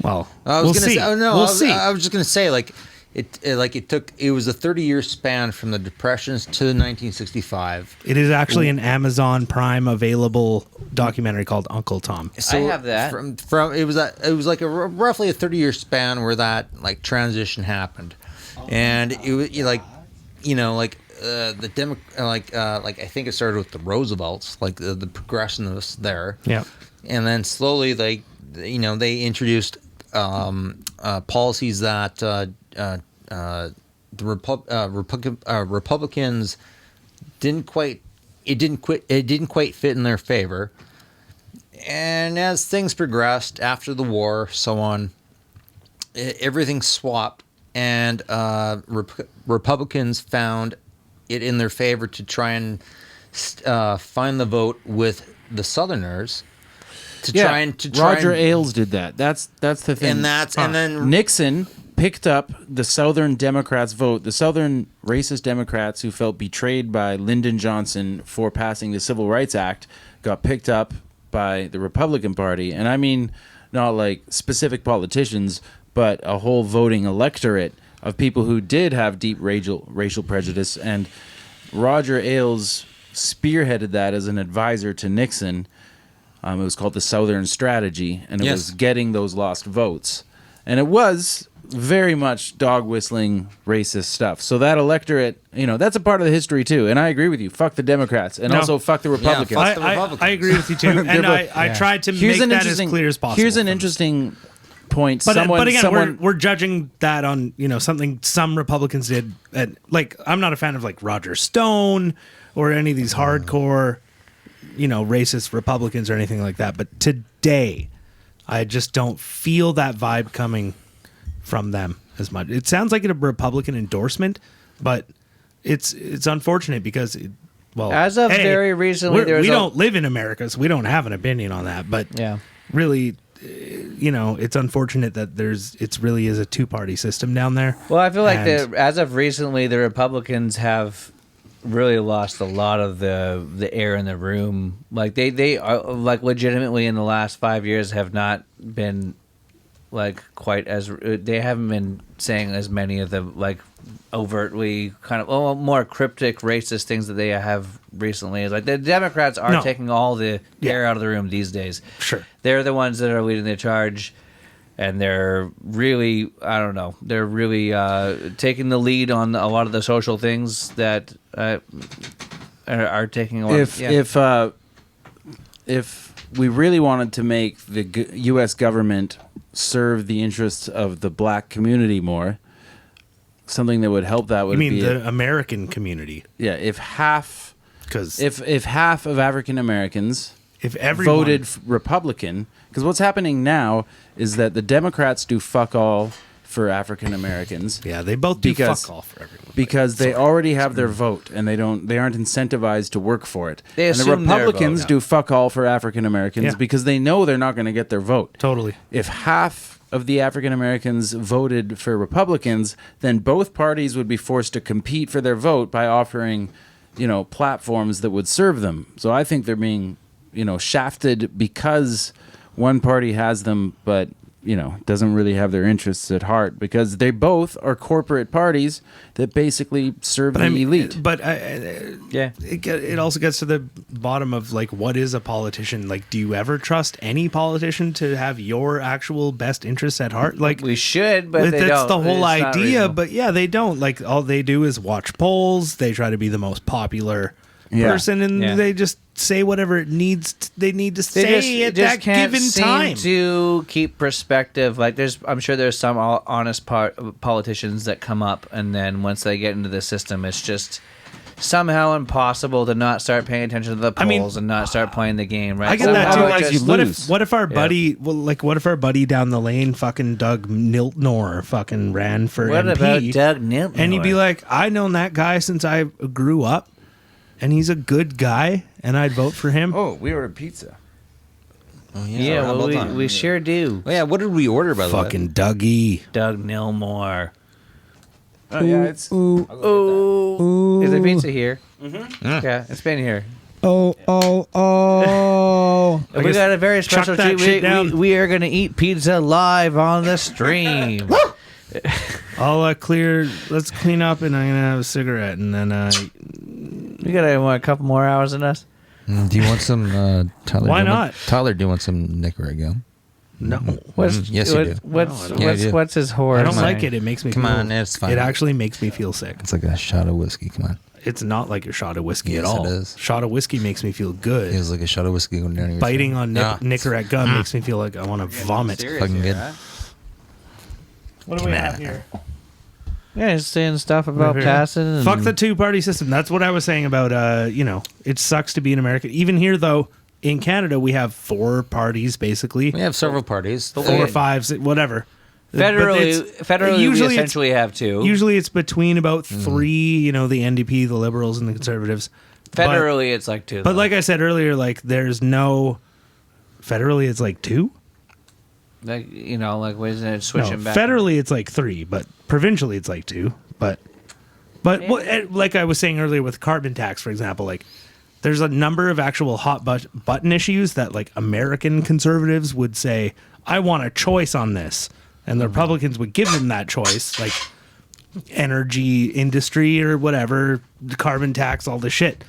Well, I was we'll gonna see. say, oh, no, we'll I was, see. I was just gonna say, like, it was a 30-year span from the Depressions to 1965. It is actually an Amazon Prime available documentary called Uncle Tom. I have that. From it was like roughly a 30-year span where that like transition happened, and it was the like I think it started with the Roosevelts, like the progressionists there. Yeah. And then slowly they introduced policies that Republicans didn't quite fit in their favor. And as things progressed after the war, so on, everything swapped, and Republicans found it in their favor to try and find the vote with the Southerners. Roger Ailes did that. That's the thing. And then Nixon picked up the Southern Democrats' vote. The Southern racist Democrats who felt betrayed by Lyndon Johnson for passing the Civil Rights Act got picked up by the Republican Party. And I mean, not like specific politicians, but a whole voting electorate of people who did have deep racial prejudice. And Roger Ailes spearheaded that as an advisor to Nixon. It was called the Southern Strategy, and it was getting those lost votes. And it was very much dog whistling racist stuff. So that electorate, that's a part of the history too. And I agree with you. Fuck the Democrats, and also fuck the Republicans. fuck the Republicans. I agree with you too. And I tried to make that as clear as possible. Here's an interesting point. But again, we're judging that on something some Republicans did. Like, I'm not a fan of like Roger Stone or any of these hardcore racist Republicans or anything like that. But today, I just don't feel that vibe coming from them as much. It sounds like a Republican endorsement, but it's unfortunate because, as of very recently, we don't live in America, so we don't have an opinion on that. But really, it's unfortunate that it really is a two-party system down there. Well, I feel like as of recently, the Republicans have really lost a lot of the air in the room. Like they are like legitimately in the last 5 years have not been like quite as they haven't been saying as many of the like overtly kind of more cryptic racist things that they have recently. It's like the Democrats are taking all the air out of the room these days. Sure, they're the ones that are leading the charge. And they're really, they're really taking the lead on a lot of the social things that are taking a lot. If we really wanted to make the U.S. government serve the interests of the black community more, something that would help that would be... You mean the American community? Yeah, if half of African Americans voted Republican... Because what's happening now is that the Democrats do fuck all for African Americans. Yeah, they both do fuck all for everyone. Because they already have their vote, and they aren't incentivized to work for it. And the Republicans do fuck all for African Americans because they know they're not going to get their vote. Totally. If half of the African Americans voted for Republicans, then both parties would be forced to compete for their vote by offering, platforms that would serve them. So I think they're being, shafted because one party has them, but doesn't really have their interests at heart because they both are corporate parties that basically serve the elite. But it also gets to the bottom of like, what is a politician? Like, do you ever trust any politician to have your actual best interests at heart? Like, we should, but they that's don't. the whole idea. But they don't. Like, all they do is watch polls. They try to be the most popular person, and they just say whatever they need to say at that given time. To keep perspective, like I'm sure there's some honest politicians that come up, and then once they get into the system, it's just somehow impossible to not start paying attention to the polls and not start playing the game. Right? I get that too. Like, what if our buddy, what if our buddy down the lane, fucking Doug Niltnor, fucking ran for MP? What about Doug Niltnor? And you'd be like, I've known that guy since I grew up. And he's a good guy, and I'd vote for him. Oh, we ordered pizza. Oh, yeah, we sure do. Oh, yeah, what did we order, by the way? Fucking Dougie. Doug Nilmore. Oh, yeah, it's... Ooh. Is the pizza here? Mm-hmm. Yeah, it's been here. Oh. We got a very special treat. We are going to eat pizza live on the stream. I'll clear. Let's clean up, and I'm gonna have a cigarette, and then You got a couple more hours in us? Do you want some Tyler? Why Dillon? not? Tyler, do you want some Nicaraguan? no. Yes, you do. What's his horror? I don't thing? like it. It makes me Come feel, on, it's fine. It actually makes me feel sick. It's like a shot of whiskey. Come on. It's not like a shot of whiskey Yes, at all. it is. Shot of whiskey makes me feel good. It was like a shot of whiskey going down your Biting throat. on No, Nicorette gum makes me feel like I want to vomit. fucking good. What do we have here? Yeah, he's saying stuff about passing. And Fuck the two-party system. That's what I was saying about, it sucks to be an American. Even here, though, in Canada, we have 4 parties, basically. We have several parties. 4 or 5, whatever. But Federally, usually we it's- essentially have 2. Usually it's between about 3, the NDP, the Liberals, and the Conservatives. Federally, it's like 2. But like I said earlier, like there's no... Federally, it's like 2? wasn't it switching No, back? federally, it's like 3, but provincially, it's like 2. But like I was saying earlier with carbon tax, for example, like there's a number of actual hot button issues that like American conservatives would say, I want a choice on this. And the Republicans would give them that choice, like energy industry or whatever, carbon tax, all this shit.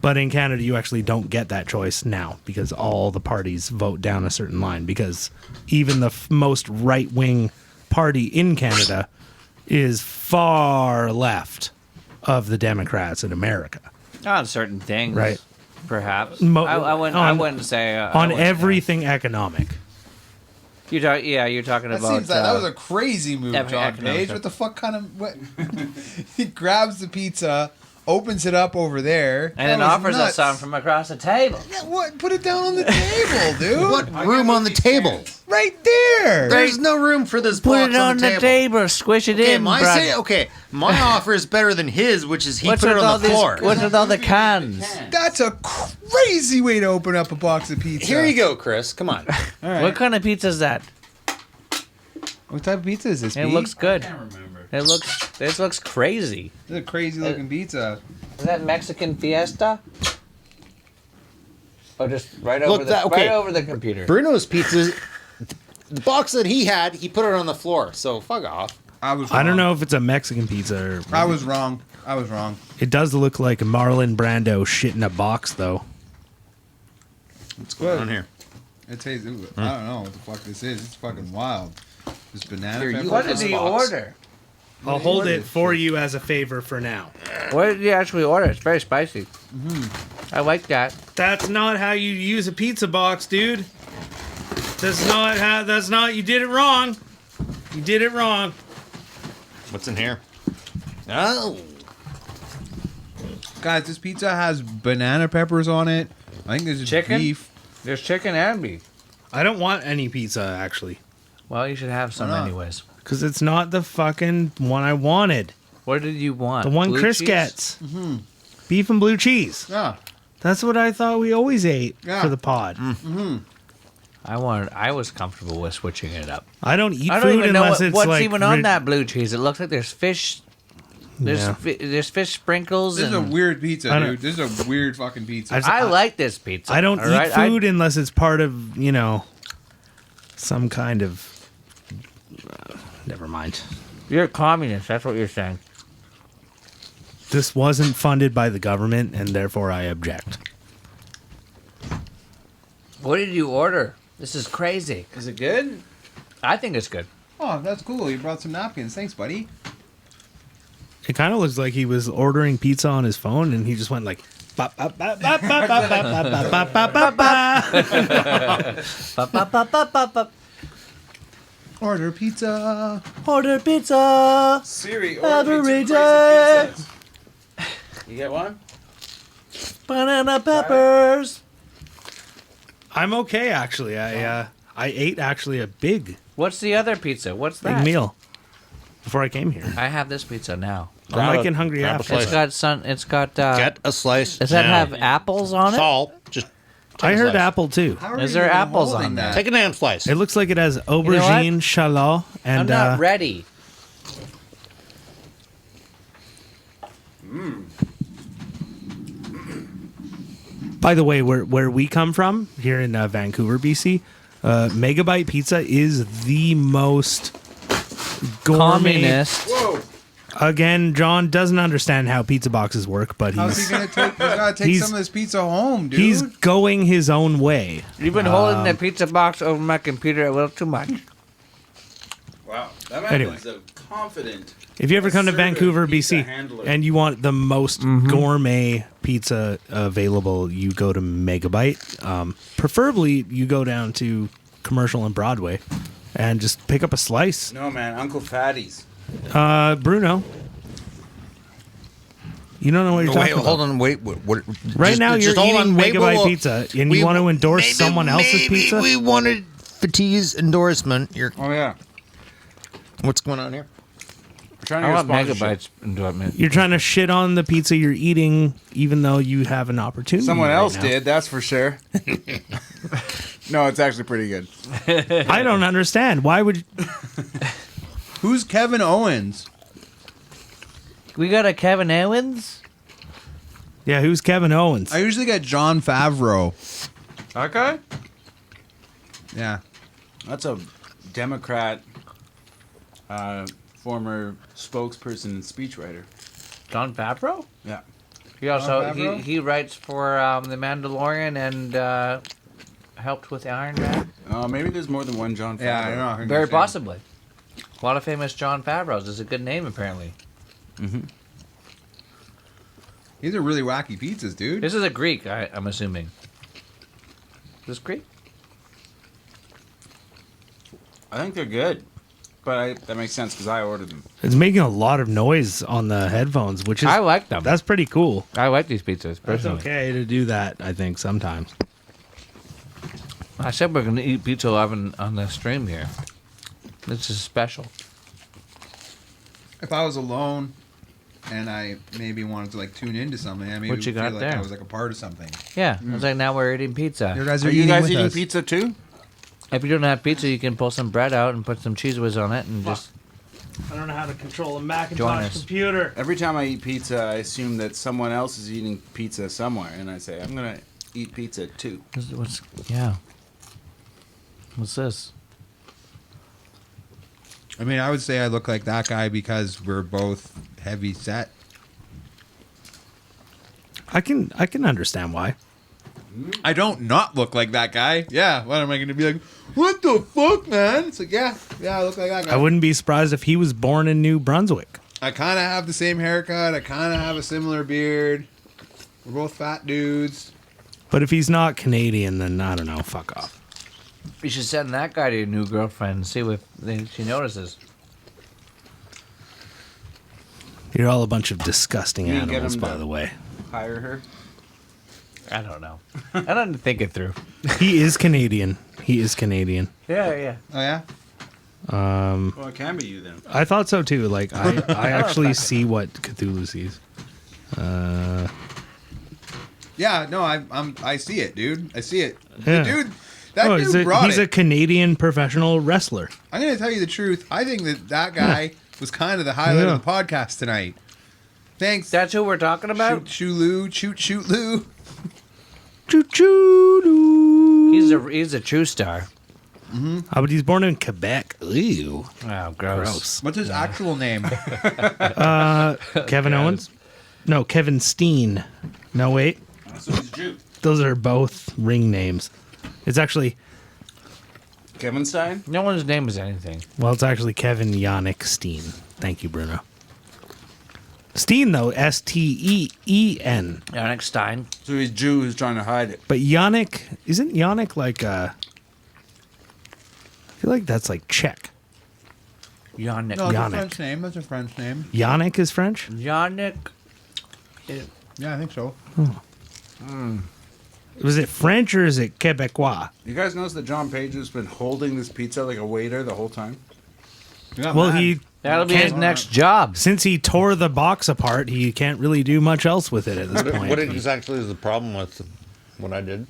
But in Canada, you actually don't get that choice now because all the parties vote down a certain line because even the most right-wing party in Canada is far left of the Democrats in America. On certain things, Right. Perhaps. Mo- I wouldn't. on- I wouldn't say I On wouldn't- everything economic. You're talking That about. seems like that was a crazy move, economic John Page. stuff. What the fuck kind of what? He grabs the pizza, opens it up over there, and then That was offers us nuts. some from across the table. Yeah, what? Put it down on the table, dude. What room on the table? Right there. There's no room for this Put box it on the the table, squish it Okay, in, my bruh. my offer is better than his, which is he What's put it with on all the floor. these? What's with all the cans? That's a crazy way to open up a box of pizza. Here you go, Chris. Come on. What kind of pizza is that? What type of pizza is this? It Pete? looks good. remember. This looks crazy. This is a crazy looking pizza. Is that Mexican Fiesta? Oh, just right Look, over the that- okay. right over the computer. Bruno's pizza, the box that he had, he put it on the floor. So fuck off. I was. Wrong. I don't know if it's a Mexican pizza or... I was wrong. It does look like Marlon Brando shit in a box, though. What's going on here? It tastes. I don't know what the fuck this is. It's fucking wild. This banana Here, you pepper. What What did is he box? order? I'll hold it for you as a favor for now. What did he actually order? It's very spicy. I like that. That's not how you use a pizza box, dude. That's not, you did it wrong. You did it wrong. What's in here? Oh. Guys, this pizza has banana peppers on it. I think there's Chicken? beef. There's chicken and beef. I don't want any pizza, actually. Well, you should have some Why not? anyways. Because it's not the fucking one I wanted. What did you want? The one Blue Chris cheese? gets. Beef and blue cheese. Yeah. That's what I thought we always ate Yeah. for the pod. I was comfortable with switching it up. I don't eat I don't food even know unless it's what's like... even on that blue cheese. It looks like there's fish. There's Yeah. there's fish sprinkles. This is a and weird pizza, I don't- dude. This is a weird fucking pizza. I- I like this pizza. I don't all eat right? food unless it's part of, some kind of... never mind. You're a communist. That's what you're saying. This wasn't funded by the government, and therefore I object. What did you order? This is crazy. Is it good? I think it's good. Oh, that's cool. You brought some napkins. Thanks, buddy. It kind of looks like he was ordering pizza on his phone, and he just went like... "Ba, ba, ba, ba, ba, ba, ba, ba, ba, ba, ba, ba." Order pizza. Order pizza. Siri, Every day. You get one? Banana peppers. I'm okay, actually. I ate actually a big What's the other pizza? What's that? meal before I came here. I have this pizza now. I'm like in hungry grab a after. slice. It's got. Get a slice. Does that now. have apples on it? Salt? Just take I a heard slice. apple too. How are Is you there even apples holding on that? Take a damn slice. It looks like it has aubergine, shallot, I'm and not ready. by the way, where we come from here in Vancouver, BC, Megabyte Pizza is the most gourmet. communist. Again, John doesn't understand how pizza boxes work, but How's he he's gonna take? He's gotta take he's- some of this pizza home, dude. he's going his own way. You've been holding the pizza box over my computer a little too much. Wow. That man Anyway. is a confident. If you ever come to Assertive Vancouver, pizza BC, handler. and you want the most gourmet pizza available, you go to Megabyte. Preferably, you go down to Commercial and Broadway and just pick up a slice. No, man. Uncle Fatty's. Bruno, you don't know what you're Wait, talking hold about. on, wait. What, Right now, you're hold eating on, maybe Megabyte we'll- pizza, and you want to endorse someone else's pizza? We wanted Fatigue's endorsement. Oh, yeah. What's going on here? We're trying to I get a want sponsorship. megabytes endorsement. You're trying to shit on the pizza you're eating, even though you have an opportunity. Someone right else now. did, that's for sure. No, it's actually pretty good. I don't understand. Why would? Who's Kevin Owens? We got a Kevin Owens. Yeah, who's Kevin Owens? I usually get John Favreau. That guy? Yeah. That's a Democrat, former spokesperson and speechwriter. John Favreau. Yeah. He also Favreau? he writes for The Mandalorian and helped with Iron Man. Maybe there's more than one John Favreau. Yeah, I know. I Very understand. possibly. A lot of famous John Favreaus. It's a good name apparently. These are really wacky pizzas, dude. This is a Greek, I'm assuming. Is this Greek? I think they're good. But that makes sense because I ordered them. It's making a lot of noise on the headphones, which is I like them. that's pretty cool. I like these pizzas It's personally. okay to do that, I think, sometimes. I said we're going to eat pizza live on the stream here. This is special. If I was alone and I maybe wanted to like tune into something, I maybe What you would feel got like there? I was like a part of something. Yeah, it's like now we're eating pizza. You guys Are are, you guys with eating us. pizza too? If you don't have pizza, you can pull some bread out and put some cheese whiz on it and just. I don't know how to control a Join Macintosh us. computer. Every time I eat pizza, I assume that someone else is eating pizza somewhere. And I say, I'm going to eat pizza too. What's yeah? What's this? I mean, I would say I look like that guy because we're both heavy set. I can understand why. I don't not look like that guy. Yeah, what am I going to be like? What the fuck, man? It's like, yeah, I look like that guy. I wouldn't be surprised if he was born in New Brunswick. I kind of have the same haircut. I kind of have a similar beard. We're both fat dudes. But if he's not Canadian, then I don't know. Fuck off. You should send that guy to your new girlfriend and see if she notices. You're all a bunch of disgusting You didn't get animals, him by to- the way. Hire her. I don't know. I don't think it through. He is Canadian. He is Canadian. Yeah. Oh, yeah? Well, it can be you then. I thought so too. Like I actually see what Cthulhu sees. Yeah, no, I see it, dude. I see it. Yeah. Dude, that dude brought he's it. a Canadian professional wrestler. I'm going to tell you the truth. I think that guy was kind of the highlight Yeah. of the podcast tonight. Thanks. That's who we're talking about. Shoot Lou. Choo choo. He's a true star. But he's born in Quebec. Ew. Oh, gross. Gross. What's his actual name? Kevin Owens? No, Kevin Steen. No, wait. So he's Jew. Those are both ring names. It's actually, Kevin Stein? No one's name is anything. well, it's actually Kevin Yannick Steen. Thank you, Bruno. Steen, though, Steen. Yannick Stein. So he's Jew who's trying to hide it. But Yannick, isn't Yannick like I feel like that's like Czech. Yannick. No, it's Yannick. a French name. That's a French name. Yannick is French? Yannick. Yeah, I think so. Was it French or is it Quebecois? You guys notice that John Page has been holding this pizza like a waiter the whole time? Well, he That'll be his can't- next job. since he tore the box apart, he can't really do much else with it at this point. What exactly is the problem with what I did?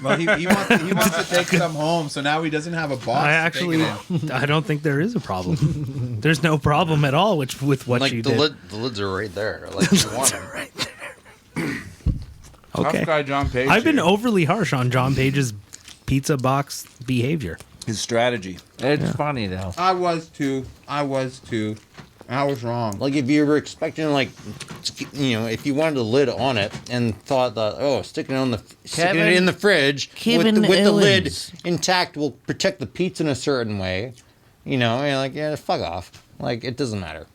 Well, he wants to take some home, so now he doesn't have a box. I to actually, take it in. I don't think there is a problem. There's no problem at all with what Like you the did. the lids are right there. Like you want them. Okay. Tough guy John Page. I've been here. overly harsh on John Page's pizza box behavior. His strategy. It's funny though. I was too. I was wrong. Like if you were expecting, like, if you wanted the lid on it and thought that, sticking it in the fridge with the lid intact will protect the pizza in a certain way, and you're like, yeah, fuck off. Like, it doesn't matter.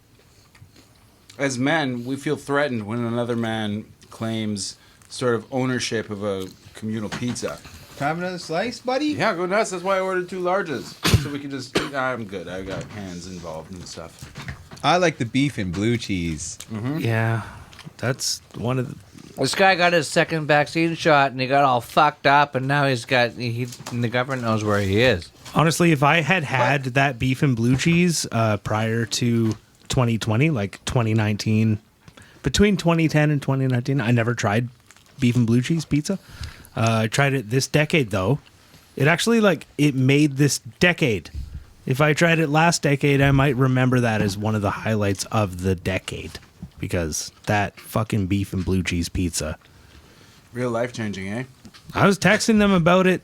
As men, we feel threatened when another man claims sort of ownership of a communal pizza. Have another slice, buddy? Yeah, go nuts. That's why I ordered 2 larges. So we can just... I'm good. I got hands involved and stuff. I like the beef and blue cheese. Yeah, that's one of the. This guy got his second vaccine shot and he got all fucked up, and now the government knows where he is. Honestly, if I had that beef and blue cheese prior to 2020, like 2019, between 2010 and 2019, I never tried beef and blue cheese pizza. I tried it this decade, though. It actually, it made this decade. If I tried it last decade, I might remember that as one of the highlights of the decade. Because that fucking beef and blue cheese pizza. Real life changing, eh? I was texting them about it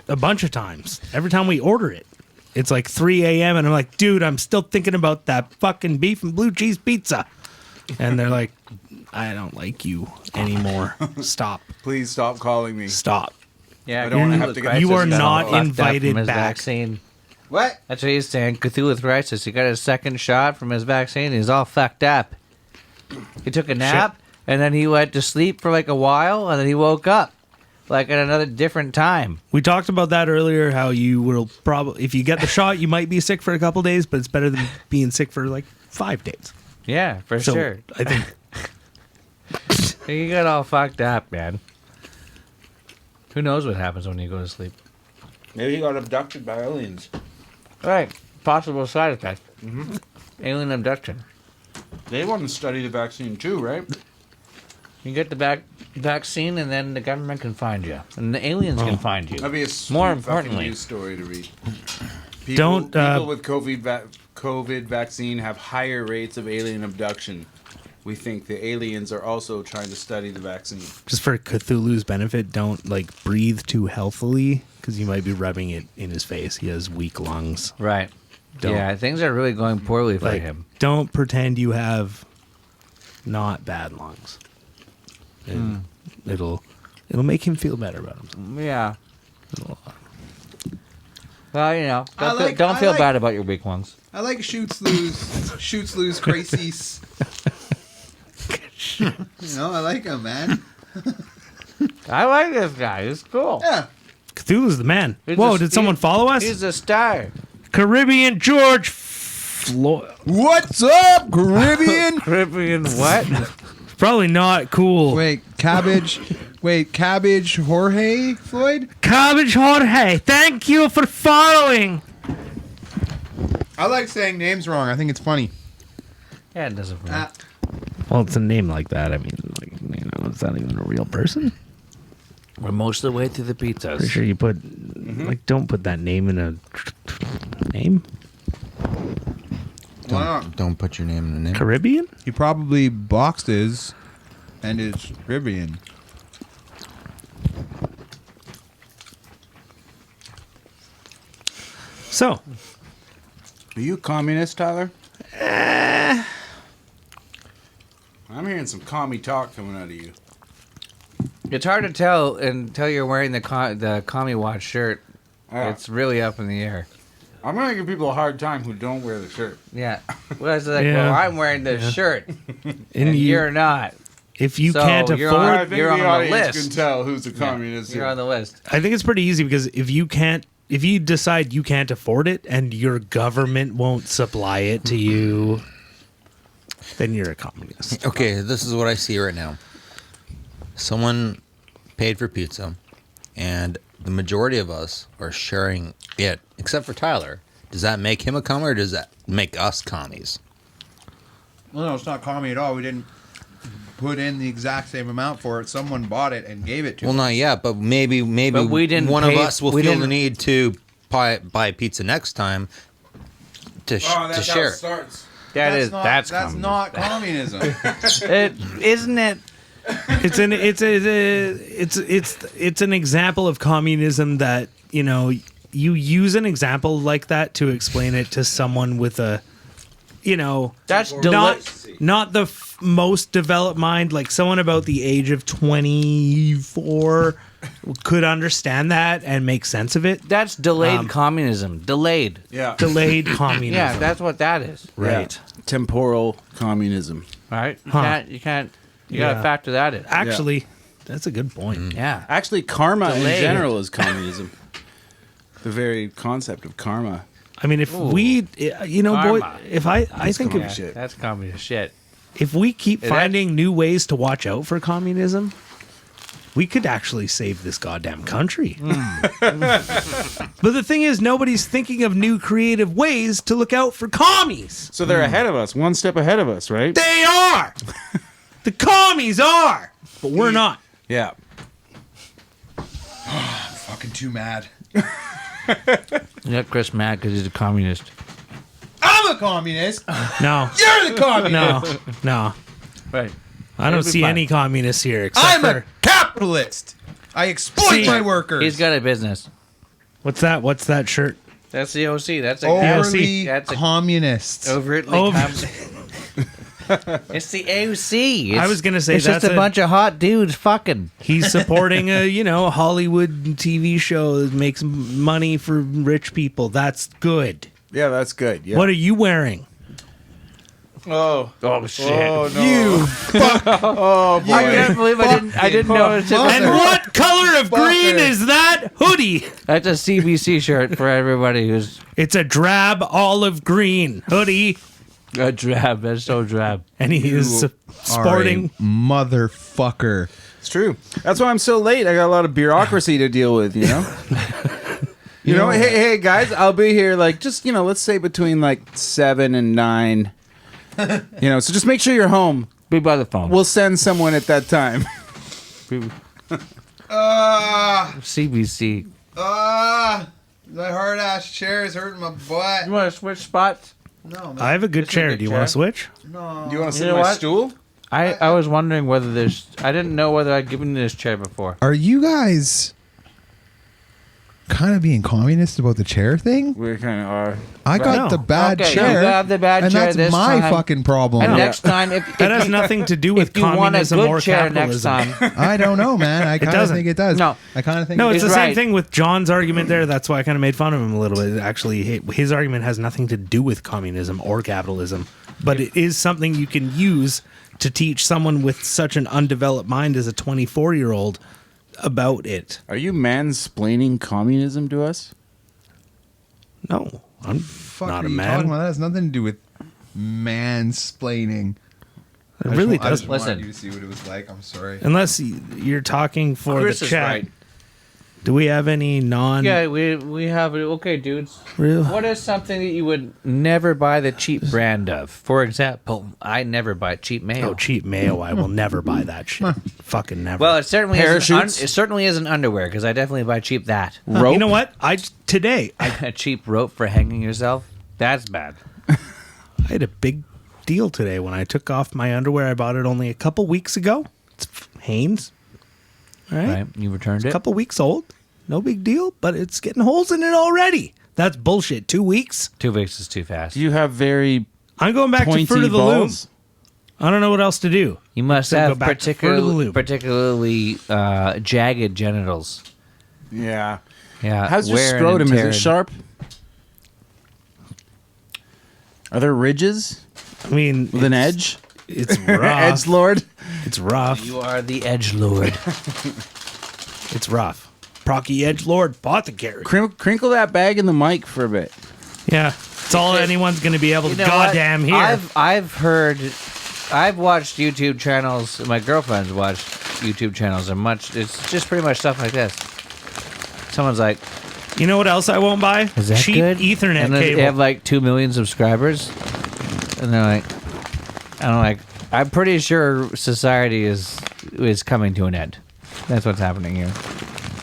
a bunch of times. Every time we order it. It's like 3 a.m. and I'm like, dude, I'm still thinking about that fucking beef and blue cheese pizza. And they're like, I don't like you anymore. Stop. Please stop calling me. Stop. Yeah, I don't wanna have to get- You are Crisis not fucked up invited from his back. Vaccine. What? That's what he's saying. Cthulhu Thrisis. He got his second shot from his vaccine. He's all fucked up. He took a nap and then he went to sleep for like a while and then he woke up like at another different time. We talked about that earlier, how you will probably, if you get the shot, you might be sick for a couple days, but it's better than being sick for like 5 days. Yeah, for So sure. I think He got all fucked up, man. Who knows what happens when you go to sleep? Maybe he got abducted by aliens. Right. Possible side effect. Alien abduction. They want to study the vaccine too, right? You get the vaccine and then the government can find you. And the aliens can find you. That'd be a sweet More fucking importantly- news story to read. People, Don't, people with COVID vaccine have higher rates of alien abduction. We think the aliens are also trying to study the vaccine. just for Cthulhu's benefit, don't breathe too healthily because you might be rubbing it in his face. He has weak lungs. Right. Don't. Yeah, things are really going poorly for him. Don't pretend you have not bad lungs. And it'll make him feel better about himself. Yeah. Well, I don't feel like- bad about your weak lungs. I like shoots, lose, crises. I like him, man. I like this guy. He's cool. Yeah. Cthulhu's the man. He's Whoa, a- did someone follow us? He's a star. Caribbean George Floyd. What's up, Caribbean? Caribbean what? Probably not cool. Wait, cabbage Jorge Floyd? Cabbage Jorge, thank you for following. I like saying names wrong. I think it's funny. Yeah, it doesn't matter. Well, it's a name like that. I mean, is that even a real person? We're most of the way through the Pretty pizzas. sure you put, don't put that name in a name. Why not? Don't put your name in the name. Caribbean? He probably boxed his and is Caribbean. So, Are you a communist, Tyler? I'm hearing some commie talk coming out of you. It's hard to tell until you're wearing the Commie Watch shirt. Ah, It's really up in the air. I'm going to give people a hard time who don't wear the shirt. Yeah. Well, it's like, Yeah. well, I'm wearing this shirt, and and you're not. if you So can't you're afford, on- I think you're the on the audience list. can tell who's a communist. You're on the list. I think it's pretty easy because if you decide you can't afford it and your government won't supply it to you, then you're a communist. Okay, this is what I see right now. Someone paid for pizza, and the majority of us are sharing it, except for Tyler. Does that make him a commie, or does that make us commies? Well, no, it's not commie at all. We didn't put in the exact same amount for it. Someone bought it and gave it to Well, us. not yet, but maybe But we didn't one pay- of us will we feel the didn't- need to buy pizza next time to share. it. starts. That's That's communism. not communism. Isn't it? It's an example of communism that you use an example like that to explain it to someone with a, That's not the most developed mind, like someone about the age of 24 could understand that and make sense of it. That's delayed communism. Delayed. Yeah. Delayed communism. Yeah, that's what that is. right. Temporal communism. Right? You gotta Yeah. factor that in. Actually, that's a good point. Yeah. Actually, karma Delayed. in general is communism. The very concept of karma. I mean, if Ooh. we, boy, Karma. if I think Yeah, if, shit. that's communist shit. if we keep That- finding new ways to watch out for communism, we could actually save this goddamn country. But the thing is, nobody's thinking of new creative ways to look out for commies. So they're ahead of us, one step ahead of us, right? They are. The commies are, but we're not. Yeah. Fucking too mad. You got Chris mad because he's a communist. I'm a communist. No, You're the communist. no. Right. I don't It'll be see fine. any communists here except I'm for a capitalist. I exploit See- my workers. He's got a business. what's that? What's that shirt? That's the OC. That's a overly That's a communist. overtly It's the AOC. It's, I was gonna say it's just that's a bunch of hot dudes fucking. He's supporting a Hollywood TV show that makes money for rich people. That's good. Yeah, that's good. Yeah. What are you wearing? Oh shit! Oh, no. You. Oh, boy. I can't believe I didn't notice it. And what color of green is that hoodie? That's a CBC shirt for everybody who's It's a drab olive green hoodie, a drab. That's so drab. and he is sporting. Motherfucker. It's true. That's why I'm so late. I got a lot of bureaucracy to deal with, hey guys, I'll be here just let's say between 7 and 9. So just make sure you're home. Be by the phone. We'll send someone at that time. CBC. My hard ass chair is hurting my butt. You want to switch spots? No, I have a good This is a chair. good Do you want chair. to switch? no. Do you want to sit You in know my what? stool? I was wondering whether there's. I didn't know whether I'd given you this chair before. Are you guys kind of being communist about the chair thing? We kind of are. I got No. the bad Okay, chair. you got the bad and chair that's this my time. fucking problem. And next time, if That has nothing to do with if you want a communism or good chair next capitalism. time, I don't know, man. I kind of doesn't. think it does. No. I kind of think No, it it's He's the same right. thing with John's argument there. That's why I kind of made fun of him a little bit. Actually, his argument has nothing to do with communism or capitalism, but it is something you can use to teach someone with such an undeveloped mind as a 24-year-old about it. Are you mansplaining communism to us? No, I'm fuck not are a you man. talking about? That has nothing to do with mansplaining. It really I just does. wanted Listen. you to see what it was like. I'm sorry. Unless you're talking for Chris the is chat. right. Do we have any non? Yeah, we have it. Okay, dudes. Real? What is something that you would never buy the cheap brand of? For example, I never buy cheap mayo. Oh, cheap mayo! I will never buy that shit. Fucking never. Well, it certainly Parachutes? it certainly isn't underwear because I definitely buy cheap that. You know what? Today I A cheap rope for hanging yourself. That's bad. had a big deal today when I took off my underwear. I bought it only a couple weeks ago. It's Hanes. All right. Right? You returned A it. couple weeks old. No big deal, but it's getting holes in it already. That's bullshit. 2 weeks? 2 weeks is too fast. You have very I'm going back to pointy Fruit of the Loom. balls. I don't know what else to do. You must So go have back to Fruit of the Loom. particularly jagged genitals. Yeah. Yeah. How's your wearing scrotum? and Is it tearing. sharp? Are there ridges I mean, with an edge? It's rough. Edge lord. It's rough. You are the edge lord. It's rough. Procky Edgelord Apothecary. Crinkle that bag in the mic for a bit. Yeah. It's all anyone's going to be able to You know goddamn what? hear. I've watched YouTube channels. My girlfriend's watched YouTube channels, and it's just pretty much stuff like this. Someone's like, You know what else I won't buy? "Is that Cheap good?" Ethernet and then cable. they have like 2 million subscribers, and they're like, I'm pretty sure society is coming to an end. That's what's happening here.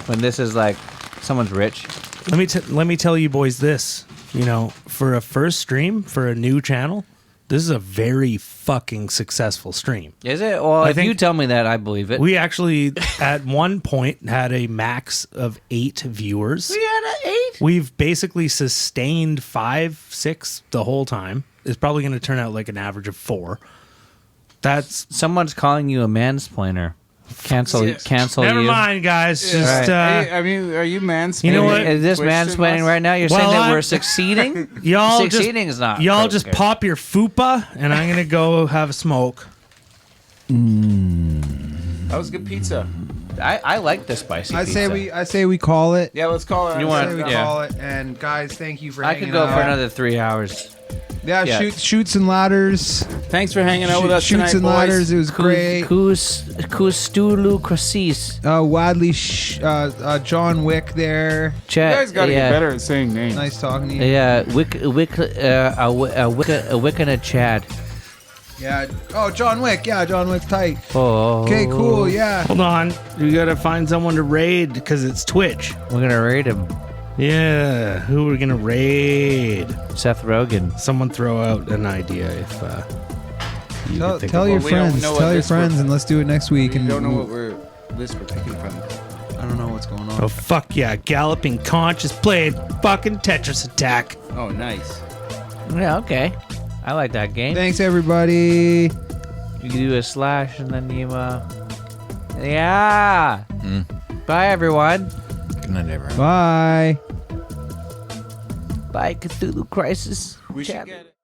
When this is like, someone's rich. Let me tell you boys this. For a first stream for a new channel, This is a very fucking successful stream. Is it? Well, I if think- you tell me that, I believe it. We actually, at one point, had a max of 8 viewers. We had an 8. We've basically sustained 5, 6 the whole time. It's probably going to turn out like an average of 4. That's Someone's calling you a mansplainer. Cancel never you. mind, guys. Just Right. I mean, are you mansplaining? You know what? Is this Twitch to mansplaining us? right now? You're Well, saying that I'm- we're succeeding? y'all Succeeding is not. y'all just okay. pop your fupa, and I'm gonna go have a smoke. That was good pizza. I like the spicy I pizza. say we call it. Yeah, let's call it. You I want- say we yeah. call it. And guys, thank you for I hanging could go out. for another 3 hours. Yeah, Yeah. shoots and ladders. Thanks for hanging out with us Shoots tonight, and boys. ladders. It was great. Kustulu Krasis. Wadley, John Wick there. You guys got to get better at saying names. Nice talking to you. Yeah, a wick and a Chad. Yeah. Oh, John Wick. Yeah, John Wick's tight. Oh. Okay, cool. Yeah. Hold on, we gotta find someone to raid because it's Twitch. We're gonna raid him. Yeah, who are we gonna raid? Seth Rogen. Someone throw out an idea if you Tell, can think tell of your one. we don't friends. know what Tell your list we're- friends, and let's do it next week. We And don't know what list we're picking from. I don't know what's going on. Oh fuck yeah! Galloping Conch is playing fucking Tetris Attack. Oh, nice. Yeah, okay. I like that game. Thanks, everybody. You do a slash and then you yeah. Bye everyone. Good night, everyone. Bye. Bye Cthulhu Crisis. We should Chat. get it.